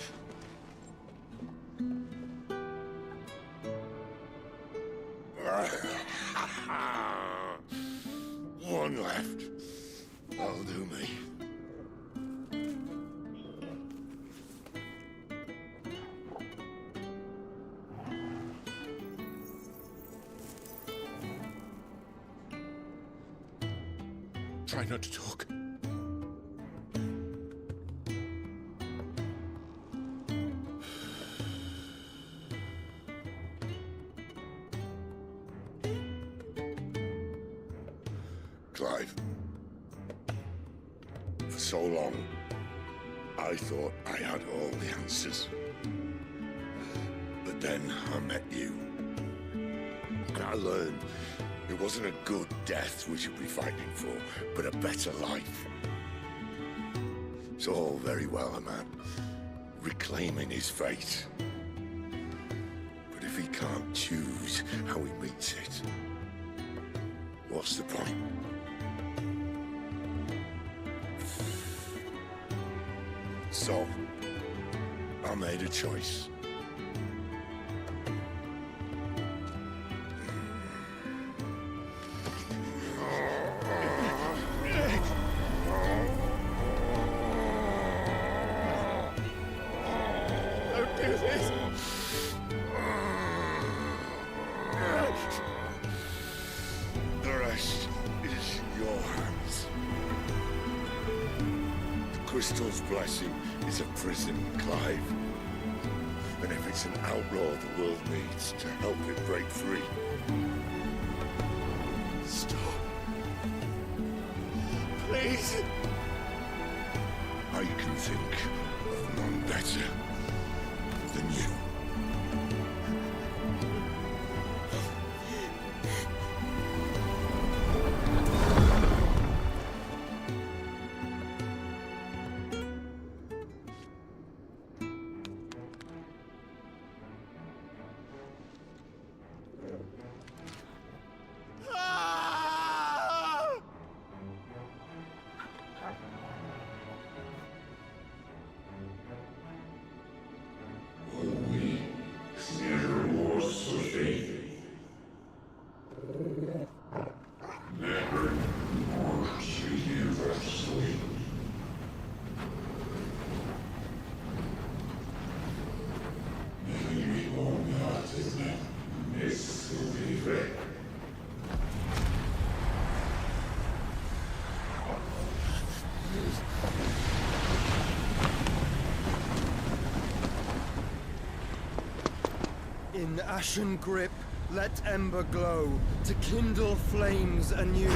One left. That'll do me. Try not to talk. Clive. For so long, I thought I had all the answers. But then I met you. And I learned it wasn't a good death we should be fighting for, but a better life. It's all very well a man reclaiming his fate. But if he can't choose how he meets it, what's the point? So, I made a choice. Don't do this! The rest is in your hands. The crystal's blessing is a prison, Clive. And if it's an outlaw the world needs to help it break free. Stop. Please. I can think of none better than you. In ashen grip, let ember glow, to kindle flames anew.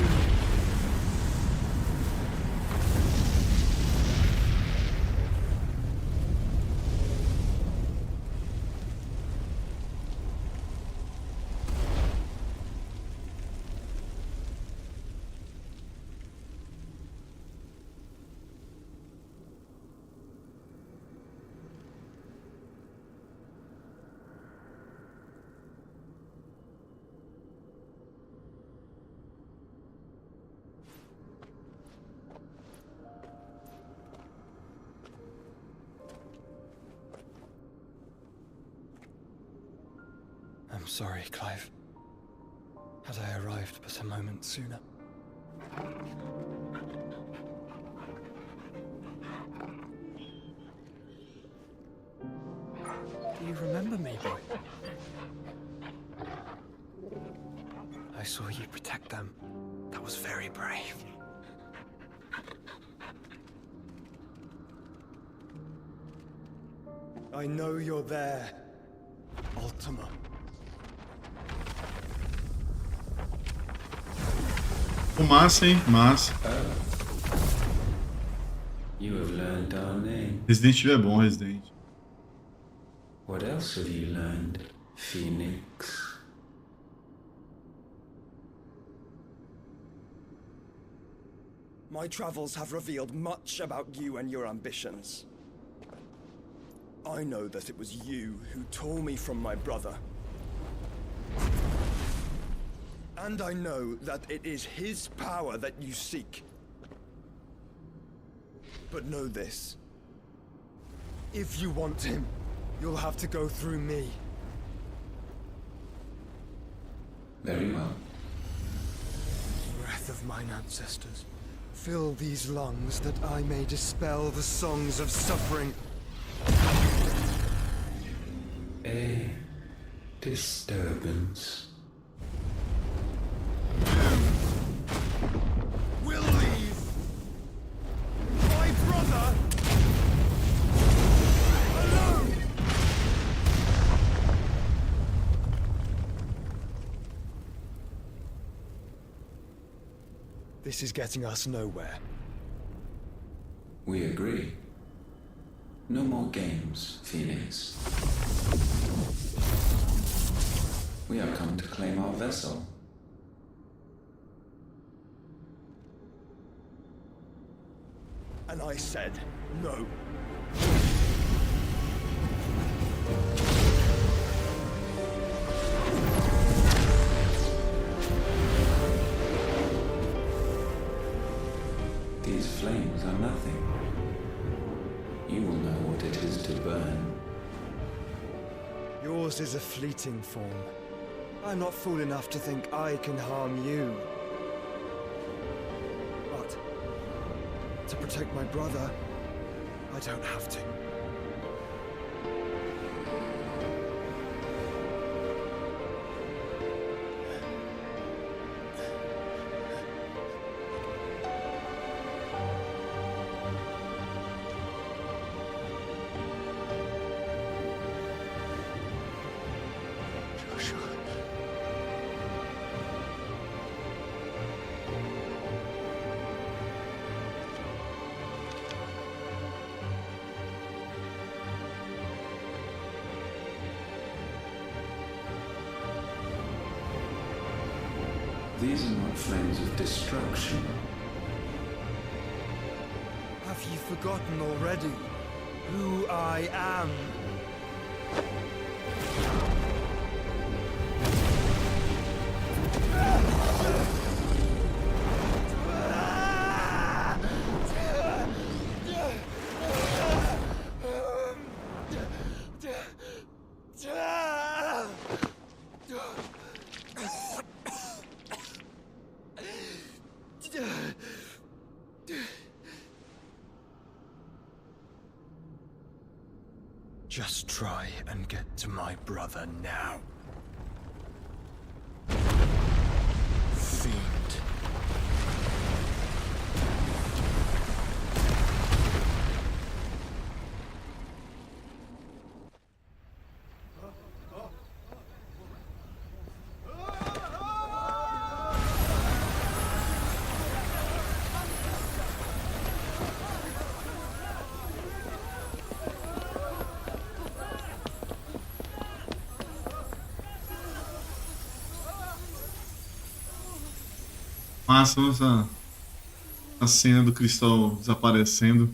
I'm sorry, Clive. Had I arrived but a moment sooner. Do you remember me, boy? I saw you protect them. That was very brave. I know you're there, Ultima. O massa, hein? Massa. You have learned our name. Resident Evil é bom, Resident. What else have you learned, Phoenix? My travels have revealed much about you and your ambitions. I know that it was you who tore me from my brother. And I know that it is his power that you seek. But know this. If you want him, you'll have to go through me. Very well. Breath of mine ancestors, fill these lungs that I may dispel the songs of suffering. A disturbance. We'll leave. My brother alone. This is getting us nowhere. We agree. No more games, Phoenix. We have come to claim our vessel. And I said no. These flames are nothing. You will know what it is to burn. Yours is a fleeting form. I'm not fool enough to think I can harm you. But to protect my brother, I don't have to. These are not flames of destruction. Have you forgotten already who I am? Just try and get to my brother now. Fiend. Massa essa a cena do cristal desaparecendo.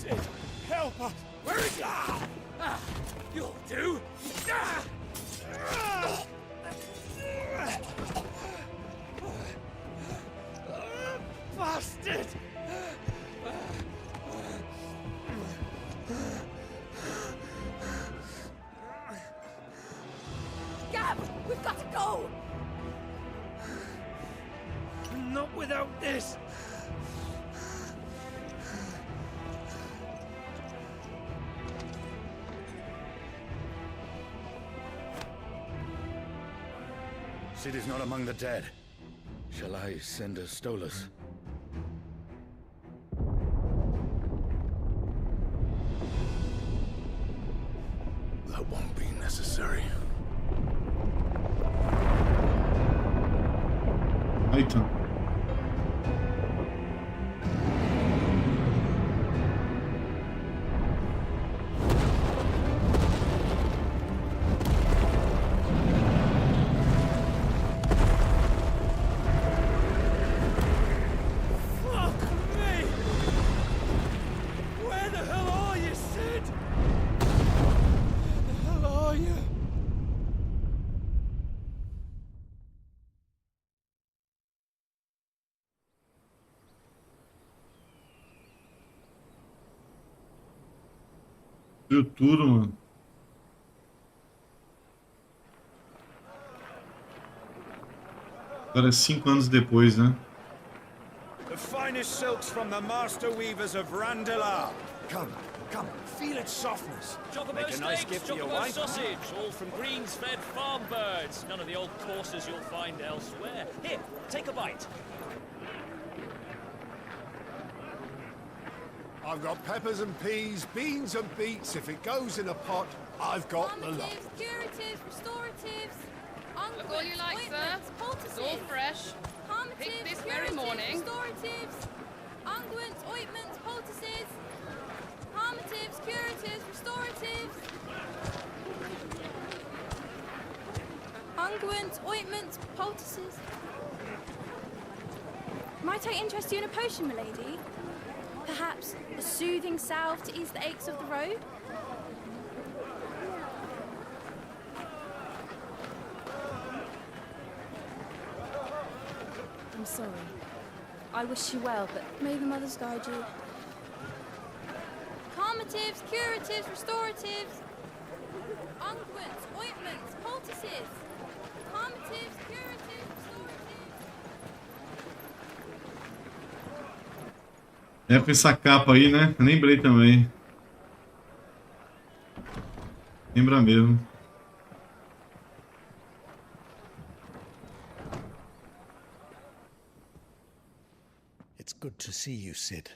Sid, help us! Where is he? You'll do! Bastard! Gab, we've got to go! Not without this! Sid is not among the dead. Shall I send a Stolas? That won't be necessary. Eita. Fuck me! Where the hell are you, Sid? Where the hell are you? Viu tudo, mano. Agora é 5 anos depois, né? The finest silks from the master weavers of Randalar. Come, feel its softness. Chocobo Make a nice steaks, gift for your chocobo wife. sausage, all from greens-fed farm birds. None of the old courses you'll find elsewhere. Here, take a bite. I've got peppers and peas, beans and beets. If it goes in a pot, I've got the lot. Curatives, restoratives, Look all you like, sir. It's all fresh. Picked this very morning. restoratives, unguents, ointments, poultices, palmatives, curatives, restoratives, unguents, ointments, poultices. Might I interest you in a potion, milady? Perhaps a soothing salve to ease the aches of the road? I'm sorry. I wish you well, but may the mothers guide you. Calmatives, curatives, restoratives, unguents, ointments, poultices. Calmatives, curatives, restoratives. É com essa capa aí, né? Eu lembrei também. Lembra mesmo. It's good to see you, Sid.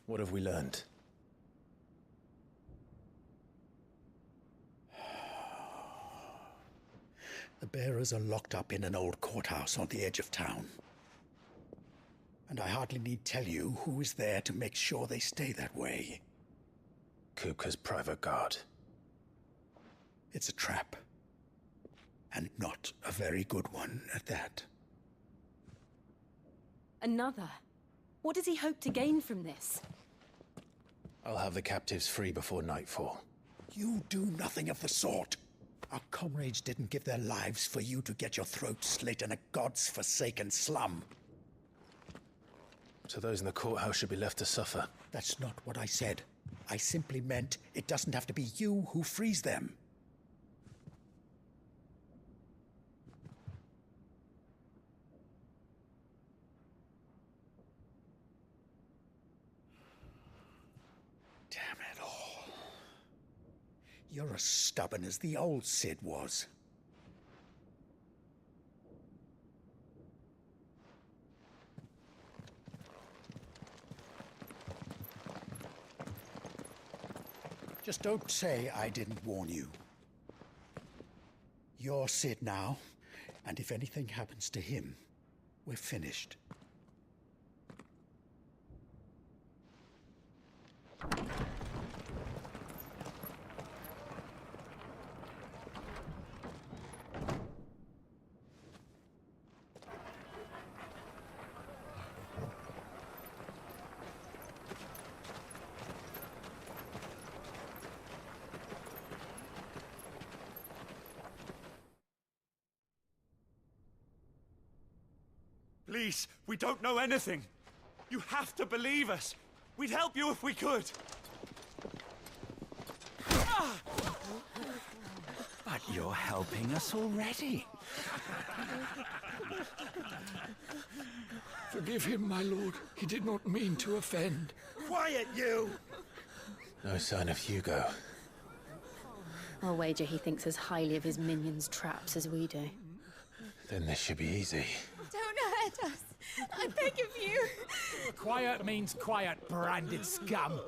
What have we learned? The bearers are locked up in an old courthouse on the edge of town. And I hardly need tell you who is there to make sure they stay that way. Kupka's private guard. It's a trap. And not a very good one at that. Another? What does he hope to gain from this? I'll have the captives free before nightfall. You do nothing of the sort. Our comrades didn't give their lives for you to get your throat slit in a god's forsaken slum. So those in the courthouse should be left to suffer. That's not what I said. I simply meant it doesn't have to be you who frees them. Damn it all. You're as stubborn as the old Sid was. Just don't say I didn't warn you. You're Sid now, and if anything happens to him, we're finished. Please, we don't know anything. You have to believe us. We'd help you if we could. But you're helping us already. Forgive him, my lord. He did not mean to offend. Quiet, you! No sign of Hugo. I'll wager he thinks as highly of his minions' traps as we do. Then this should be easy. Don't hurt us. I beg of you. Quiet means quiet, branded scum.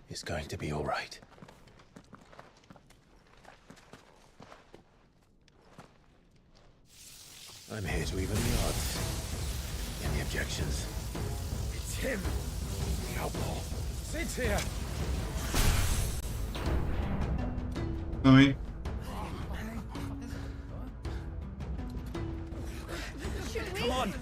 It's going to be all right. I'm here to even the odds. Any objections? It's him, the outlaw. Sit here. Também. Come on.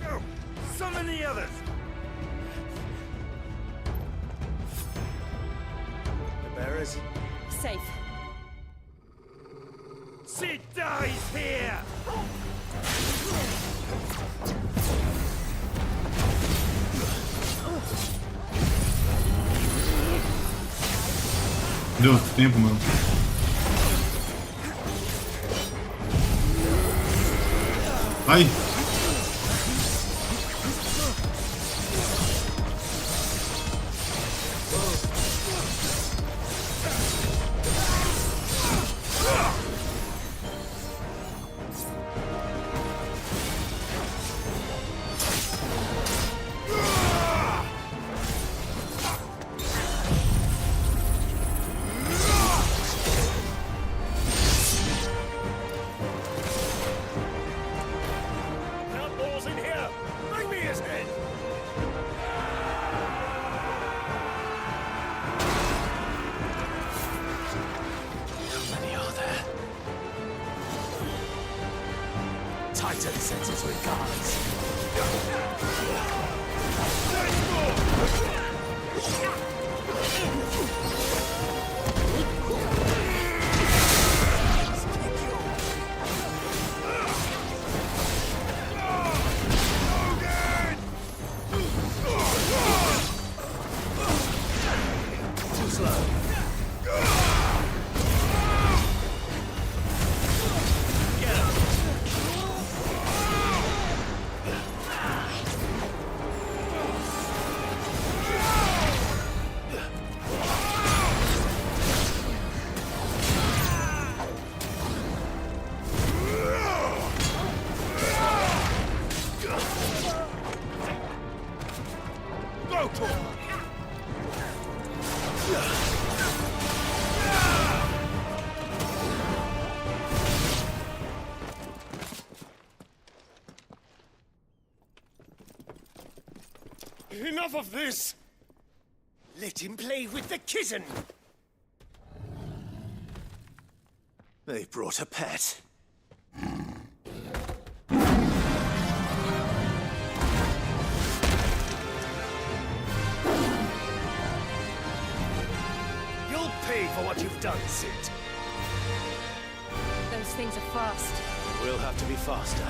Go! Summon the others! The bearers? Safe. Sid dies here! Deu tempo, mano. Vai! Outlaws in here! Bring me his head! How many are there? Titan sends his regards. Too slow. Get him! Go, Tor! Enough of this! Let him play with the kitten! They brought a pet. You'll pay for what you've done, Sid. Those things are fast. We'll have to be faster.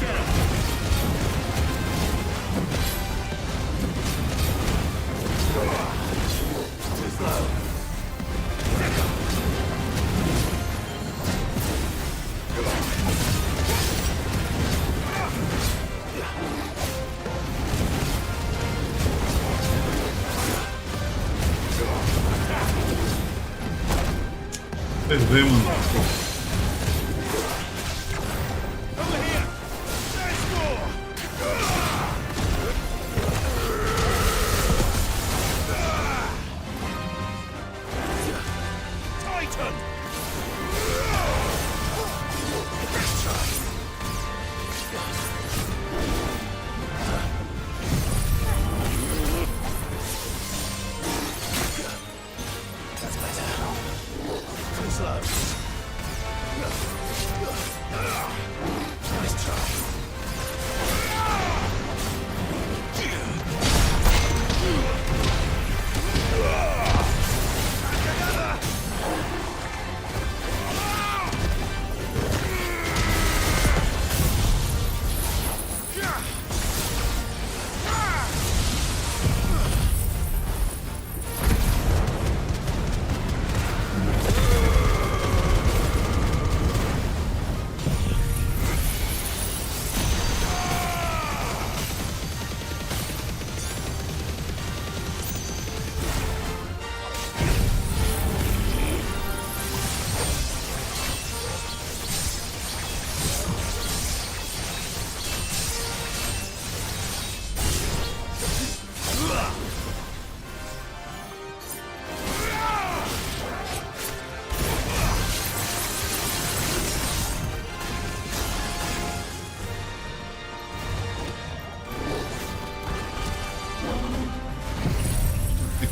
Get him! Too slow. Vocês veem, mano. Over here! Let's go!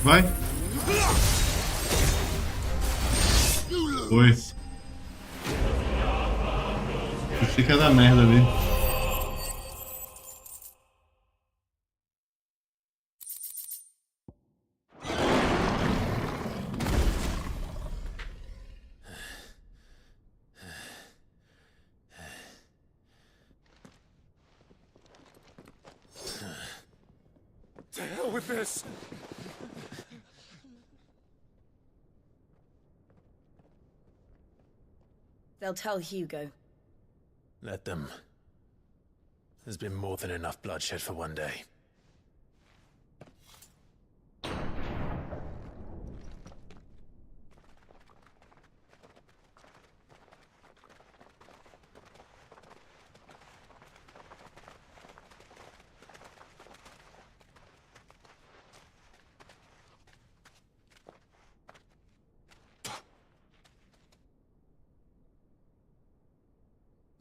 Vai. Foi. Achei que ia dar merda ali. To hell with this! They'll tell Hugo. Let them. There's been more than enough bloodshed for one day.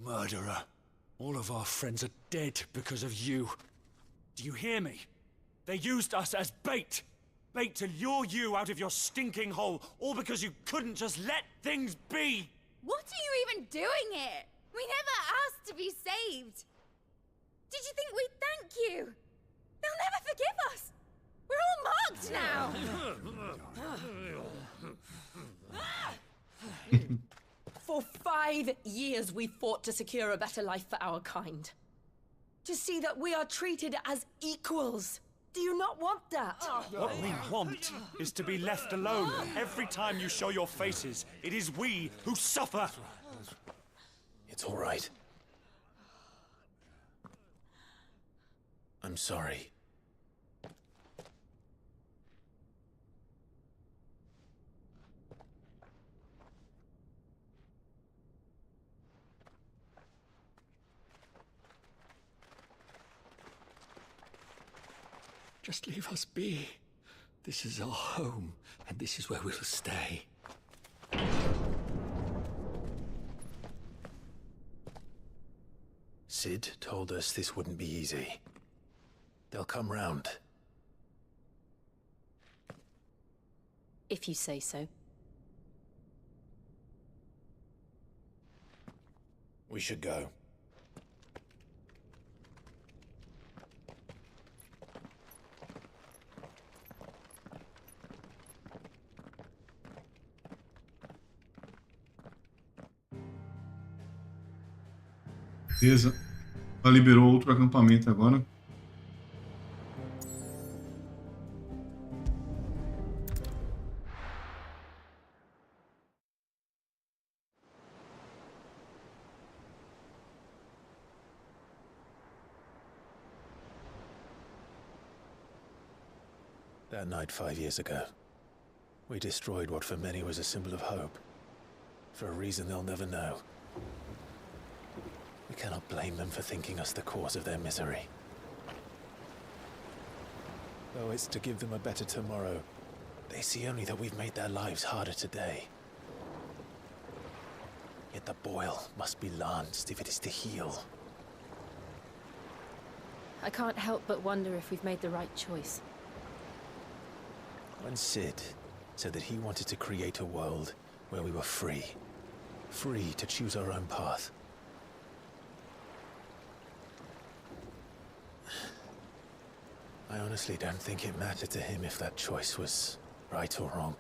Murderer. All of our friends are dead because of you. Do you hear me? They used us as bait. Bait to lure you out of your stinking hole, all because you couldn't just let things be. What are you even doing here? We never asked to be saved. Did you think we'd thank you? They'll never forgive us. We're all marked now. For 5 years we fought to secure a better life for our kind. To see that we are treated as equals. Do you not want that? What we want is to be left alone. Every time you show your faces, it is we who suffer. It's all right. I'm sorry. Just leave us be. This is our home, and this is where we'll stay. Sid told us this wouldn't be easy. They'll come round. If you say so. We should go. Beleza. Ela liberou outro acampamento agora. That night 5 years ago, we destroyed what for many was a symbol of hope. For a reason they'll never know. We cannot blame them for thinking us the cause of their misery. Though it's to give them a better tomorrow, they see only that we've made their lives harder today. Yet the boil must be lanced if it is to heal. I can't help but wonder if we've made the right choice. When Sid said that he wanted to create a world where we were free. Free to choose our own path. I honestly don't think it mattered to him if that choice was right or wrong.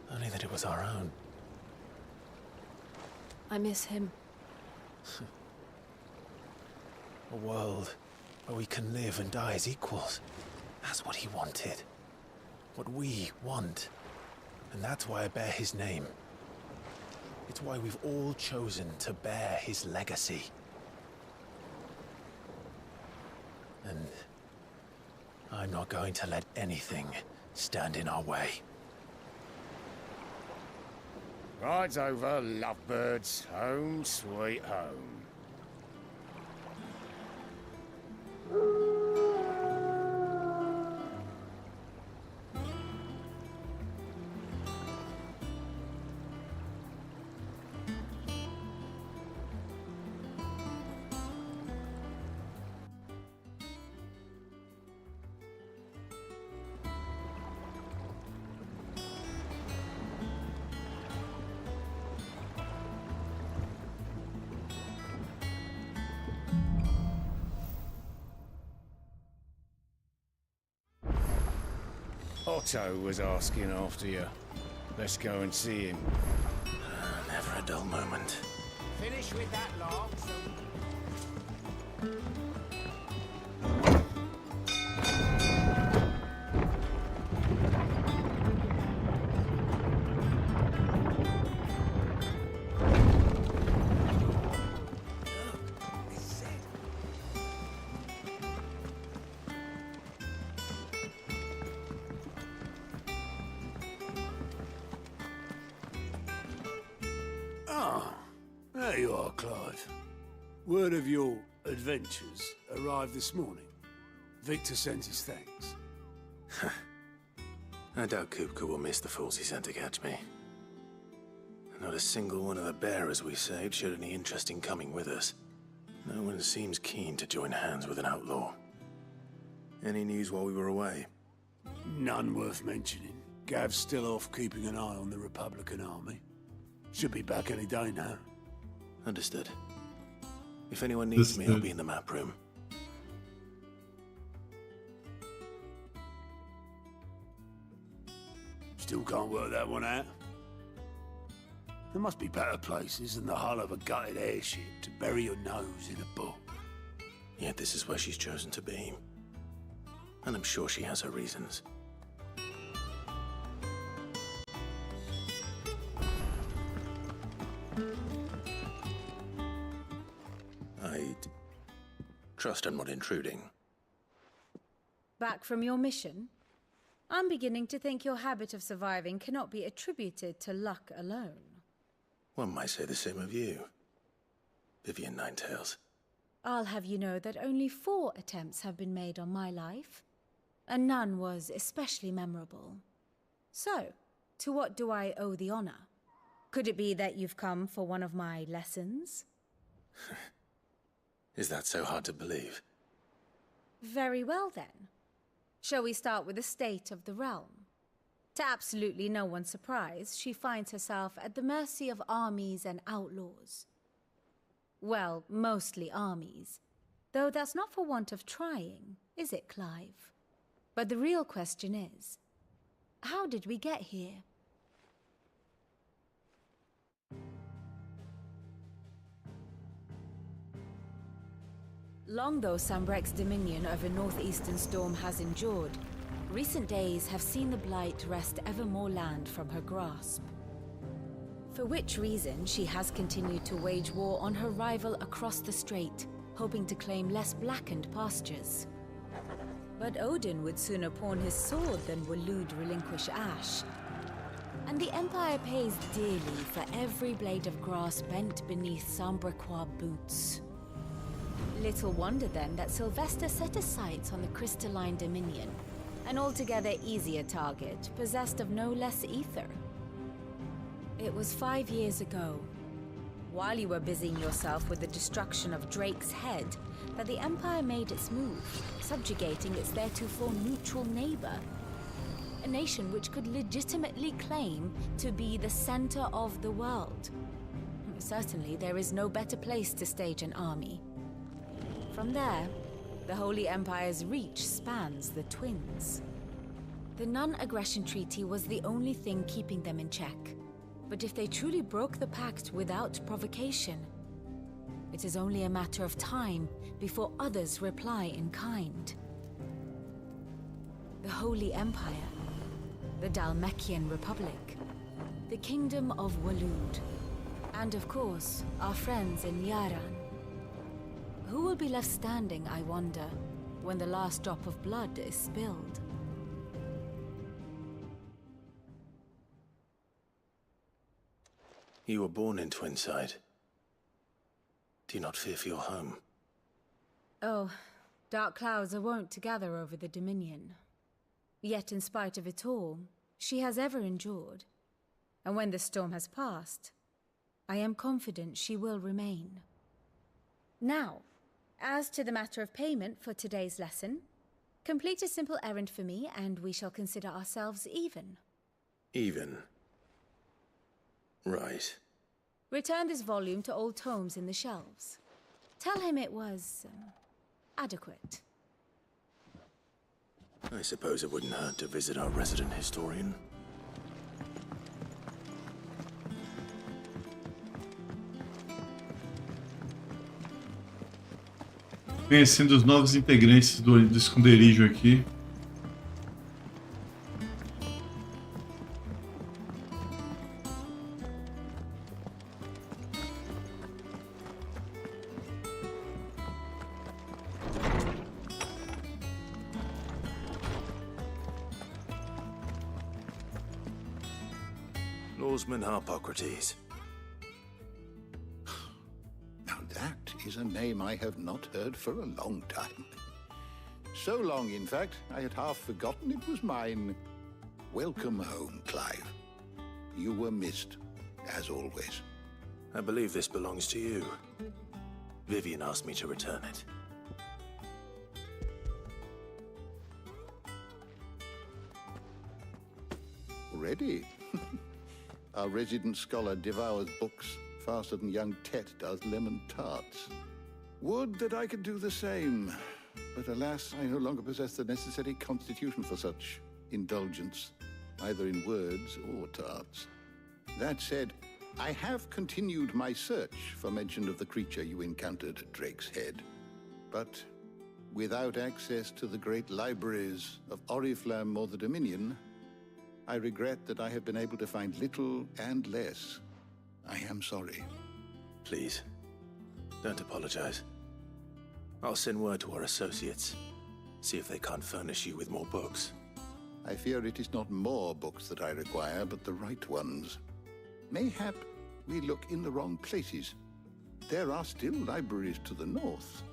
Only that it was our own. I miss him. A world where we can live and die as equals. That's what he wanted. What we want. And that's why I bear his name. It's why we've all chosen to bear his legacy. And I'm not going to let anything stand in our way. Rides over, lovebirds. Home, sweet home. Otto was asking after you. Let's go and see him. Never a dull moment. Finish with that lot. Ah, there you are, Clive. Word of your adventures arrived this morning. Victor sent his thanks. I doubt Kupka will miss the fools he sent to catch me. Not a single one of the bearers we saved showed any interest in coming with us. No one seems keen to join hands with an outlaw. Any news while we were away? None worth mentioning. Gav's still off keeping an eye on the Republican army. Should be back any day now. Understood. If anyone needs me, I'll be in the map room. Still can't work that one out. There must be better places than the hull of a gutted airship to bury your nose in a book. Yet this is where she's chosen to be. And I'm sure she has her reasons. I trust I'm not intruding. Back from your mission? I'm beginning to think your habit of surviving cannot be attributed to luck alone. One might say the same of you, Vivian Ninetails. I'll have you know that only 4 attempts have been made on my life, and none was especially memorable. So, to what do I owe the honor? Could it be that you've come for one of my lessons? Is that so hard to believe? Very well then. Shall we start with the state of the realm? To absolutely no one's surprise, she finds herself at the mercy of armies and outlaws. Well, mostly armies. Though that's not for want of trying, is it, Clive? But the real question is, how did we get here? Long though Sambrek's dominion over northeastern Storm has endured, recent days have seen the Blight wrest ever more land from her grasp. For which reason she has continued to wage war on her rival across the strait, hoping to claim less blackened pastures. But Odin would sooner pawn his sword than Waloed relinquish Ash. And the Empire pays dearly for every blade of grass bent beneath Sambrequois boots. Little wonder then that Sylvester set his sights on the crystalline dominion, an altogether easier target, possessed of no less ether. It was 5 years ago, while you were busying yourself with the destruction of Drake's head, that the Empire made its move, subjugating its theretofore neutral neighbor. A nation which could legitimately claim to be the center of the world. Certainly, there is no better place to stage an army. From there, the Holy Empire's reach spans the Twins. The non-aggression treaty was the only thing keeping them in check. But if they truly broke the pact without provocation, it is only a matter of time before others reply in kind. The Holy Empire, the Dhalmekian Republic, the Kingdom of Waloed, and of course, our friends in Yaran. Who will be left standing, I wonder, when the last drop of blood is spilled? You were born in Twinside. Do you not fear for your home? Oh, dark clouds are wont to gather over the Dominion. Yet in spite of it all, she has ever endured. And when the storm has passed, I am confident she will remain. Now, as to the matter of payment for today's lesson, complete a simple errand for me and we shall consider ourselves even. Even? Right. Return this volume to old tomes in the shelves. Tell him it was adequate. I suppose it wouldn't hurt to visit our resident historian. Conhecendo os novos integrantes do esconderijo aqui. Lawsman Harpocrates. Now that is a name I have not heard for a long time. So long, in fact, I had half forgotten it was mine. Welcome home, Clive. You were missed, as always. I believe this belongs to you. Vivian asked me to return it. Already? Our resident scholar devours books faster than young Tet does lemon tarts. Would that I could do the same. But alas, I no longer possess the necessary constitution for such indulgence, either in words or tarts. That said, I have continued my search for mention of the creature you encountered at Drake's Head. But without access to the great libraries of Oriflamme or the Dominion, I regret that I have been able to find little and less. I am sorry. Please, don't apologize. I'll send word to our associates. See if they can't furnish you with more books. I fear it is not more books that I require, but the right ones. Mayhap we look in the wrong places. There are still libraries to the north.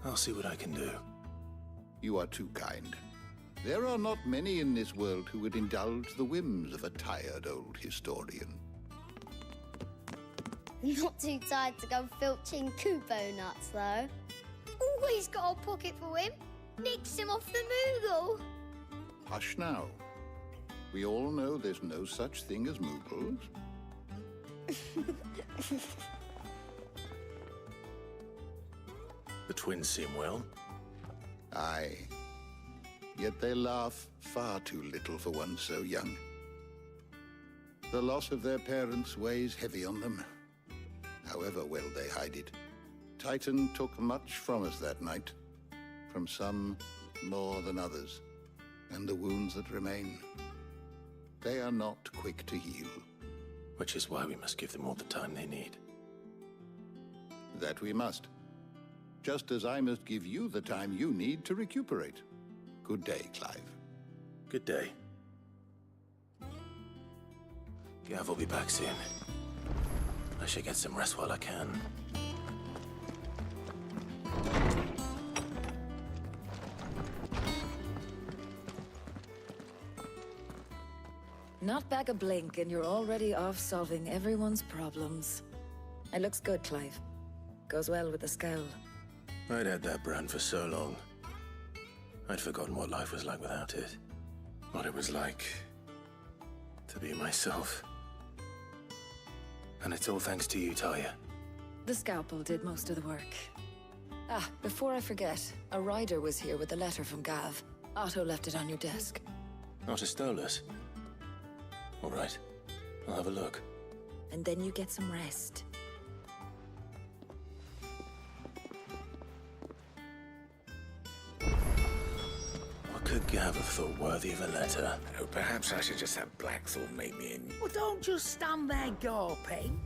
I'll see what I can do. You are too kind. There are not many in this world who would indulge the whims of a tired old historian. Not too tired to go filching Kubo nuts, though. Always got a pocket for him. Nicks him off the Moogle. Hush now. We all know there's no such thing as Moogles. The twins seem well. Aye. Yet they laugh far too little for one so young. The loss of their parents weighs heavy on them, however well they hide it. Titan took much from us that night, from some more than others, and the wounds that remain, they are not quick to heal. Which is why we must give them all the time they need. That we must. Just as I must give you the time you need to recuperate. Good day, Clive. Good day. Gav will be back soon. I should get some rest while I can. Not back a blink and you're already off solving everyone's problems. It looks good, Clive. Goes well with the scowl. I'd had that brand for so long. I'd forgotten what life was like without it. What it was like to be myself. And it's all thanks to you, Talia. The scalpel did most of the work. Ah, before I forget, a rider was here with a letter from Gav. Otto left it on your desk. Otto stole us. All right, I'll have a look. And then you get some rest. What could Gav have thought worthy of a letter? Oh, perhaps I should just have Blackthorn make me in. Well, don't just stand there gawping.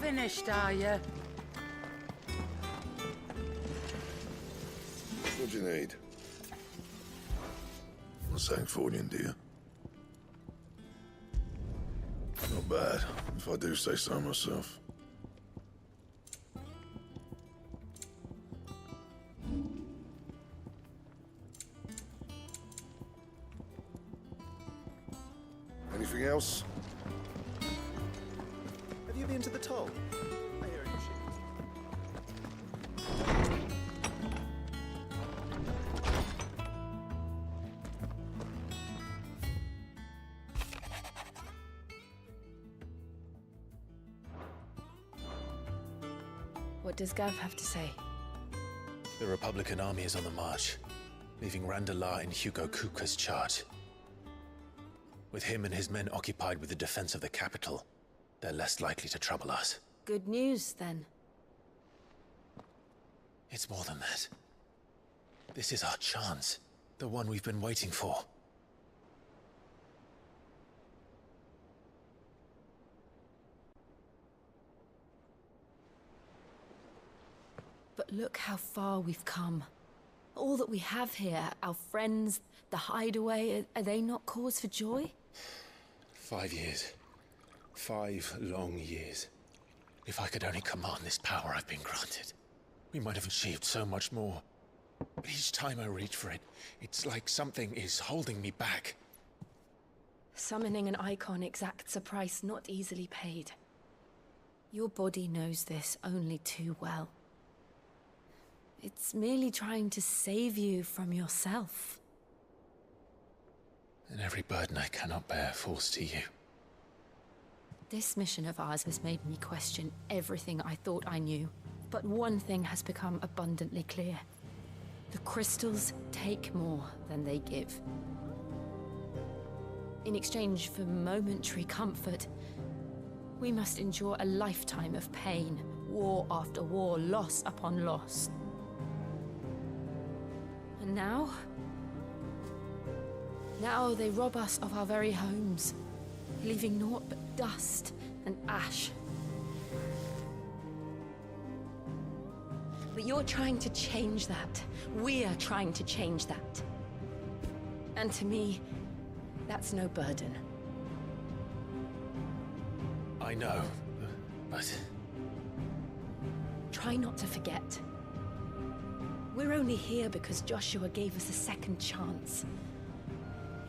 Finished, are you? What do you need? A Sancfordian, do you? Not bad, if I do say so myself. Anything else? Have you been to the toll? I hear you should. What does Gav have to say? The Republican army is on the march, leaving Randalar in Hugo Kuka's charge. With him and his men occupied with the defense of the capital, they're less likely to trouble us. Good news, then. It's more than that. This is our chance. The one we've been waiting for. But look how far we've come. All that we have here, our friends, the hideaway, are they not cause for joy? 5 years. 5 long years. If I could only command this power I've been granted, we might have achieved so much more. But each time I reach for it, it's like something is holding me back. Summoning an icon exacts a price not easily paid. Your body knows this only too well. It's merely trying to save you from yourself. And every burden I cannot bear falls to you. This mission of ours has made me question everything I thought I knew. But one thing has become abundantly clear. The crystals take more than they give. In exchange for momentary comfort, we must endure a lifetime of pain, war after war, loss upon loss. And now they rob us of our very homes, leaving naught but dust and ash. But you're trying to change that. We're trying to change that. And to me, that's no burden. I know, but... Try not to forget. We're only here because Joshua gave us a second chance.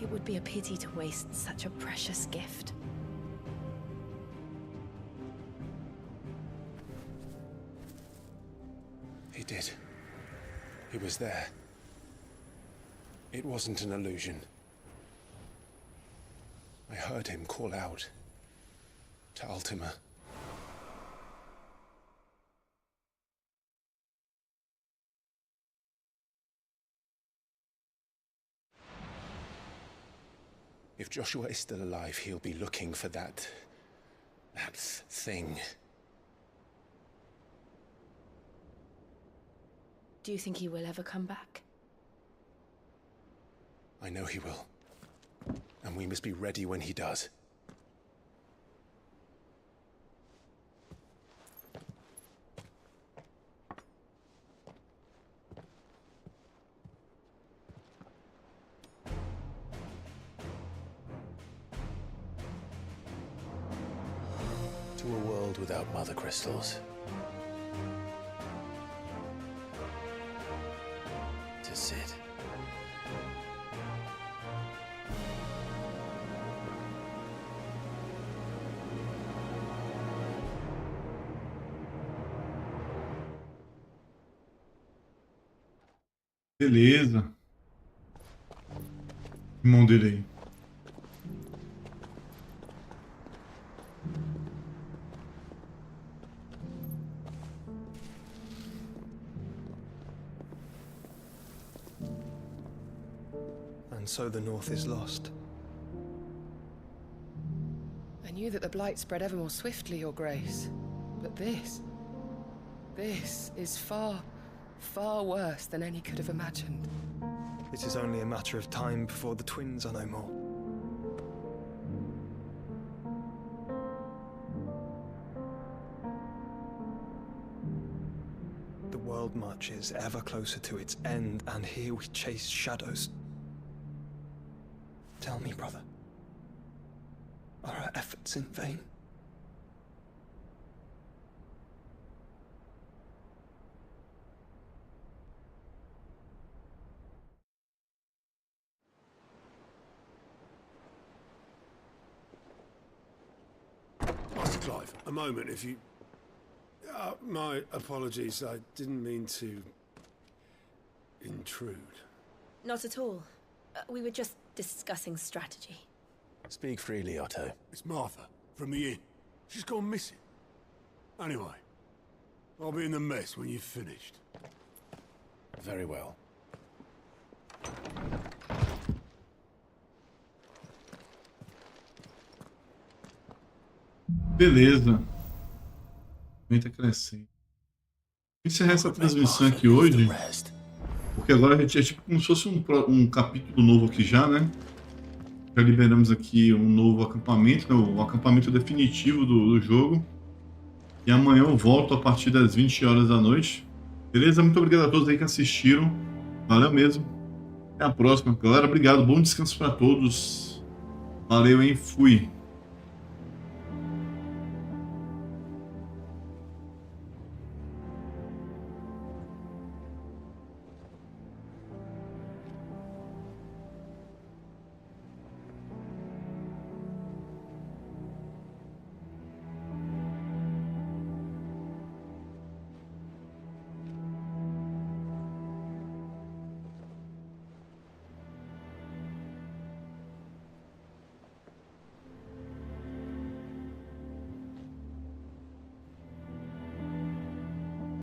It would be a pity to waste such a precious gift. He did. He was there. It wasn't an illusion. I heard him call out to Ultima. If Joshua is still alive, he'll be looking for that thing. Do you think he will ever come back? I know he will. And we must be ready when he does. To a world without mother crystals. To Sid. Beleza. Mão dele aí. And so the North is lost. I knew that the Blight spread ever more swiftly, Your Grace. But this is far, far worse than any could have imagined. It is only a matter of time before the twins are no more. The world marches ever closer to its end, and here we chase shadows. Tell me, brother, are our efforts in vain? Master Clive, a moment, if you... my apologies, I didn't mean to... intrude. Not at all. We were just discussing strategy. Speak freely, Otto. It's Martha, from the inn. She's gone missing. Anyway, I'll be in the mess when you've finished. Very well. Beleza. Aumenta crescente. Vou encerrar essa transmissão aqui hoje. Porque agora a gente é tipo como se fosse um capítulo novo aqui já, né? Já liberamos aqui um novo acampamento, né? O acampamento definitivo do jogo. E amanhã eu volto a partir das 20 horas da noite. Beleza? Muito obrigado a todos aí que assistiram. Valeu mesmo. Até a próxima. Galera, obrigado. Bom descanso para todos. Valeu, hein? Fui.